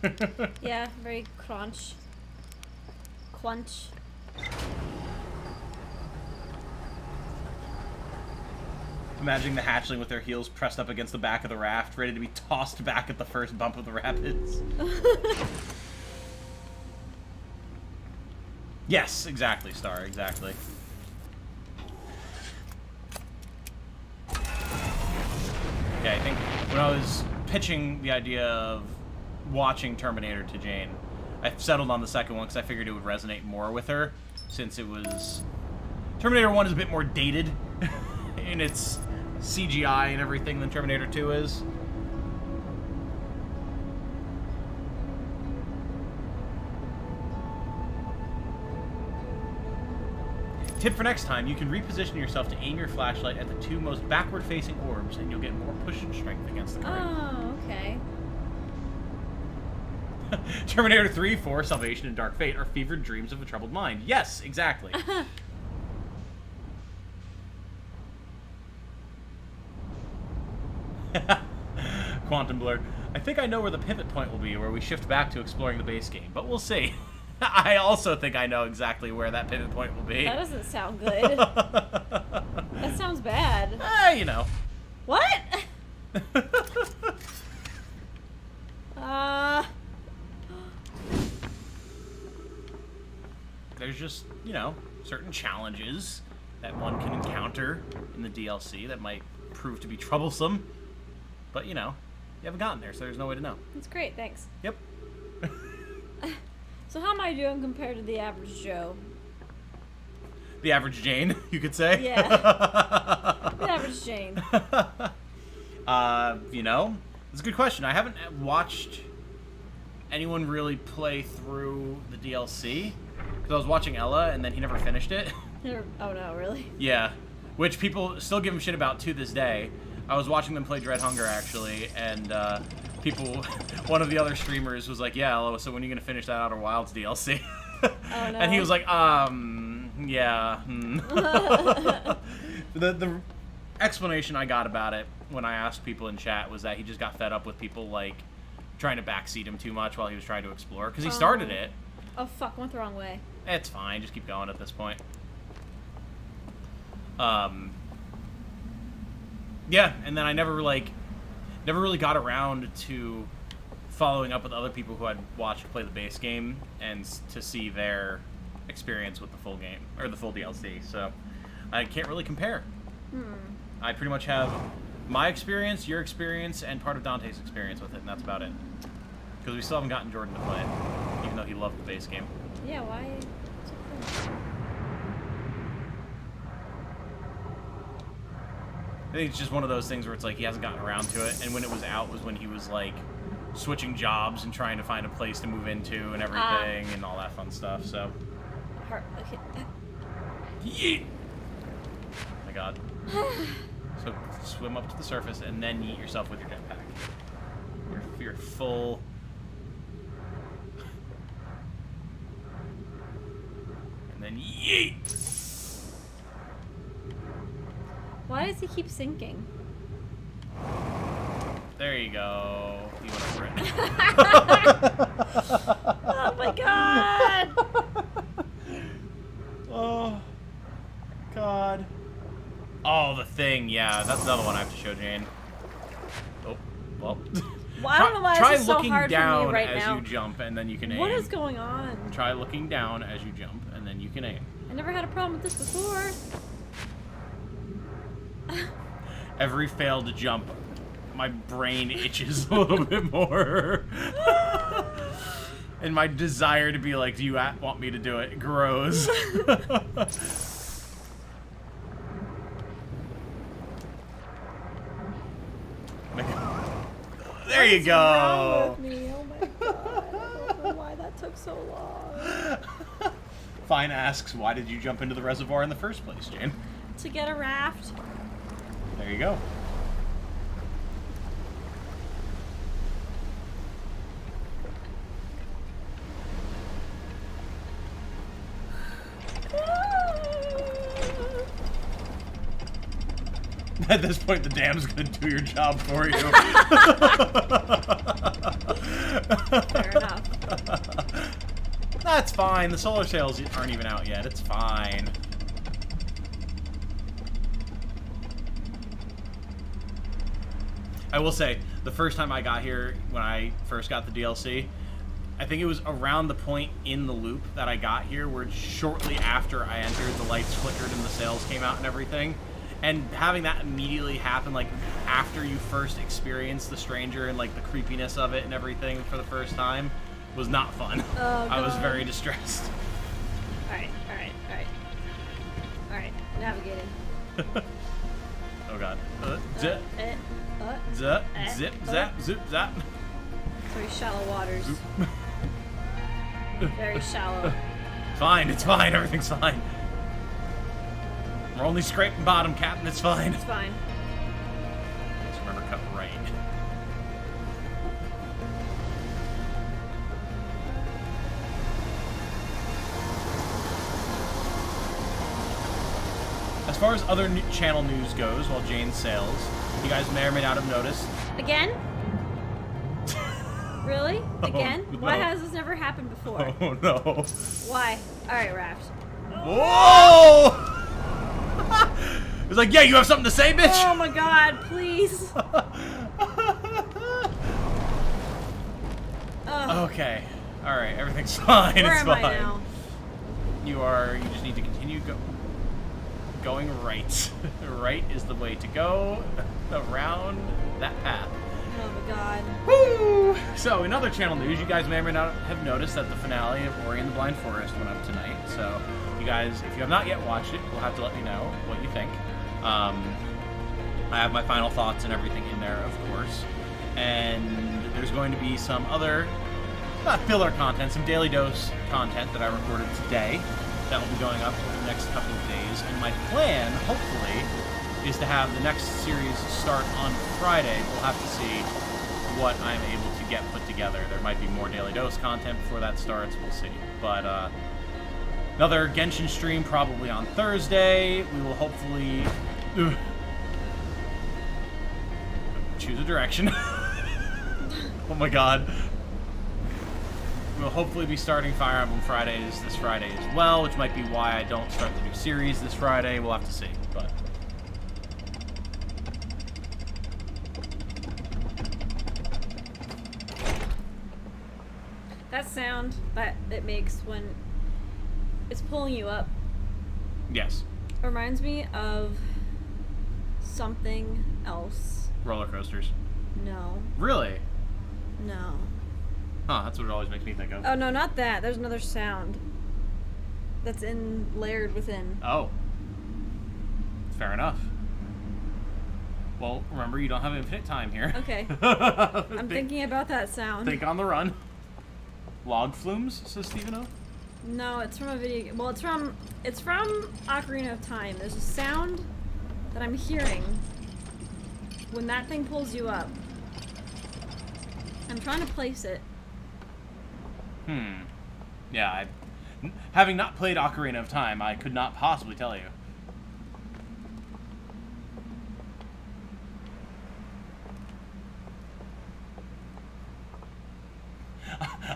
Yeah, very crunch. Crunch. Imagining the hatchling with their heels pressed up against the back of the raft, ready to be tossed back at the first bump of the rapids. Yes, exactly, Star, exactly. Yeah, I think when I was pitching the idea of watching Terminator to Jane, I settled on the second one because I figured it would resonate more with her, since it was... Terminator 1 is a bit more dated in its CGI and everything than Terminator 2 is. Tip for next time, you can reposition yourself to aim your flashlight at the 2 most backward-facing orbs, and you'll get more push and strength against the current. Oh, okay. Terminator 3, 4, Salvation, and Dark Fate are fevered dreams of a troubled mind. Yes, exactly. Quantum Blur. I think I know where the pivot point will be, where we shift back to exploring the base game, but we'll see. I also think I know exactly where that pivot point will be. That doesn't sound good. That sounds bad. You know. What? There's just, you know, certain challenges that one can encounter in the DLC that might prove to be troublesome. But, you know, you haven't gotten there, so there's no way to know. That's great, thanks. Yep. So how am I doing compared to the average Joe? The average Jane, you could say. Yeah. The average Jane. You know, it's a good question. I haven't watched anyone really play through the DLC. Because I was watching Ella, and then he never finished it. Oh no, really? Yeah. Which people still give him shit about to this day. I was watching them play Dread Hunger, actually, and people... One of the other streamers was like, yeah, Ella, so when are you going to finish that Outer Wilds DLC? Oh no. And he was like, yeah. The explanation I got about it when I asked people in chat was that he just got fed up with people, like, trying to backseat him too much while he was trying to explore. Because he started it. Oh fuck, went the wrong way. It's fine, just keep going at this point. Yeah, and then I never really got around to following up with other people who I'd watched play the base game and to see their experience with the full game, or the full DLC, so I can't really compare. I pretty much have my experience, your experience, and part of Dante's experience with it, and that's about it. Because we still haven't gotten Jordan to play it, even though he loved the base game. Yeah, why? think it's just one of those things where it's like he hasn't gotten around to it, and when it was out was when he was like switching jobs and trying to find a place to move into and everything and all that fun stuff. So. Okay. Yeet! Oh my god. So swim up to the surface and then yeet yourself with your jetpack. You're full. And then yeet! Why does he keep sinking? There you go. He went over it. Oh my god! Oh, God. Oh, the thing. Yeah, that's another one I have to show Jane. Oh, well. Well, I don't know why try this is so looking hard for down me right as now. you jump, and then you can aim. What is going on? Try looking down as you jump, and then you can aim. I never had a problem with this before. Every failed jump, my brain itches a little bit more. And my desire to be like, do you want me to do it, grows. There you go. Wrong with me? Oh my god. I don't know why that took so long. Fine asks, why did you jump into the reservoir in the first place, Jane? To get a raft. There you go. At this point, the dam's gonna do your job for you. Fair enough. That's fine. The solar sails aren't even out yet. It's fine. I will say, the first time I got here, when I first got the DLC, I think it was around the point in the loop that I got here where shortly after I entered, the lights flickered and the sails came out and everything. And having that immediately happen, like, after you first experienced the stranger and, like, the creepiness of it and everything for the first time was not fun. Oh, I was God. very distressed. Alright, alright, alright. Alright, navigating. Oh, God. Zip, zip, zip, zap, zip, zap. Very shallow waters. Very shallow. Fine, it's fine. Everything's fine. We're only scraping bottom, Captain. It's fine. It's fine. Just remember, cut right. As far as other channel news goes, while Jane sails, you guys may or may not have noticed. Again? Really? Again? Oh, no. Why has this never happened before? Oh no! Why? Alright, Raft. Whoa! It's like, yeah, you have something to say, bitch? Oh my god, please. Okay. Alright, everything's fine. Where it's am fine. I now? You just need to continue going right. Right is the way to go around that path. Oh my god. Woo! So, in other channel news, you guys may or may not have noticed that the finale of Ori and the Blind Forest went up tonight. So, you guys, if you have not yet watched it, we'll have to let me know what you think. I have my final thoughts and everything in there, of course. And there's going to be some other, not filler content, some Daily Dose content that I recorded today that will be going up over the next couple of days. And my plan, hopefully, is to have the next series start on Friday. We'll have to see what I'm able to get put together. There might be more Daily Dose content before that starts. We'll see. But another Genshin stream probably on Thursday. We will hopefully choose a direction. Oh my god. We'll hopefully be starting Fire Emblem Fridays this Friday as well, which might be why I don't start the new series this Friday. We'll have to see. But That sound that it makes when it's pulling you up yes, reminds me of something else. roller coasters. No. Really? No. Huh, that's what it always makes me think of. Oh no, not that. There's another sound that's layered within. Oh. Fair enough. Well, remember, you don't have infinite time here. Okay. I'm thinking about that sound. Think on the run. Log flumes, says Stephen O. No, it's from a video game. Well, it's from Ocarina of Time. There's a sound that I'm hearing when that thing pulls you up. I'm trying to place it. Yeah, having not played Ocarina of Time, I could not possibly tell you.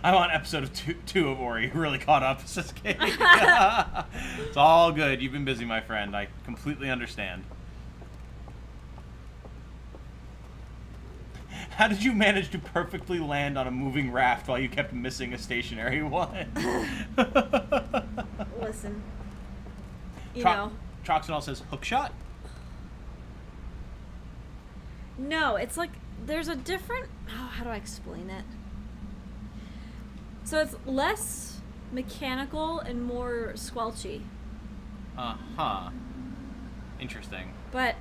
I'm on episode of two of Ori, really caught up, says Kate. It's all good. You've been busy, my friend. I completely understand. How did you manage to perfectly land on a moving raft while you kept missing a stationary one? Listen. You know. Troxanol says hook shot? No, it's like there's a different... Oh, how do I explain it? So it's less mechanical and more squelchy. Uh-huh. Interesting. But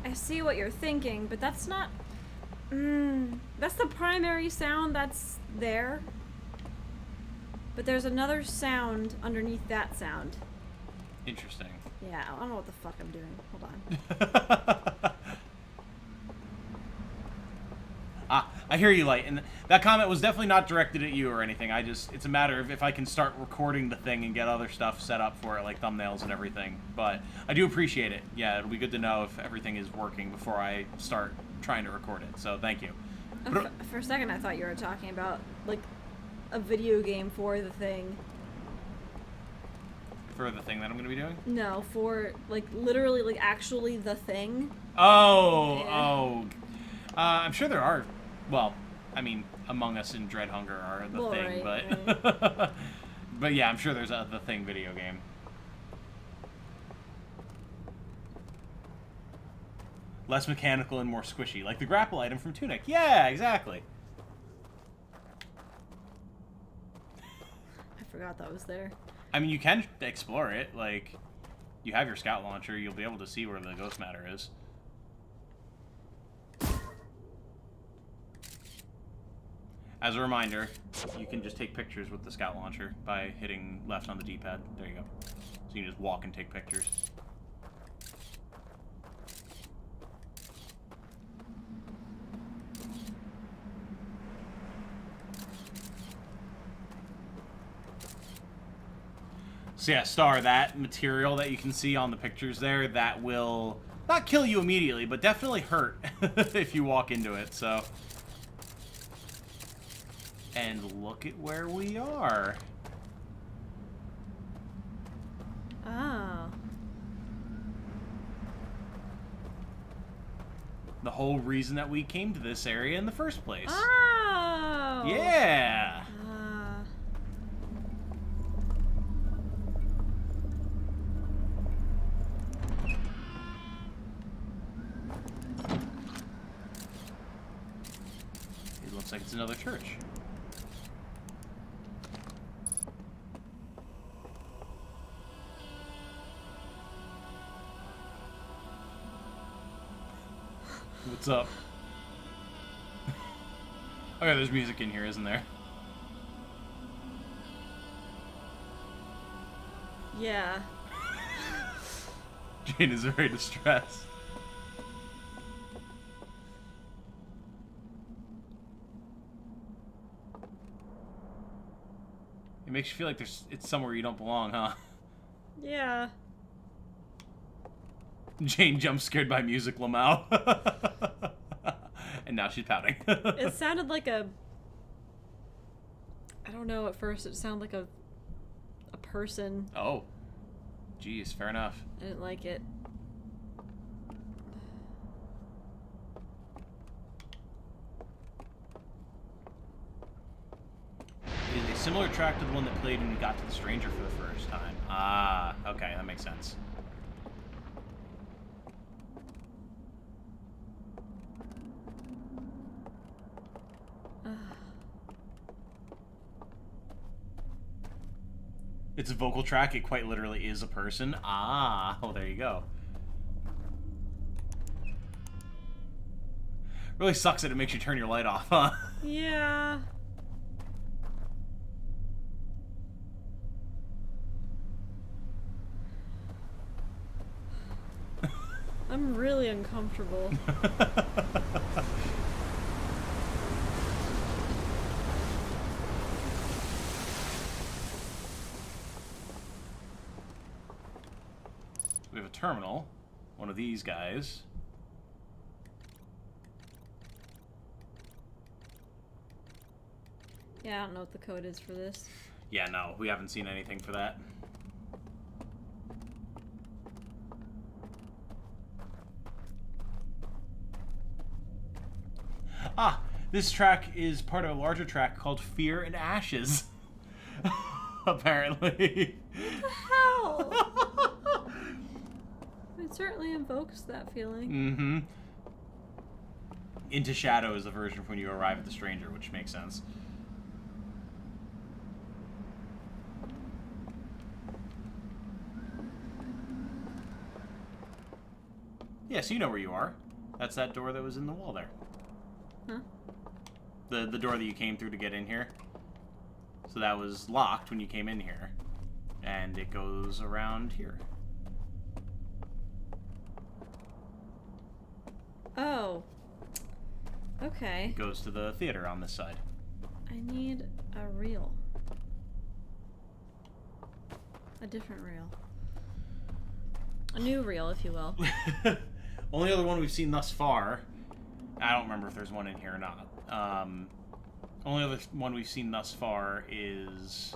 I see what you're thinking, but that's not... that's the primary sound that's there. But there's another sound underneath that sound. Interesting. Yeah, I don't know what the fuck I'm doing. Hold on. I hear you, Light, and that comment was definitely not directed at you or anything. It's a matter of if I can start recording the thing and get other stuff set up for it, like thumbnails and everything. But I do appreciate it. Yeah, it'll be good to know if everything is working before I start trying to record it. So thank you. For a second, I thought you were talking about, like, a video game for the thing. For the thing that I'm going to be doing? No, for, like, literally, like, actually the thing. Oh, yeah. oh. I'm sure there are. Well, I mean, Among Us and Dread Hunger are the thing, right, but right. but yeah, I'm sure there's a The Thing video game. Less mechanical and more squishy, like the grapple item from Tunic. Yeah, exactly. I forgot that was there. I mean, you can explore it. Like, you have your scout launcher. You'll be able to see where the ghost matter is. As a reminder, you can just take pictures with the scout launcher by hitting left on the D-pad. There you go. So you can just walk and take pictures. So yeah, Star, that material that you can see on the pictures there, that will not kill you immediately, but definitely hurt if you walk into it, so... And look at where we are. Oh. The whole reason that we came to this area in the first place. Oh. Yeah. It looks like it's another church. What's up? Oh yeah, there's music in here, isn't there? Yeah. Jane is very distressed. It makes you feel like it's somewhere you don't belong, huh? Yeah. Jane jump scared by music, Lamau. And now she's pouting. It sounded like a... I don't know, at first it sounded like a person. Oh. Jeez, fair enough. I didn't like it. It is a similar track to the one that played when we got to the stranger for the first time. Ah, okay, that makes sense. It's a vocal track. It quite literally is a person. Ah, oh, there you go. Really sucks that it makes you turn your light off, huh? Yeah. I'm really uncomfortable. We have a terminal. One of these guys. Yeah, I don't know what the code is for this. Yeah, no, we haven't seen anything for that. Ah, this track is part of a larger track called Fear and Ashes. Apparently. What the hell? It certainly invokes that feeling. Mm-hmm. Into Shadow is the version when you arrive at the stranger, which makes sense. Yeah, so you know where you are. That's that door that was in the wall there. Huh? The door that you came through to get in here. So that was locked when you came in here. And it goes around here. Oh. Okay. It goes to the theater on this side. I need a reel. A different reel. A new reel, if you will. Only other one we've seen thus far. I don't remember if there's one in here or not. Only other one we've seen thus far is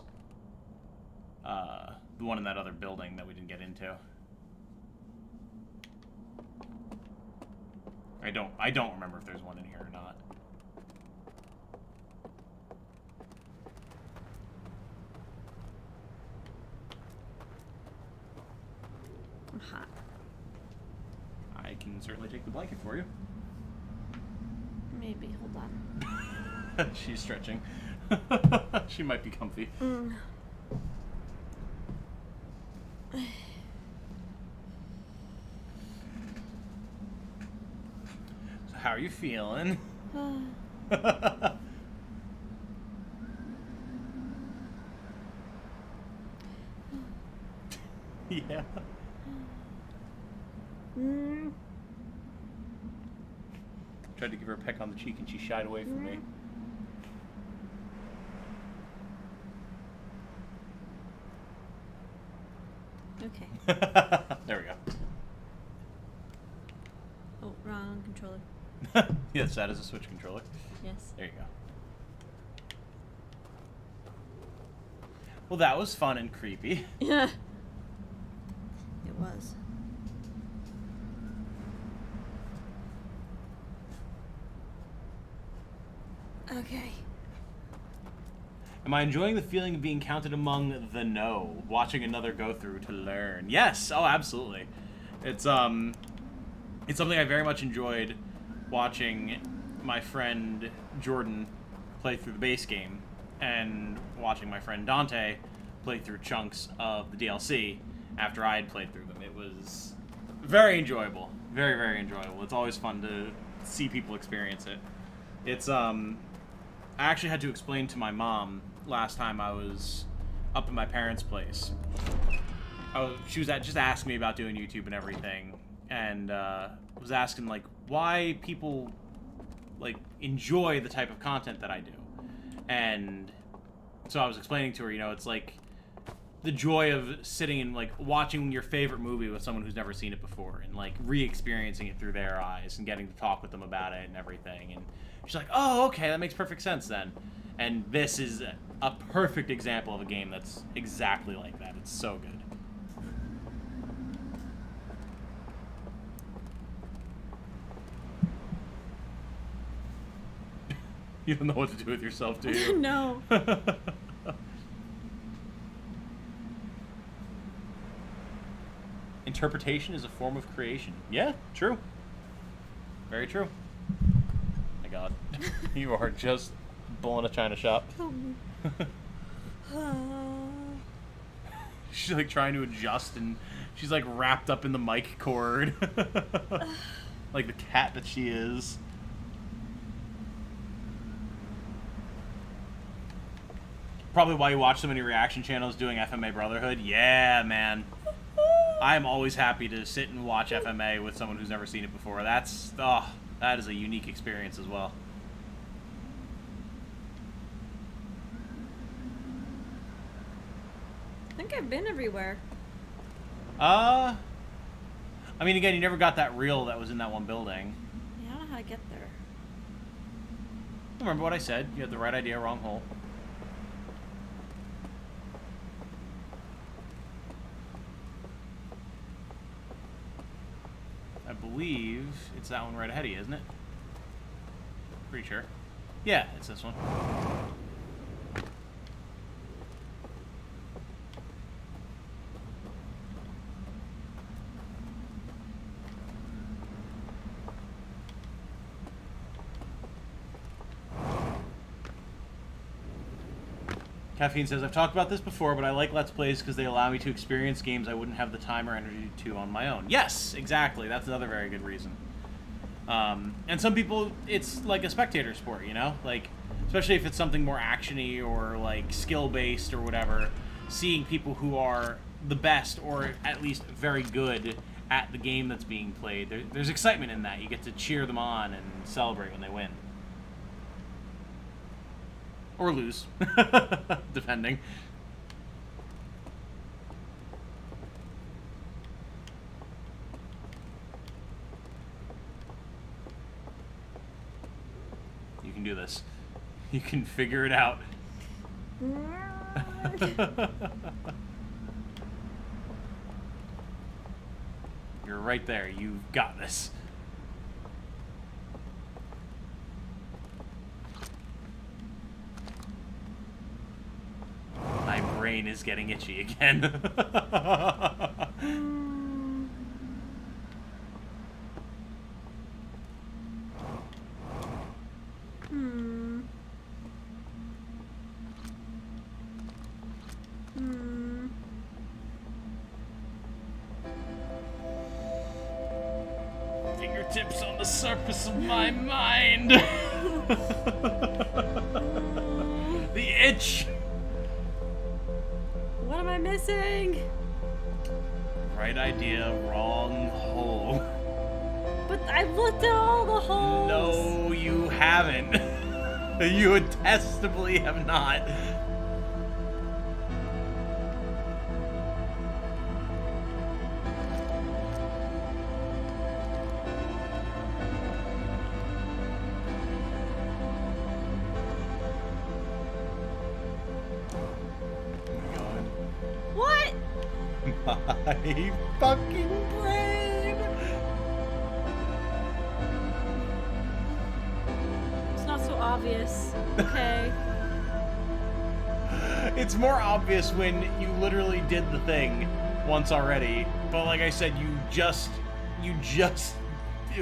the one in that other building that we didn't get into. I don't remember if there's one in here or not. I'm hot. I can certainly take the blanket for you. Maybe. Hold on. She's stretching. She might be comfy. Mm. So how are you feeling? Yeah. Mm. Tried to give her a peck on the cheek and she shied away from me. Okay. There we go. Oh, wrong controller. Yes, that is a Switch controller. Yes. There you go. Well, that was fun and creepy. Yeah. It was. Okay. Am I enjoying the feeling of being counted among the no? Watching another go through to learn. Yes. Oh, absolutely. It's something I very much enjoyed watching my friend Jordan play through the base game and watching my friend Dante play through chunks of the DLC after I had played through them. It was very enjoyable. Very, very enjoyable. It's always fun to see people experience it. It's I actually had to explain to my mom last time I was up at my parents' place. She was just asking me about doing YouTube and everything, and was asking like why people like enjoy the type of content that I do. And so I was explaining to her, you know, it's like the joy of sitting and like watching your favorite movie with someone who's never seen it before and like re-experiencing it through their eyes and getting to talk with them about it and everything. And she's like, oh, okay, that makes perfect sense then. And this is a perfect example of a game that's exactly like that. It's so good. You don't know what to do with yourself, do you? No. Interpretation is a form of creation. Yeah, true. Very true. My God. You are just bulling a china shop. She's like trying to adjust and she's like wrapped up in the mic cord. Like the cat that she is. Probably why you watch so many reaction channels doing FMA Brotherhood. Yeah, man. I am always happy to sit and watch FMA with someone who's never seen it before. That is a unique experience as well. I think I've been everywhere. I mean, again, you never got that reel that was in that one building. Yeah, I don't know how to get there. Remember what I said? You had the right idea, wrong hole. I believe it's that one right ahead of you, isn't it? Pretty sure. Yeah, it's this one. Caffeine says, I've talked about this before, but I like Let's Plays because they allow me to experience games I wouldn't have the time or energy to on my own. Yes, exactly. That's another very good reason. And some people, it's like a spectator sport, you know? Like, especially if it's something more action-y or, like, skill-based or whatever, seeing people who are the best or at least very good at the game that's being played, there's excitement in that. You get to cheer them on and celebrate when they win. Or lose, depending. You can do this. You can figure it out. You're right there. You've got this. My brain is getting itchy again. Fingertips on the surface of my mind. The itch. What am I missing? Right idea, wrong hole. But I've looked at all the holes. No, you haven't. You attestably have not. What? My fucking brain. It's not so obvious. Okay. It's more obvious when you literally did the thing once already. But like I said, it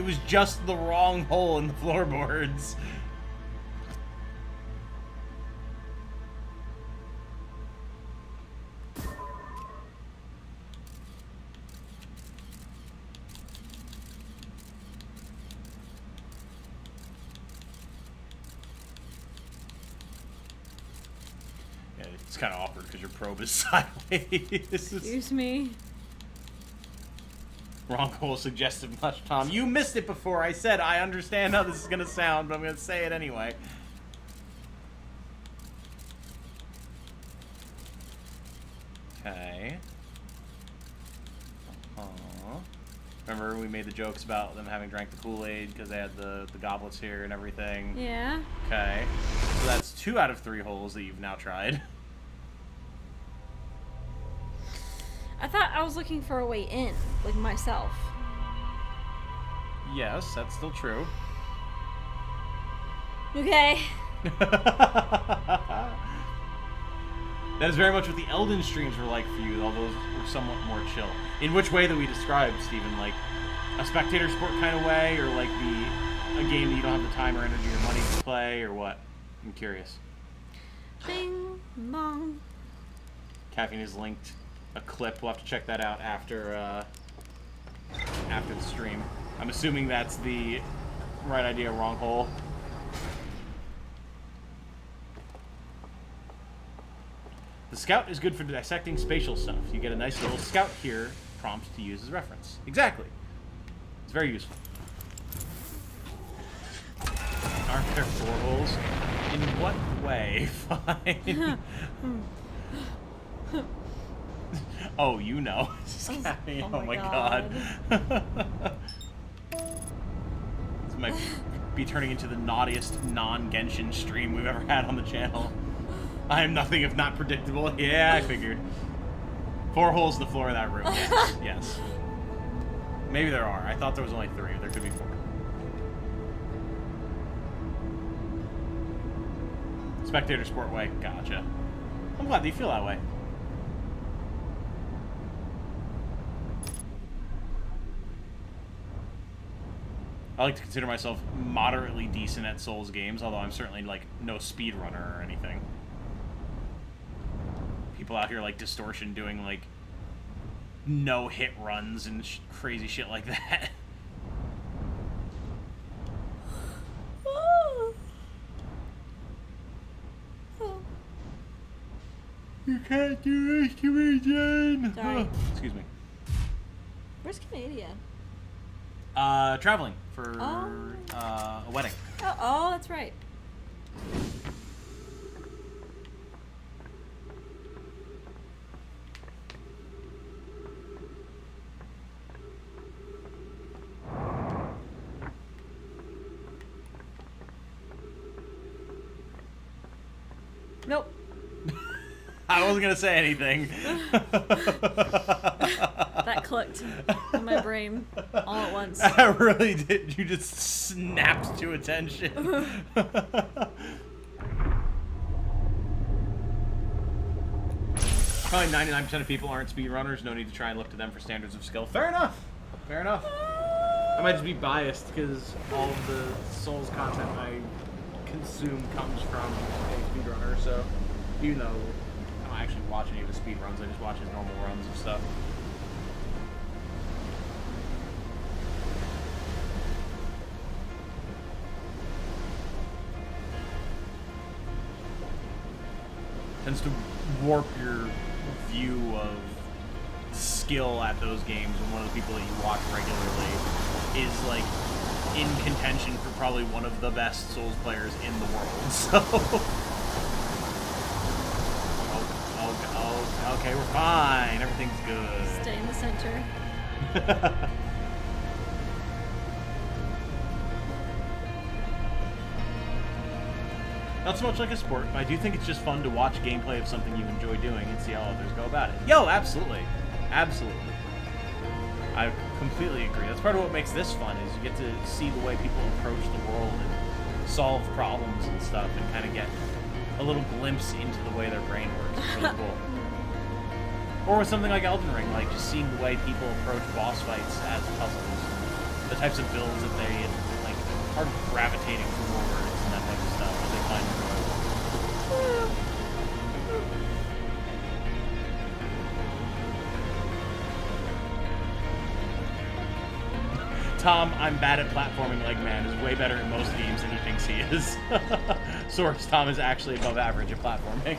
was just the wrong hole in the floorboards. It's kind of awkward because your probe is sideways. Excuse me. Wrong hole suggestive much, Tom. You missed it before. I said I understand how this is going to sound, but I'm going to say it anyway. Okay. Remember we made the jokes about them having drank the Kool-Aid because they had the goblets here and everything? Yeah. Okay. So that's 2 out of 3 holes that you've now tried. I thought I was looking for a way in, like myself. Yes, that's still true. Okay. That is very much what the Elden streams were like for you, although those were somewhat more chill. In which way that we described, Steven? Like a spectator sport kind of way, or like a game that you don't have the time or energy or money to play, or what? I'm curious. Bing bong. Caffeine has linked a clip. We'll have to check that out after the stream. I'm assuming that's the right idea, wrong hole. The scout is good for dissecting spatial stuff. You get a nice little scout here prompt to use as reference. Exactly. It's very useful. Aren't there 4 holes? In what way? Fine. Oh, you know. Oh my god. This might be turning into the naughtiest non-Genshin stream we've ever had on the channel. I am nothing if not predictable. Yeah, I figured. 4 holes in the floor of that room. Yes, yes. Maybe there are. I thought there was only 3. There could be 4. Spectator sport way. Gotcha. I'm glad that you feel that way. I like to consider myself moderately decent at Souls games, although I'm certainly, like, no speedrunner or anything. People out here like Distortion doing, like, no-hit runs and crazy shit like that. You can't do this to me, Jane! Sorry. Excuse me. Where's Canada? Traveling for a wedding. Oh, that's right. Nope. I wasn't gonna say anything. That clicked in my brain all at once. I really did. You just snapped to attention. Probably 99% of people aren't speedrunners. No need to try and look to them for standards of skill. Fair enough. Fair enough. I might just be biased because all of the Souls content I consume comes from a speedrunner, so even though I don't actually watch any of his speedruns, I just watch his normal runs of stuff. Tends to warp your view of skill at those games when one of the people that you watch regularly is like in contention for probably one of the best Souls players in the world. So okay, we're fine. Everything's good. Stay in the center. Not so much like a sport, but I do think it's just fun to watch gameplay of something you enjoy doing and see how others go about it. Yo, absolutely. Absolutely. I completely agree. That's part of what makes this fun, is you get to see the way people approach the world and solve problems and stuff and kind of get a little glimpse into the way their brain works. It's really cool. Or with something like Elden Ring, like just seeing the way people approach boss fights as puzzles, the types of builds that they like are gravitating towards and that type of stuff that they find enjoyable. Tom, I'm bad at platforming like man, is way better at most games than he thinks he is. Source, Tom is actually above average at platforming.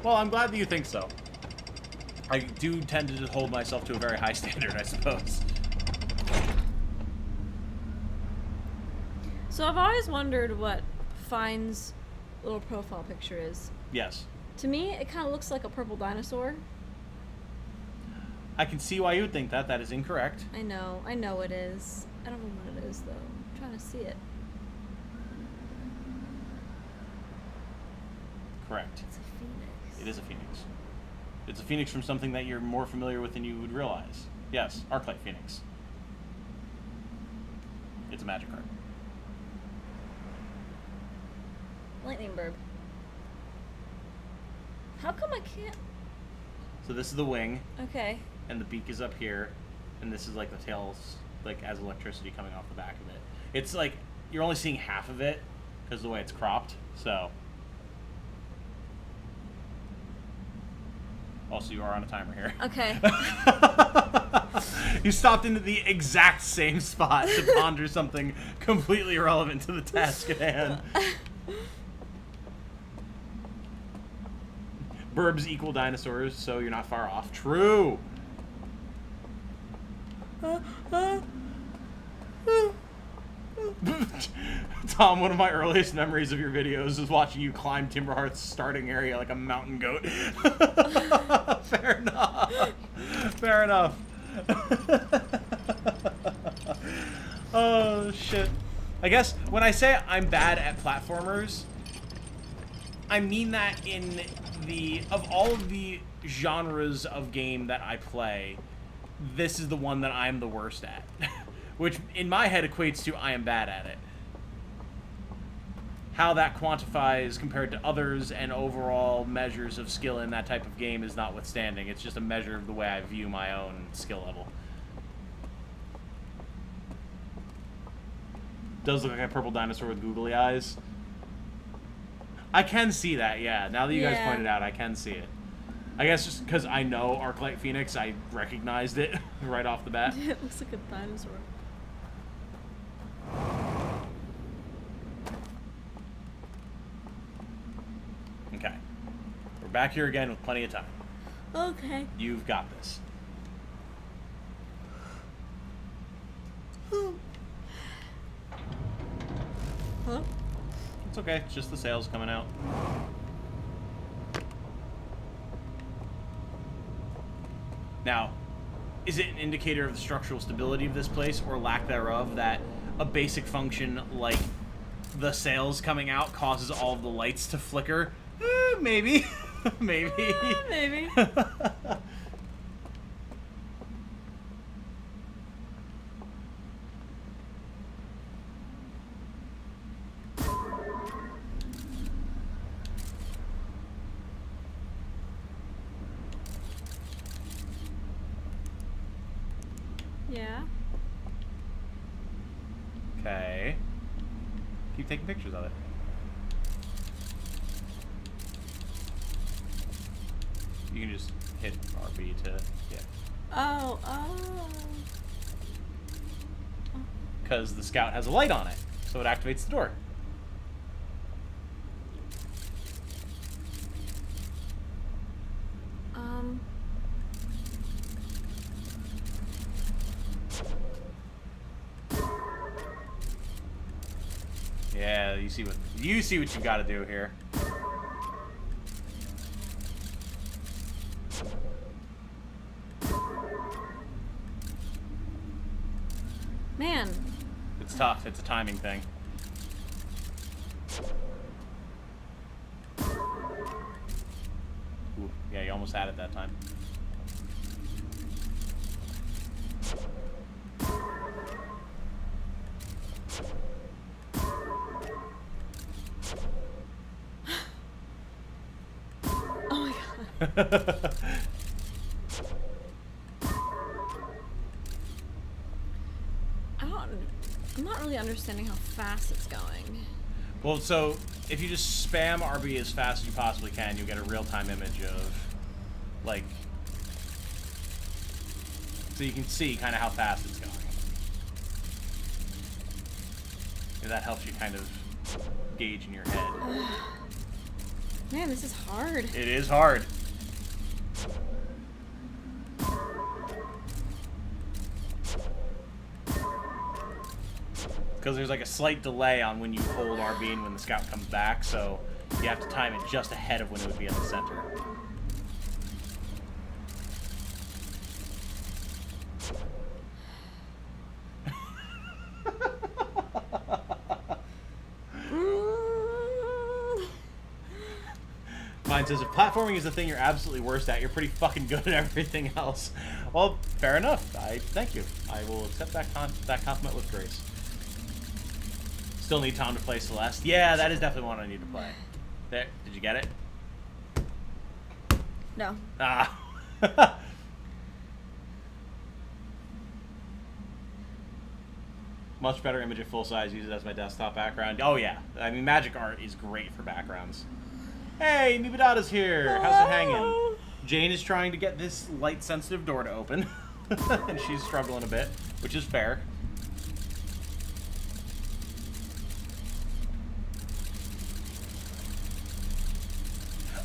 Well, I'm glad that you think so. I do tend to just hold myself to a very high standard, I suppose. So I've always wondered what Fine's little profile picture is. Yes. To me, it kind of looks like a purple dinosaur. I can see why you would think that. That is incorrect. I know it is. I don't know what it is, though. I'm trying to see it. Correct. It's a phoenix. It is a phoenix. It's a phoenix from something that you're more familiar with than you would realize. Yes, Arclight Phoenix. It's a magic card. Lightning Bird. How come I can't... So this is the wing, Okay. and the beak is up here, and this is like the tails, like as electricity coming off the back of it. It's like, you're only seeing half of it, because of the way it's cropped, so... Also, you are on a timer here. Okay. You stopped into the exact same spot to ponder something completely irrelevant to the task at hand. Burbs equal dinosaurs, so you're not far off. True. Tom, one of my earliest memories of your videos is watching you climb Timberhearth's starting area like a mountain goat. Fair enough. Fair enough. Oh, shit. I guess when I say I'm bad at platformers, I mean that in of all of the genres of game that I play, this is the one that I'm the worst at. Which, in my head, equates to I am bad at it. How that quantifies compared to others and overall measures of skill in that type of game is notwithstanding. It's just a measure of the way I view my own skill level. Does look like a purple dinosaur with googly eyes. I can see that, yeah. Now that you guys pointed out, I can see it. I guess just because I know Arclight Phoenix, I recognized it right off the bat. It looks like a dinosaur. Okay. We're back here again with plenty of time. Okay. You've got this. Huh? It's okay. It's just the sails coming out. Now, is it an indicator of the structural stability of this place or lack thereof that a basic function like the sails coming out causes all of the lights to flicker? Maybe. Maybe. Maybe. Yeah. Okay. Keep taking pictures of it. You can just hit RB to, yeah. Oh. Because the scout has a light on it, so it activates the door. Yeah, you see what you've got to do here. Man. It's tough. It's a timing thing. Ooh, yeah, you almost had it that time. Oh my god. I'm not really understanding how fast it's going. Well, so if you just spam RB as fast as you possibly can, you'll get a real-time image of, like, so you can see kind of how fast it's going. If that helps you kind of gauge in your head. Man, this is hard. It is hard. Because there's like a slight delay on when you hold RB and when the scout comes back, so you have to time it just ahead of when it would be at the center. Mine says, if platforming is the thing you're absolutely worst at, you're pretty fucking good at everything else. Well, fair enough. Thank you. I will accept that compliment with grace. Still need Tom to play Celeste. Yeah, that is definitely one I need to play. There, did you get it? No. Ah. Much better image at full size. Use it as my desktop background. Oh yeah, I mean Magic Art is great for backgrounds. Hey, Mibidata's here. How's it hanging? Jane is trying to get this light-sensitive door to open, and she's struggling a bit, which is fair.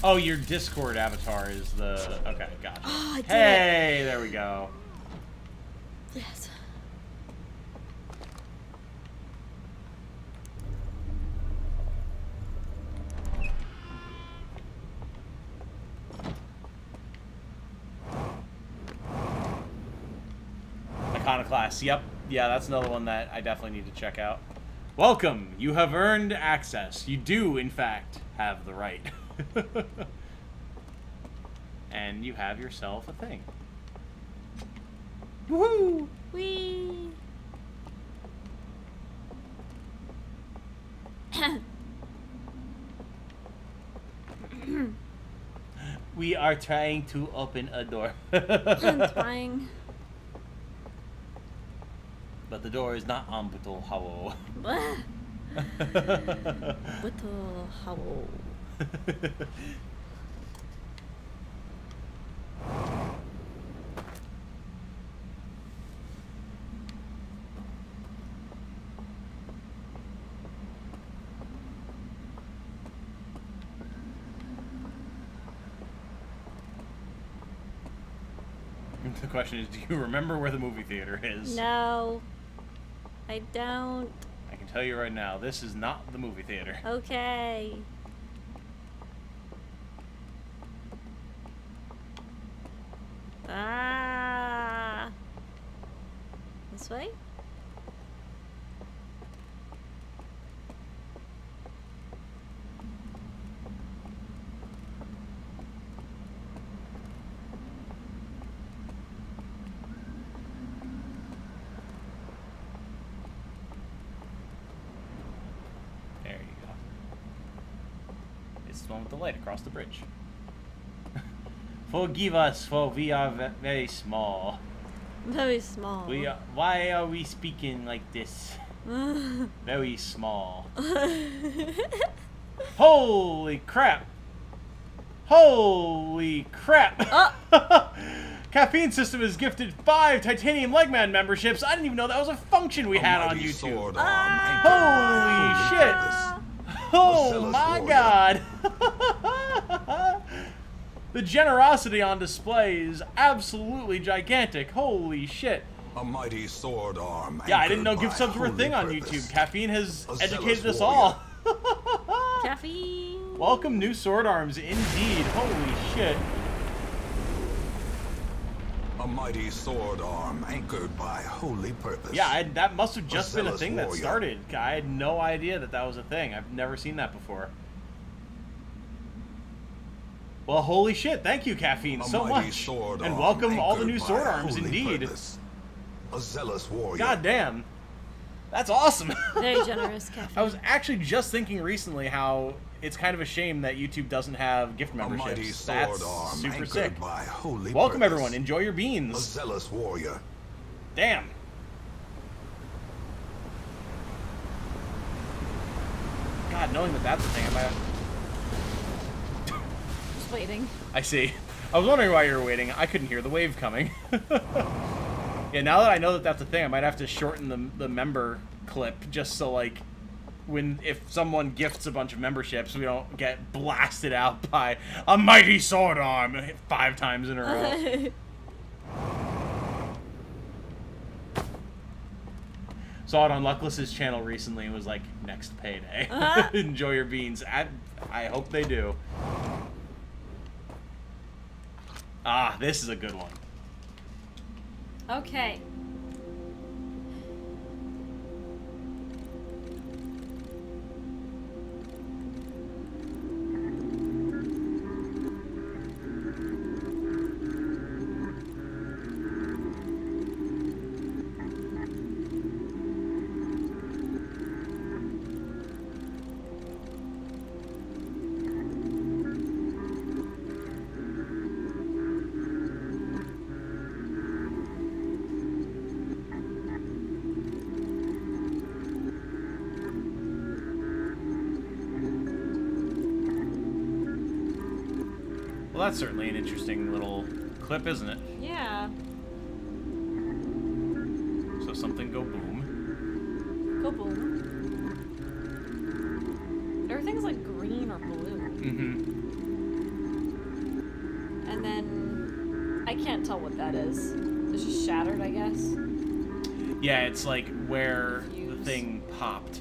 Oh, your Discord avatar is the... Okay, gotcha. Oh, I did Hey, there we go. Yes. Iconoclast. Yep. Yeah, that's another one that I definitely need to check out. Welcome. You have earned access. You do, in fact, have the right. And you have yourself a thing. Woohoo! Whee! We are trying to open a door. I'm trying. But the door is not on Buto Hawo. Little howl. The question is, do you remember where the movie theater is? No. I don't. I can tell you right now, this is not the movie theater. Okay. Ah. This way? There you go. It's the one with the light across the bridge. Forgive us, for we are very small. Very small. We are, why are we speaking like this? Very small. Holy crap! Holy crap! Caffeine System is gifted 5 Titanium Legman memberships. I didn't even know that was a function we had on YouTube. Holy shit! Oh my god! The generosity on display is absolutely gigantic. Holy shit. A mighty sword arm. Yeah, I didn't know anchored gift by subs were a holy thing on purpose. YouTube. Caffeine has A educated zealous us all. Caffeine. Welcome, new sword arms, indeed. Holy shit. A mighty sword arm anchored by holy purpose. Yeah, that must have just been a zealous thing that warrior. started. I had no idea that that was a thing. I've never seen that before. Well, holy shit. Thank you, Caffeine, A so mighty much. sword And arm welcome all the anchored new by sword arms, holy indeed. purpose. A zealous warrior. God damn. That's awesome. Very generous caffeine. I was actually just thinking recently how it's kind of a shame that YouTube doesn't have gift A mighty memberships. sword That's arm super anchored sick. by holy Welcome, purpose. everyone. Enjoy your A beans. zealous warrior. Damn. God, knowing that that's a thing, I might have... Just waiting. I see. I was wondering why you were waiting. I couldn't hear the wave coming. Yeah, now that I know that that's a thing, I might have to shorten the member clip just so, like, if someone gifts a bunch of memberships, we don't get blasted out by a mighty sword arm 5 times in a row. Saw it on Luckless's channel recently and was like, next payday. Enjoy your beans. I hope they do. Ah, this is a good one. Okay. Well, that's certainly an interesting little clip, isn't it? Yeah. So something go boom. Go boom. Everything's like green or blue. Mm-hmm. I can't tell what that is. It's just shattered, I guess. Yeah, it's like where the Fuse. thing popped.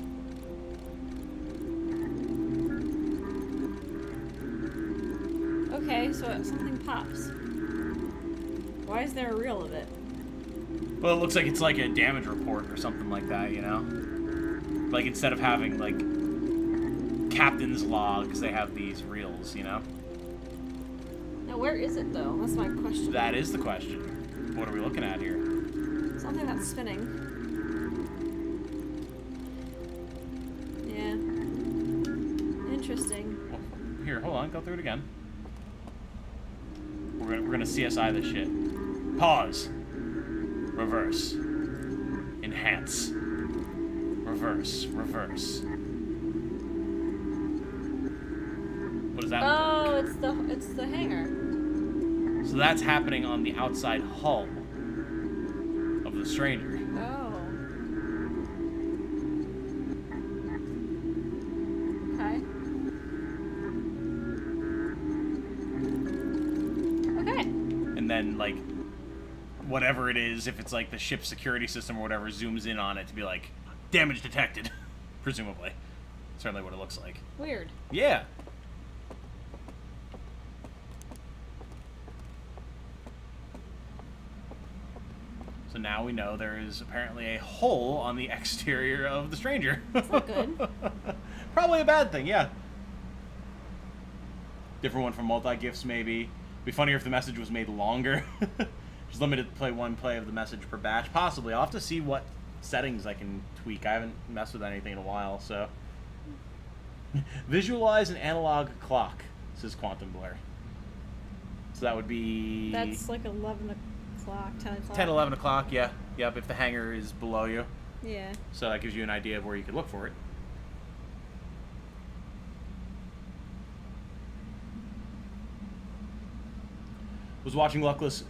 Okay, so something pops. Why is there a reel of it? Well, it looks like it's like a damage report or something like that, you know? Like, instead of having, like, captain's logs, they have these reels, you know? Now, where is it, though? That's my question. That is the question. What are we looking at here? Something that's spinning. Yeah. Interesting. Well, here, hold on, go through it again. We're gonna CSI this shit. Pause. Reverse. Enhance. Reverse. Reverse. What does that look like? Oh, it's the hangar. So that's happening on the outside hull of the Stranger. Oh. Okay. Okay. And then, like, whatever it is, if it's like the ship's security system or whatever, zooms in on it to be like, damage detected. Presumably. Certainly what it looks like. Weird. Yeah. So now we know there is apparently a hole on the exterior of the Stranger. That's not good. Probably a bad thing, yeah. Different one from multi-gifts, maybe. Be funnier if the message was made longer. Just limited to play one play of the message per batch. Possibly. I'll have to see what settings I can tweak. I haven't messed with anything in a while, so. Visualize an analog clock, says Quantum Blur. So that would be... That's like 11 o'clock, 10 o'clock. 10, 11 o'clock, yeah. Yep, if the hangar is below you. Yeah. So that gives you an idea of where you could look for it. Was watching Luckless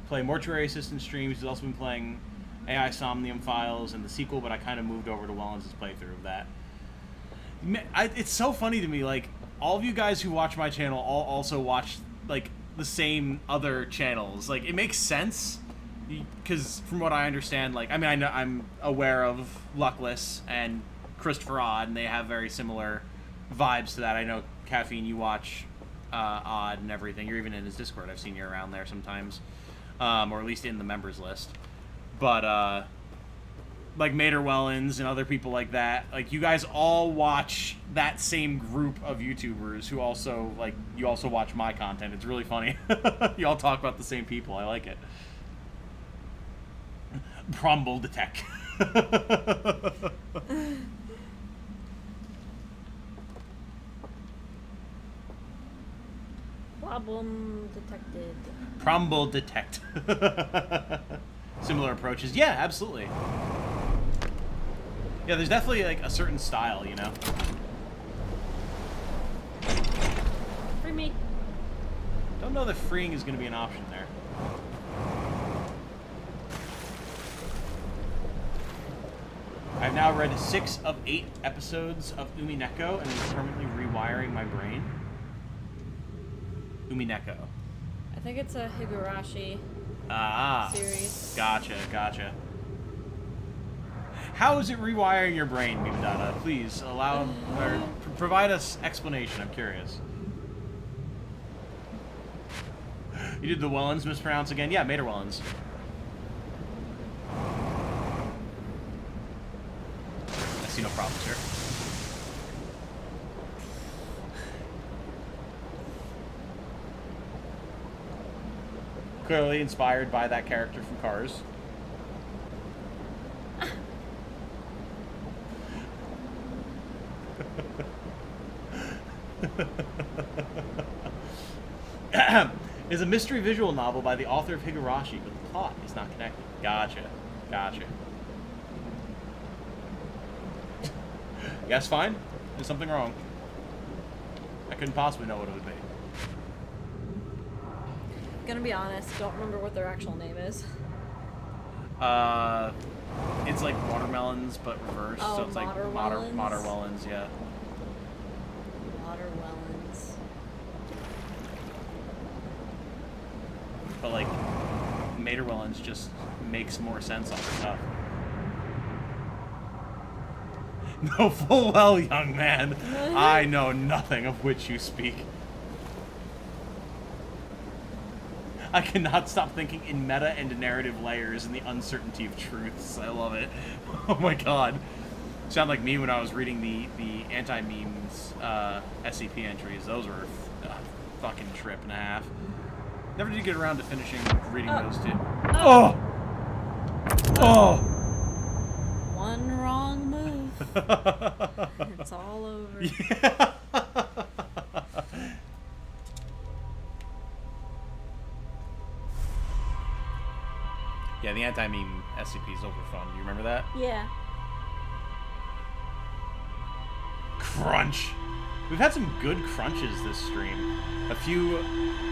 play Mortuary Assistant streams. He's also been playing AI Somnium Files and the sequel, but I kind of moved over to Wellens' playthrough of that. It's so funny to me, like, all of you guys who watch my channel all also watch, like, the same other channels. Like, it makes sense, because from what I understand, like, I mean, I know I'm aware of Luckless and Christopher Odd, and they have very similar vibes to that. I know, Caffeine, you watch Odd and everything. You're even in his Discord. I've seen you around there sometimes, or at least in the members list. But, like Mater Wellens and other people like that, like, you guys all watch that same group of YouTubers who also, like, you also watch my content. It's really funny. You all talk about the same people. I like it. Promble Detect. Problem detected. Promble Detect. Similar approaches. Yeah, absolutely. Yeah, there's definitely, like, a certain style, you know? Free me. Don't know that freeing is going to be an option there. I've now read 6 of 8 episodes of Umineko and is permanently rewiring my brain. Umineko. I think it's a Higurashi series. Gotcha. How is it rewiring your brain, Mimdata? Please allow or provide us explanation. I'm curious. You did the Wellens mispronounce again? Yeah, Mater Wellens. I see no problems here. Clearly inspired by that character from Cars. Is a mystery visual novel by the author of Higurashi, but the plot is not connected. Gotcha. Yes, fine. There's something wrong. I couldn't possibly know what it would be. Gonna be honest, don't remember what their actual name is. It's like watermelons, but reversed. Oh, so it's like Moderwellens? Moderwellens, yeah. Moderwellens. but like Materwellens just makes more sense on stuff. No, full well, young man. I know nothing of which you speak. I cannot stop thinking in meta and narrative layers and the uncertainty of truths. I love it. Oh my god. Sound like me when I was reading the anti-memes SCP entries. Those were a fucking trip and a half. Never did get around to finishing reading those two. Oh! Oh! One wrong move. It's all over. Yeah. Yeah, the anti-meme SCP is over fun. You remember that? Yeah. Crunch. We've had some good crunches this stream. A few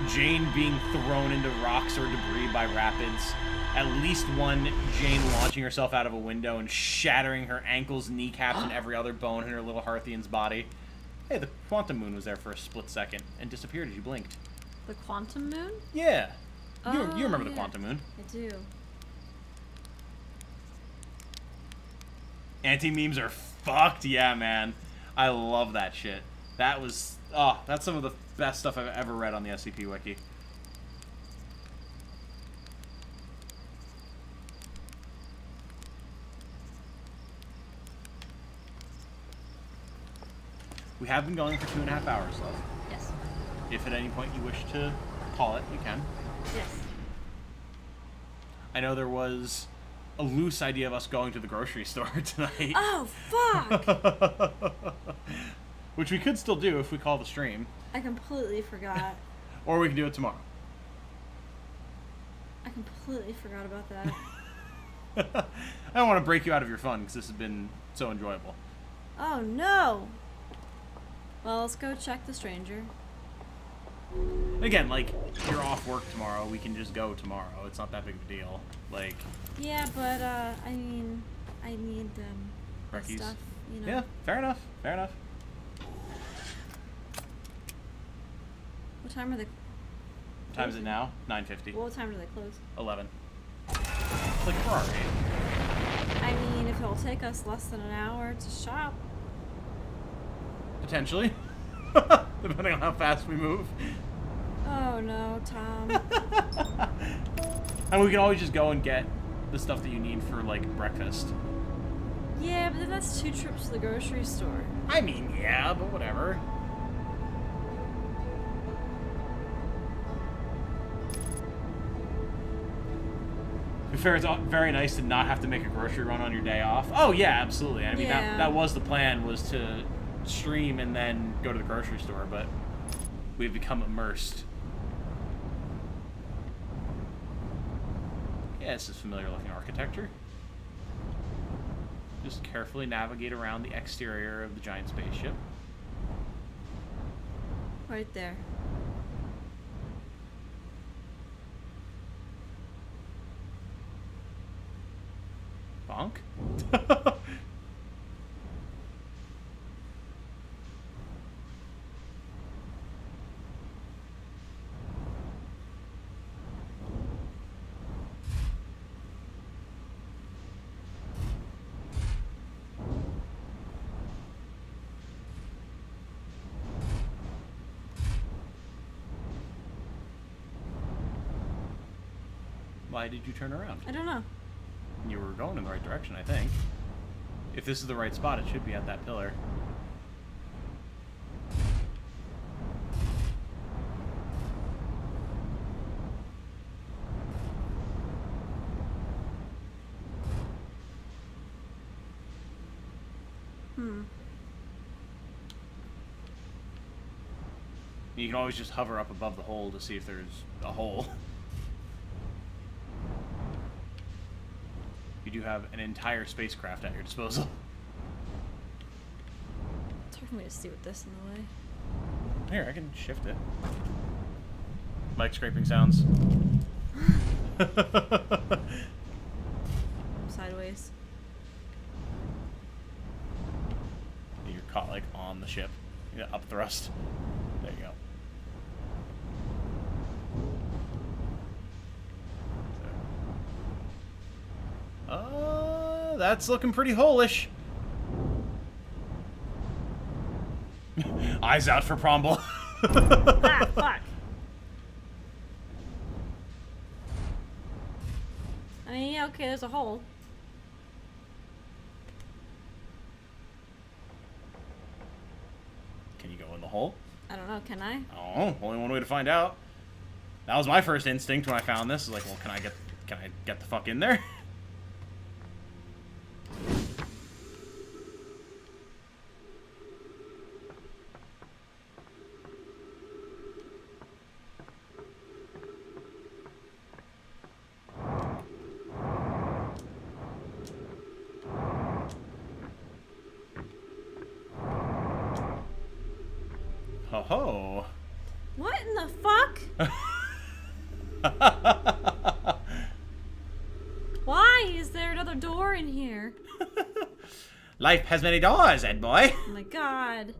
Jane being thrown into rocks or debris by rapids. At least one Jane launching herself out of a window and shattering her ankles, kneecaps, and every other bone in her little Harthian's body. Hey, the quantum moon was there for a split second and disappeared as you blinked. The quantum moon? Yeah. Oh, you remember the yeah. quantum moon. I do. Anti-memes are fucked. Yeah, man. I love that shit. That was... Oh, that's some of the best stuff I've ever read on the SCP Wiki. We have been going for 2.5 hours, love. Yes. If at any point you wish to call it, you can. Yes. I know there was a loose idea of us going to the grocery store tonight. Oh, fuck! Which we could still do if we call the stream. I completely forgot. Or we can do it tomorrow. I completely forgot about that. I don't want to break you out of your fun because this has been so enjoyable. Oh, no! Well, let's go check the stranger. Again, like, you're off work tomorrow, we can just go tomorrow. It's not that big of a deal. Like... Yeah, but, I mean, I need, Recce's. stuff, you know. Yeah, fair enough. Fair enough. What time are they? What time is it now? 9:50. What time do they close? 11. It's like Ferrari. I mean, if it'll take us less than an hour to shop. Potentially. Depending on how fast we move. Oh no, Tom. And we can always just go and get the stuff that you need for, like, breakfast. Yeah, but then that's 2 trips to the grocery store. I mean, yeah, but whatever. To be fair, it's very nice to not have to make a grocery run on your day off. Oh, yeah, absolutely. I mean, Yeah. that was the plan, was to stream and then go to the grocery store, but we've become immersed. Yeah, this is familiar looking architecture. Just carefully navigate around the exterior of the giant spaceship. Right there. Bonk? Why did you turn around? I don't know. You were going in the right direction, I think. If this is the right spot, it should be at that pillar. You can always just hover up above the hole to see if there's a hole. You do have an entire spacecraft at your disposal. It's hard for me to see with this in the way. Here, I can shift it. Mic scraping sounds. Sideways. You're caught like on the ship. Yeah, up thrust. There you go. That's looking pretty hole-ish. Eyes out for Promble. Ah, fuck. I mean, yeah, okay, there's a hole. Can you go in the hole? I don't know, can I? Oh, only one way to find out. That was my first instinct when I found this. Like, well, can I get the fuck in there? Ho ho. What in the fuck? Why is there another door in here? Life has many doors, Ed boy. Oh my god.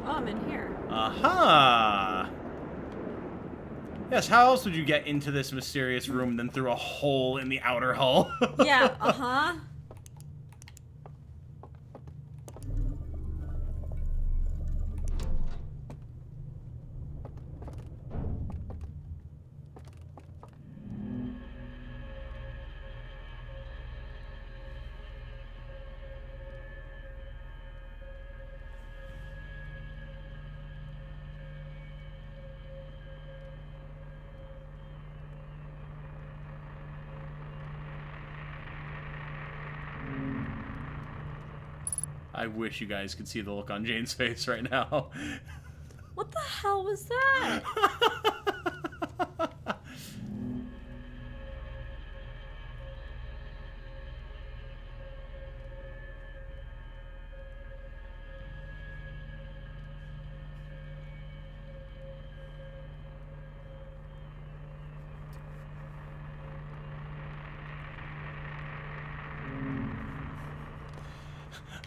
Oh, I'm in here. Aha. Yes, how else would you get into this mysterious room than through a hole in the outer hull? Yeah, uh-huh. I wish you guys could see the look on Jane's face right now. What the hell was that?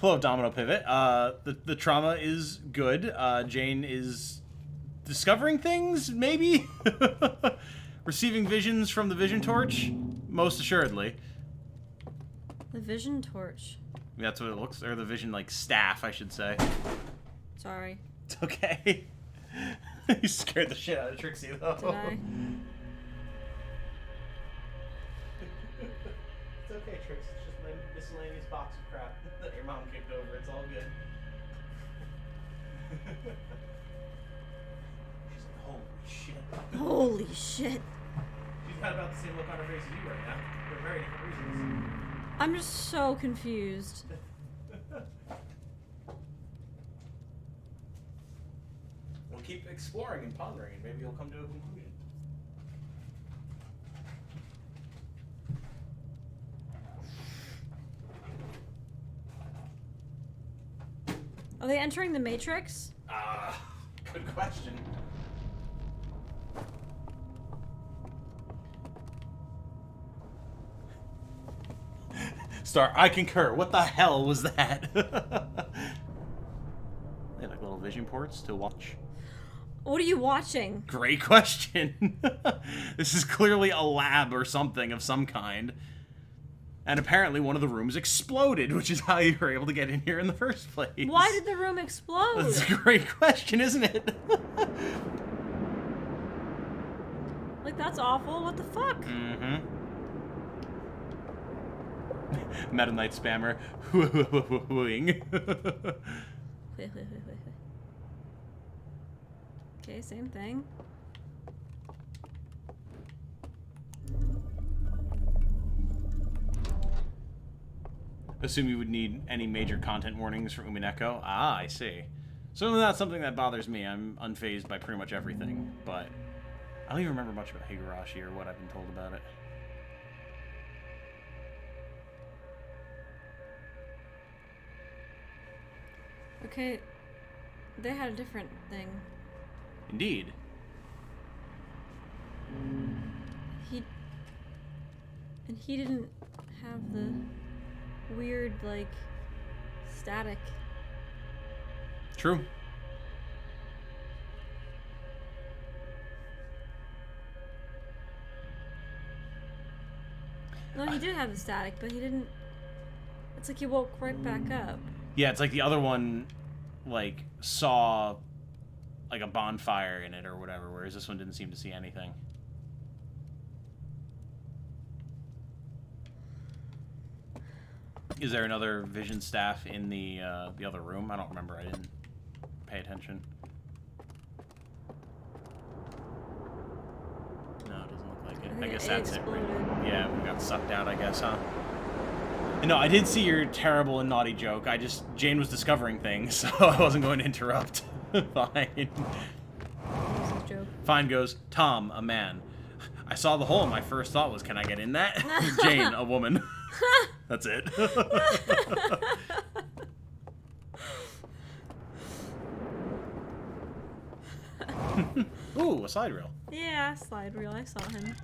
Hello, Domino Pivot. The trauma is good. Jane is discovering things, maybe? Receiving visions from the vision torch? Most assuredly. The vision torch. That's what it looks, or the vision, like, staff, I should say. Sorry. It's okay. You scared the shit out of Trixie, though. Did I? It's okay, Trix. It's just my miscellaneous box of crap that your mom kicked over. It's all good. She's like, holy shit. Holy shit. She's got about the same look on her face as you right now. For very different reasons. I'm just so confused. We'll keep exploring and pondering, and maybe you'll come to a conclusion. Are they entering the Matrix? Good question. Star, I concur. What the hell was that? They have like little vision ports to watch. What are you watching? Great question. This is clearly a lab or something of some kind. And apparently one of the rooms exploded, which is how you were able to get in here in the first place. Why did the room explode? That's a great question, isn't it? Like, that's awful. What the fuck? Mm-hmm. Meta Knight spammer. Wooing. Wait. Okay, same thing. Assume you would need any major content warnings for Umineko. Ah, I see. Certainly not something that bothers me. I'm unfazed by pretty much everything, but I don't even remember much about Higurashi or what I've been told about it. Okay, they had a different thing. Indeed. He didn't have the... weird, like, static. True. No, he did have the static, but he didn't. It's like he woke right back up. Yeah, it's like the other one, like, saw, like, a bonfire in it or whatever, whereas this one didn't seem to see anything. Is there another vision staff in the other room? I don't remember. I didn't pay attention. No, it doesn't look like it. I guess that's it. Right? Yeah, we got sucked out, I guess, huh? No, I did see your terrible and naughty joke. Jane was discovering things, so I wasn't going to interrupt. Fine. What's his joke? Fine goes, Tom, a man. I saw the hole and my first thought was, can I get in that? Jane, a woman. That's it. Ooh, a slide reel. Yeah, slide reel. I saw him.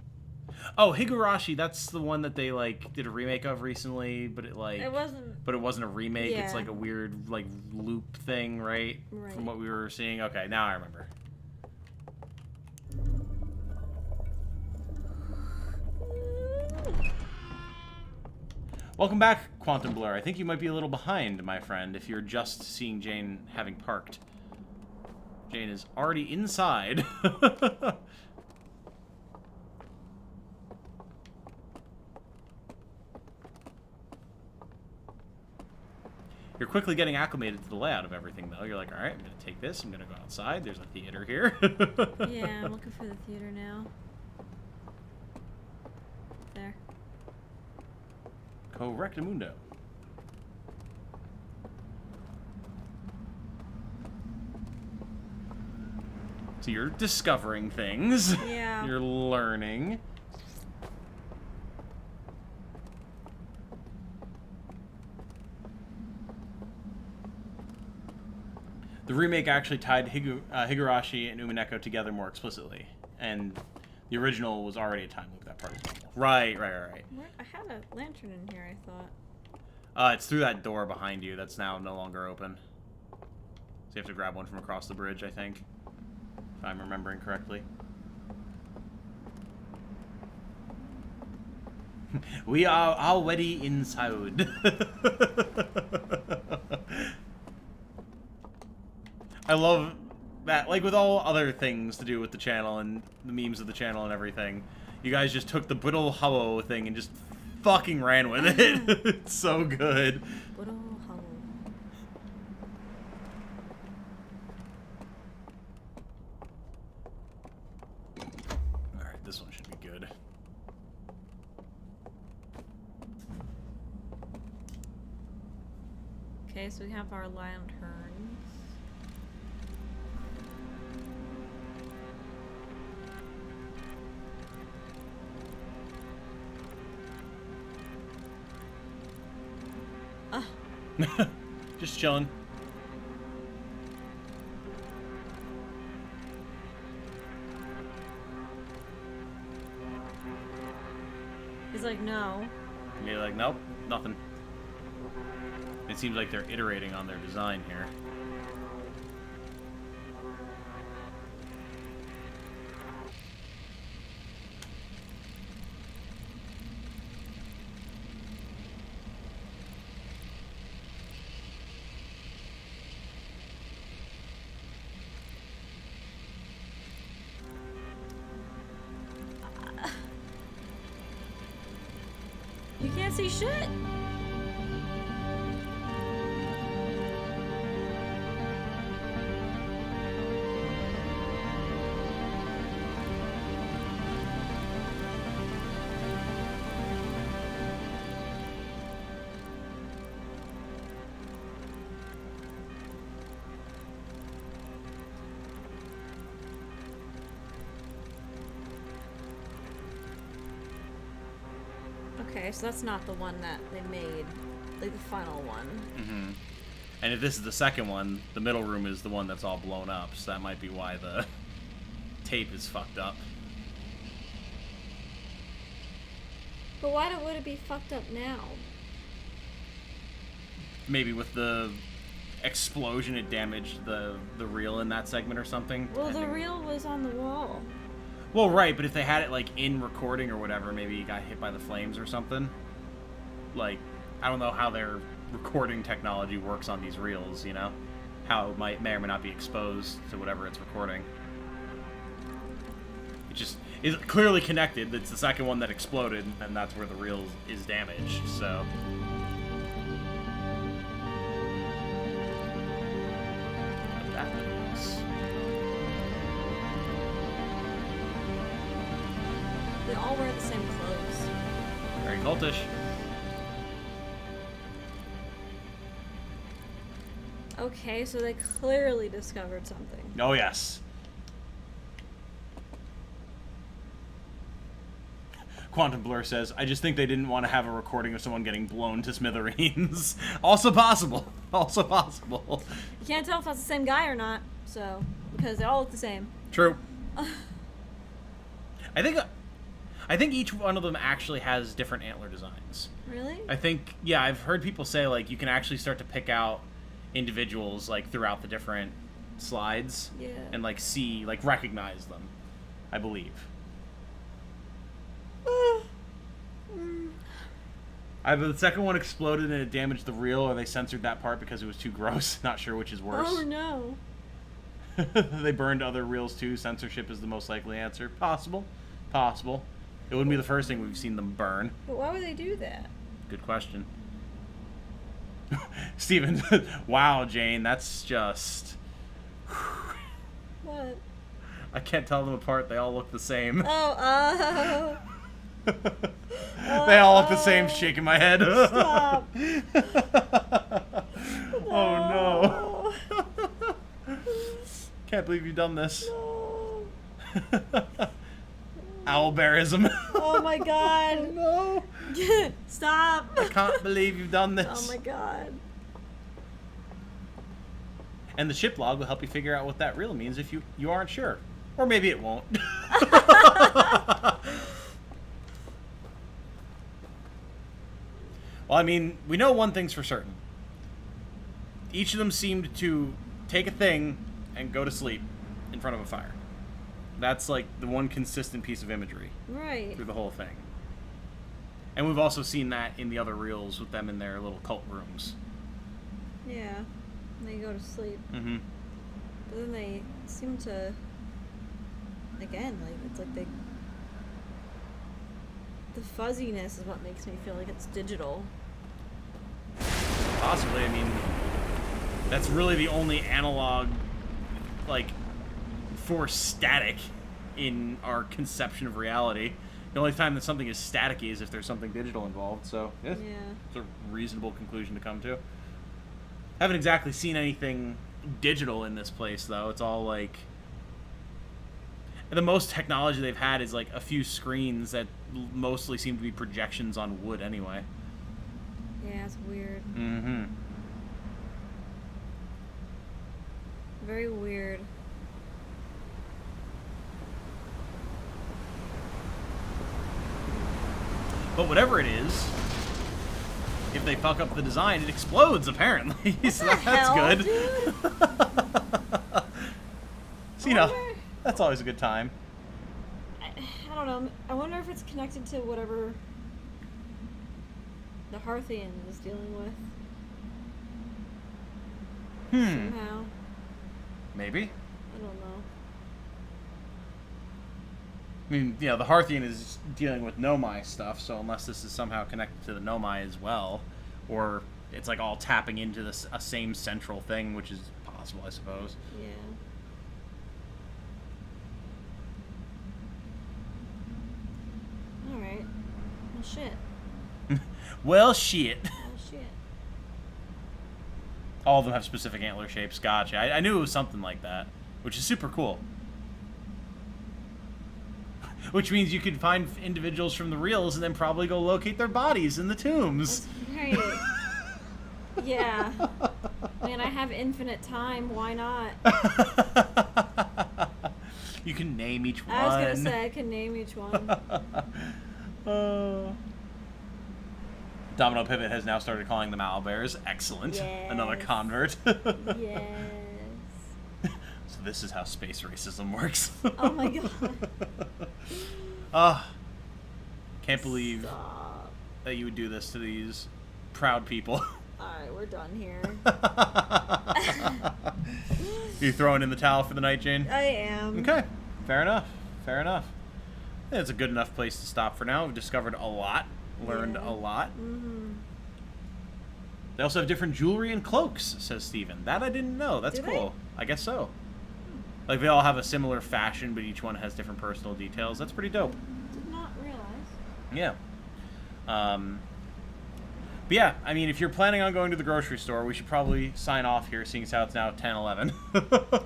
Oh, Higurashi, that's the one that they, like, did a remake of recently, but it, like... It wasn't... But it wasn't a remake. Yeah. It's, like, a weird, like, loop thing, right? Right. From what we were seeing. Okay, now I remember. Welcome back, Quantum Blur. I think you might be a little behind, my friend, if you're just seeing Jane having parked. Jane is already inside. You're quickly getting acclimated to the layout of everything, though. You're like, all right, I'm going to take this. I'm going to go outside. There's a theater here. Yeah, I'm looking for the theater now. There. Correctamundo. So you're discovering things. Yeah. You're learning. The remake actually tied Higurashi and Umineko together more explicitly, and the original was already a time loop that part as well. Right. Where? I had a lantern in here, I thought. It's through that door behind you that's now no longer open. So you have to grab one from across the bridge, I think, if I'm remembering correctly. We are already inside. I love that, like with all other things to do with the channel and the memes of the channel and everything, you guys just took the brittle hollow thing and just fucking ran with it. It's so good. Brittle hollow. Alright, this one should be good. Okay, so we have our lanterns. Just chilling. He's like, no. And you're like, nope, nothing. It seems like they're iterating on their design here. You can't see shit. Okay, so that's not the one that they made, like the final one. Mm-hmm. And if this is the second one, the middle room is the one that's all blown up, so that might be why the tape is fucked up. But why would it be fucked up now? maybe with the explosion it damaged the reel in that segment or something. Well, the reel was on the wall. Well, right, but if they had it like in recording or whatever, maybe it got hit by the flames or something. Like, I don't know how their recording technology works on these reels, you know? How it may or may not be exposed to whatever it's recording. It just is clearly connected. It's the second one that exploded, and that's where the reel is damaged, so. That looks. They all wear the same clothes. Very cultish. Okay, so they clearly discovered something. Oh, yes. Quantum Blur says, I just think they didn't want to have a recording of someone getting blown to smithereens. Also possible. Also possible. You can't tell if that's the same guy or not, so, because they all look the same. True. I think each one of them actually has different antler designs. Really? I think, yeah, I've heard people say, like, you can actually start to pick out individuals, like, throughout the different slides. Yeah. And, like, see, like, recognize them, I believe. Either the second one exploded and it damaged the reel, or they censored that part because it was too gross. Not sure which is worse. Oh, no. They burned other reels, too. Censorship is the most likely answer. Possible. Possible. It wouldn't be the first thing we've seen them burn. But why would they do that? Good question. Steven, wow, Jane, that's just... What? I can't tell them apart. They all look the same. Oh, They all look the same, shaking my head. Stop. Oh, no. Can't believe you've done this. No. Owlbearism. Oh, my God. No. Stop. I can't believe you've done this. Oh, my God. And the ship log will help you figure out what that reel means if you aren't sure. Or maybe it won't. Well, I mean, we know one thing's for certain. Each of them seemed to take a thing and go to sleep in front of a fire. That's like the one consistent piece of imagery Right. through the whole thing. And we've also seen that in the other reels with them in their little cult rooms. Yeah. And they go to sleep. Mm-hmm. But then they seem to... Again, like, it's like they... The fuzziness is what makes me feel like it's digital. Possibly, I mean, that's really the only analog, like, for static in our conception of reality. The only time that something is staticky is if there's something digital involved, so yeah, it's a reasonable conclusion to come to. Haven't exactly seen anything digital in this place, though. It's all, like... The most technology they've had is, like, a few screens that mostly seem to be projections on wood anyway. Yeah, it's weird. Mm-hmm. Very weird. But whatever it is, if they fuck up the design, it explodes, apparently. So that's hell, good. dude? So, you know, that's always a good time. I don't know. I wonder if it's connected to whatever the Harthian is dealing with. Somehow. Maybe. I don't know. I mean, you know, the Harthian is dealing with Nomai stuff, so unless this is somehow connected to the Nomai as well, or it's like all tapping into this a same central thing, which is possible, I suppose. Yeah. Alright. Well, shit. Well, shit. Oh, shit. All of them have specific antler shapes. Gotcha. I knew it was something like that, which is super cool. Which means you could find individuals from the reels and then probably go locate their bodies in the tombs. That's right. Yeah. Man, I have infinite time. Why not? You can name each one. I was gonna say I can name each one. Domino Pivot has now started calling them owlbears. Excellent. Yes. Another convert. Yes. So this is how space racism works. Oh my god. Can't believe Stop. that you would do this to these proud people. Alright, we're done here. You throwing in the towel for the night, Jane? I am. Okay, fair enough. Fair enough. I think it's a good enough place to stop for now. We've discovered a lot, learned Yeah. a lot. Mm-hmm. They also have different jewelry and cloaks, says Steven. That I didn't know. That's Do they? cool. I guess so. Like, they all have a similar fashion, but each one has different personal details. That's pretty dope. Did not realize. Yeah. But yeah, I mean, if you're planning on going to the grocery store, we should probably sign off here, seeing as how it's now 10:11.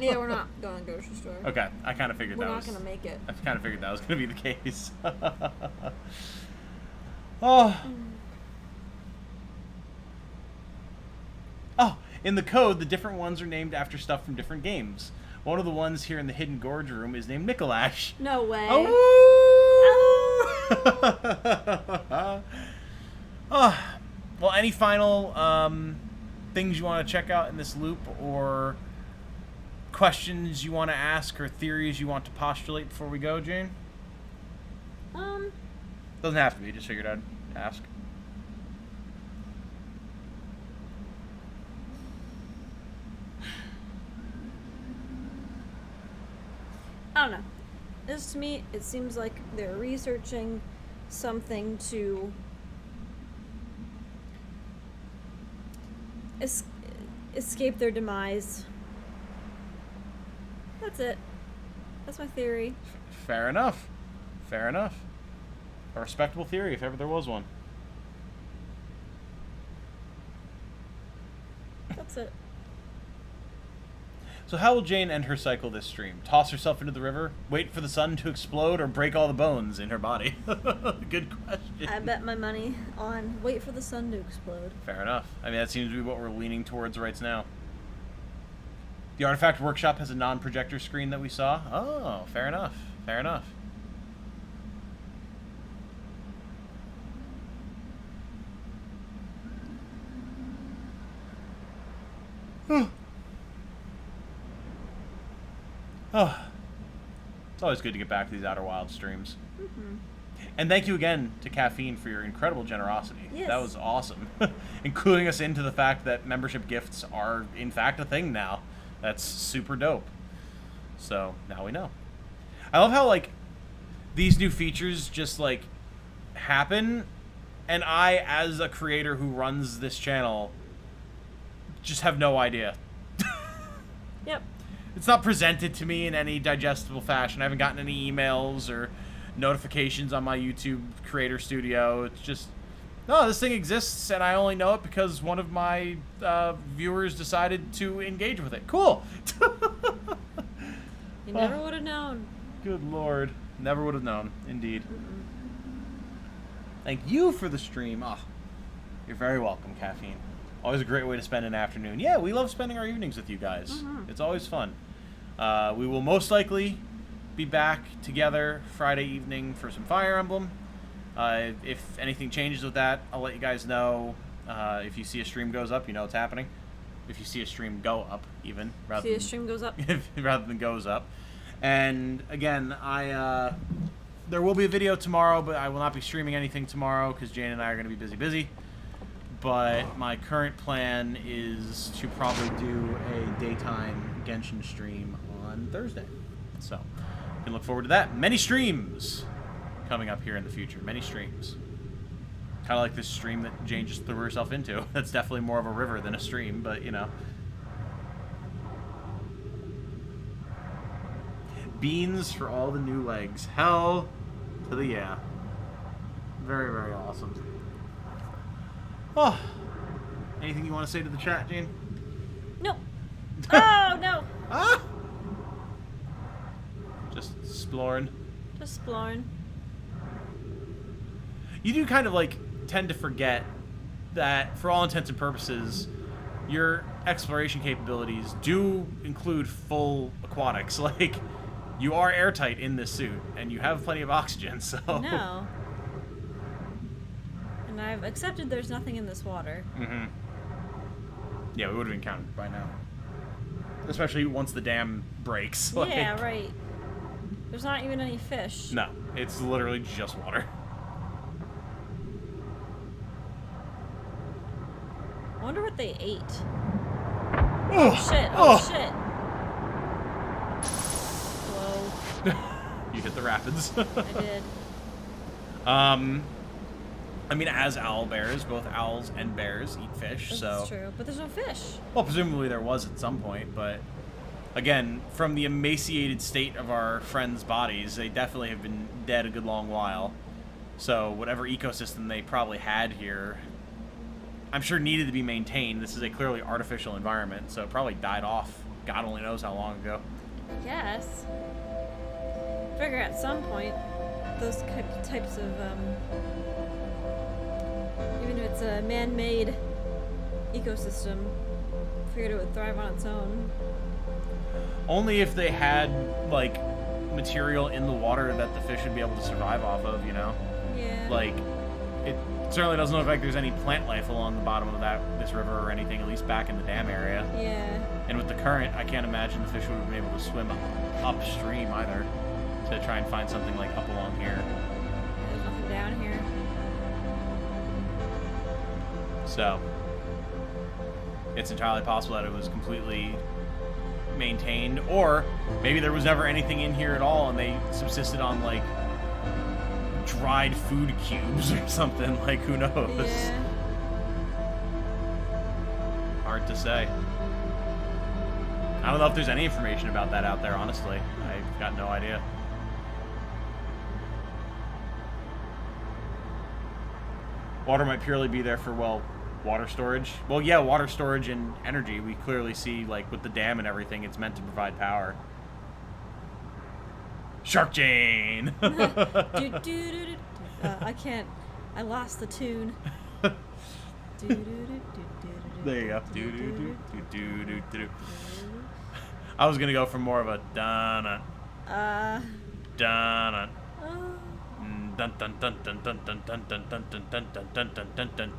Yeah, we're not going to the grocery store. Okay, I kind of figured We're that not was... going to make it. I kind of figured that was going to be the case. Oh. Oh, in the code, the different ones are named after stuff from different games. One of the ones here in the Hidden Gorge room is named Mikolash. No way. Oh! Oh. Well, any final things you want to check out in this loop, or questions you want to ask, or theories you want to postulate before we go, Jane? Doesn't have to be. Just figured I'd ask. I don't know. This to me, it seems like they're researching something to escape their demise. That's it. That's my theory. Fair enough. Fair enough. A respectable theory, if ever there was one. That's it. So how will Jane end her cycle this stream? Toss herself into the river, wait for the sun to explode, or break all the bones in her body? Good question. I bet my money on wait for the sun to explode. Fair enough. I mean, that seems to be what we're leaning towards right now. The Artifact Workshop has a non-projector screen that we saw. Oh, fair enough. Fair enough. Oh, it's always good to get back to these Outer Wilds streams. Mm-hmm. And thank you again to Caffeine for your incredible generosity. Yes. That was awesome. Including us into the fact that membership gifts are, in fact, a thing now. That's super dope. So, now we know. I love how, like, these new features just, like, happen, and I, as a creator who runs this channel, just have no idea. Yep. It's not presented to me in any digestible fashion. I haven't gotten any emails or notifications on my YouTube Creator Studio. It's just, no, this thing exists, and I only know it because one of my viewers decided to engage with it. Cool. You never would have known. Good Lord. Never would have known. Indeed. Mm-mm. Thank you for the stream. Oh, you're very welcome, Caffeine. Always a great way to spend an afternoon. Yeah, we love spending our evenings with you guys. Mm-hmm. It's always fun. We will most likely be back together Friday evening for some Fire Emblem. If anything changes with that, I'll let you guys know. If you see a stream goes up, you know it's happening. If you see a stream go up, even rather See, a than, stream goes up. rather than goes up. And again, there will be a video tomorrow, but I will not be streaming anything tomorrow because Jane and I are going to be busy. But my current plan is to probably do a daytime Genshin stream on Thursday. So, you can look forward to that. Many streams coming up here in the future. Many streams. Kind of like this stream that Jane just threw herself into. That's definitely more of a river than a stream, but you know. Beans for all the new legs. Hell to the yeah. Very, very awesome. Oh, anything you want to say to the chat, Jane? No. Oh, no. Ah! Just exploring. Just exploring. You do kind of like tend to forget that for all intents and purposes, your exploration capabilities do include full aquatics. Like, you are airtight in this suit, and you have plenty of oxygen, so... No. And I've accepted there's nothing in this water. Mm-hmm. Yeah, we would have encountered it by now. Especially once the dam breaks. Like, Yeah, right. There's not even any fish. No, it's literally just water. I wonder what they ate. Oh, Shit, oh shit. Whoa, You hit the rapids. I did. I mean, as owl bears, both owls and bears eat fish, This so... is true, but there's no fish. Well, presumably there was at some point, but... Again, from the emaciated state of our friends' bodies, they definitely have been dead a good long while. So, whatever ecosystem they probably had here, I'm sure needed to be maintained. This is a clearly artificial environment, so it probably died off. God only knows how long ago. I guess. Figure at some point, those types of, even if it's a man-made ecosystem, figured it would thrive on its own. Only if they had, like, material in the water that the fish would be able to survive off of, you know? Yeah. Like, it certainly doesn't look like there's any plant life along the bottom of this river or anything, at least back in the dam area. Yeah. And with the current, I can't imagine the fish would have been able to swim upstream either to try and find something, like, up along here. There's nothing down here. So, it's entirely possible that it was completely maintained, or maybe there was never anything in here at all and they subsisted on, like, dried food cubes or something. Like, who knows? Yeah. Hard to say. I don't know if there's any information about that out there, honestly. I've got no idea. Water might purely be there for, well, water storage. Well, yeah, water storage and energy. We clearly see, like, with the dam and everything, it's meant to provide power. Shark Jane! I can't. I lost the tune. There you go. I was gonna go for more of a dun dun dun dun dun dun dun dun dun dun dun dun dun dun dun dun dun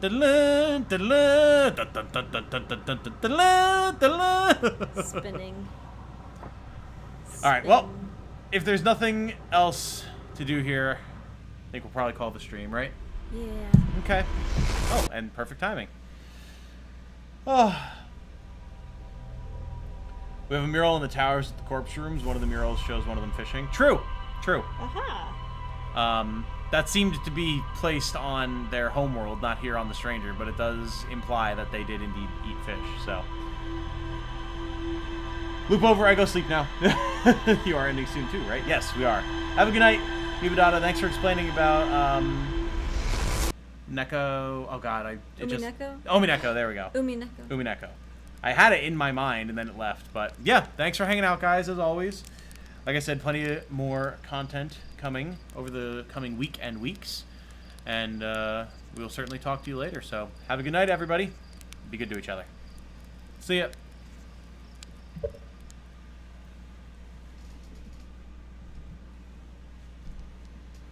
dun dun. Spinning. All right. Well, if there's nothing else to do here, I think we'll probably call the stream, right? Yeah. Okay. Oh, and perfect timing. Oh. We have a mural in the towers at the corpse rooms. One of the murals shows one of them fishing. True. True. Aha. That seemed to be placed on their homeworld, not here on the Stranger, but it does imply that they did indeed eat fish, so. Loop over, I go sleep now. You are ending soon too, right? Yes, we are. Have a good night, Mibadata. Thanks for explaining about, Neko. Oh god, Umineko? Omineko, there we go. Umineko. Umineko. I had it in my mind and then it left, but yeah, thanks for hanging out, guys, as always. Like I said, plenty more content coming over the coming week and weeks, and we'll certainly talk to you later. So have a good night, everybody. Be good to each other. See ya.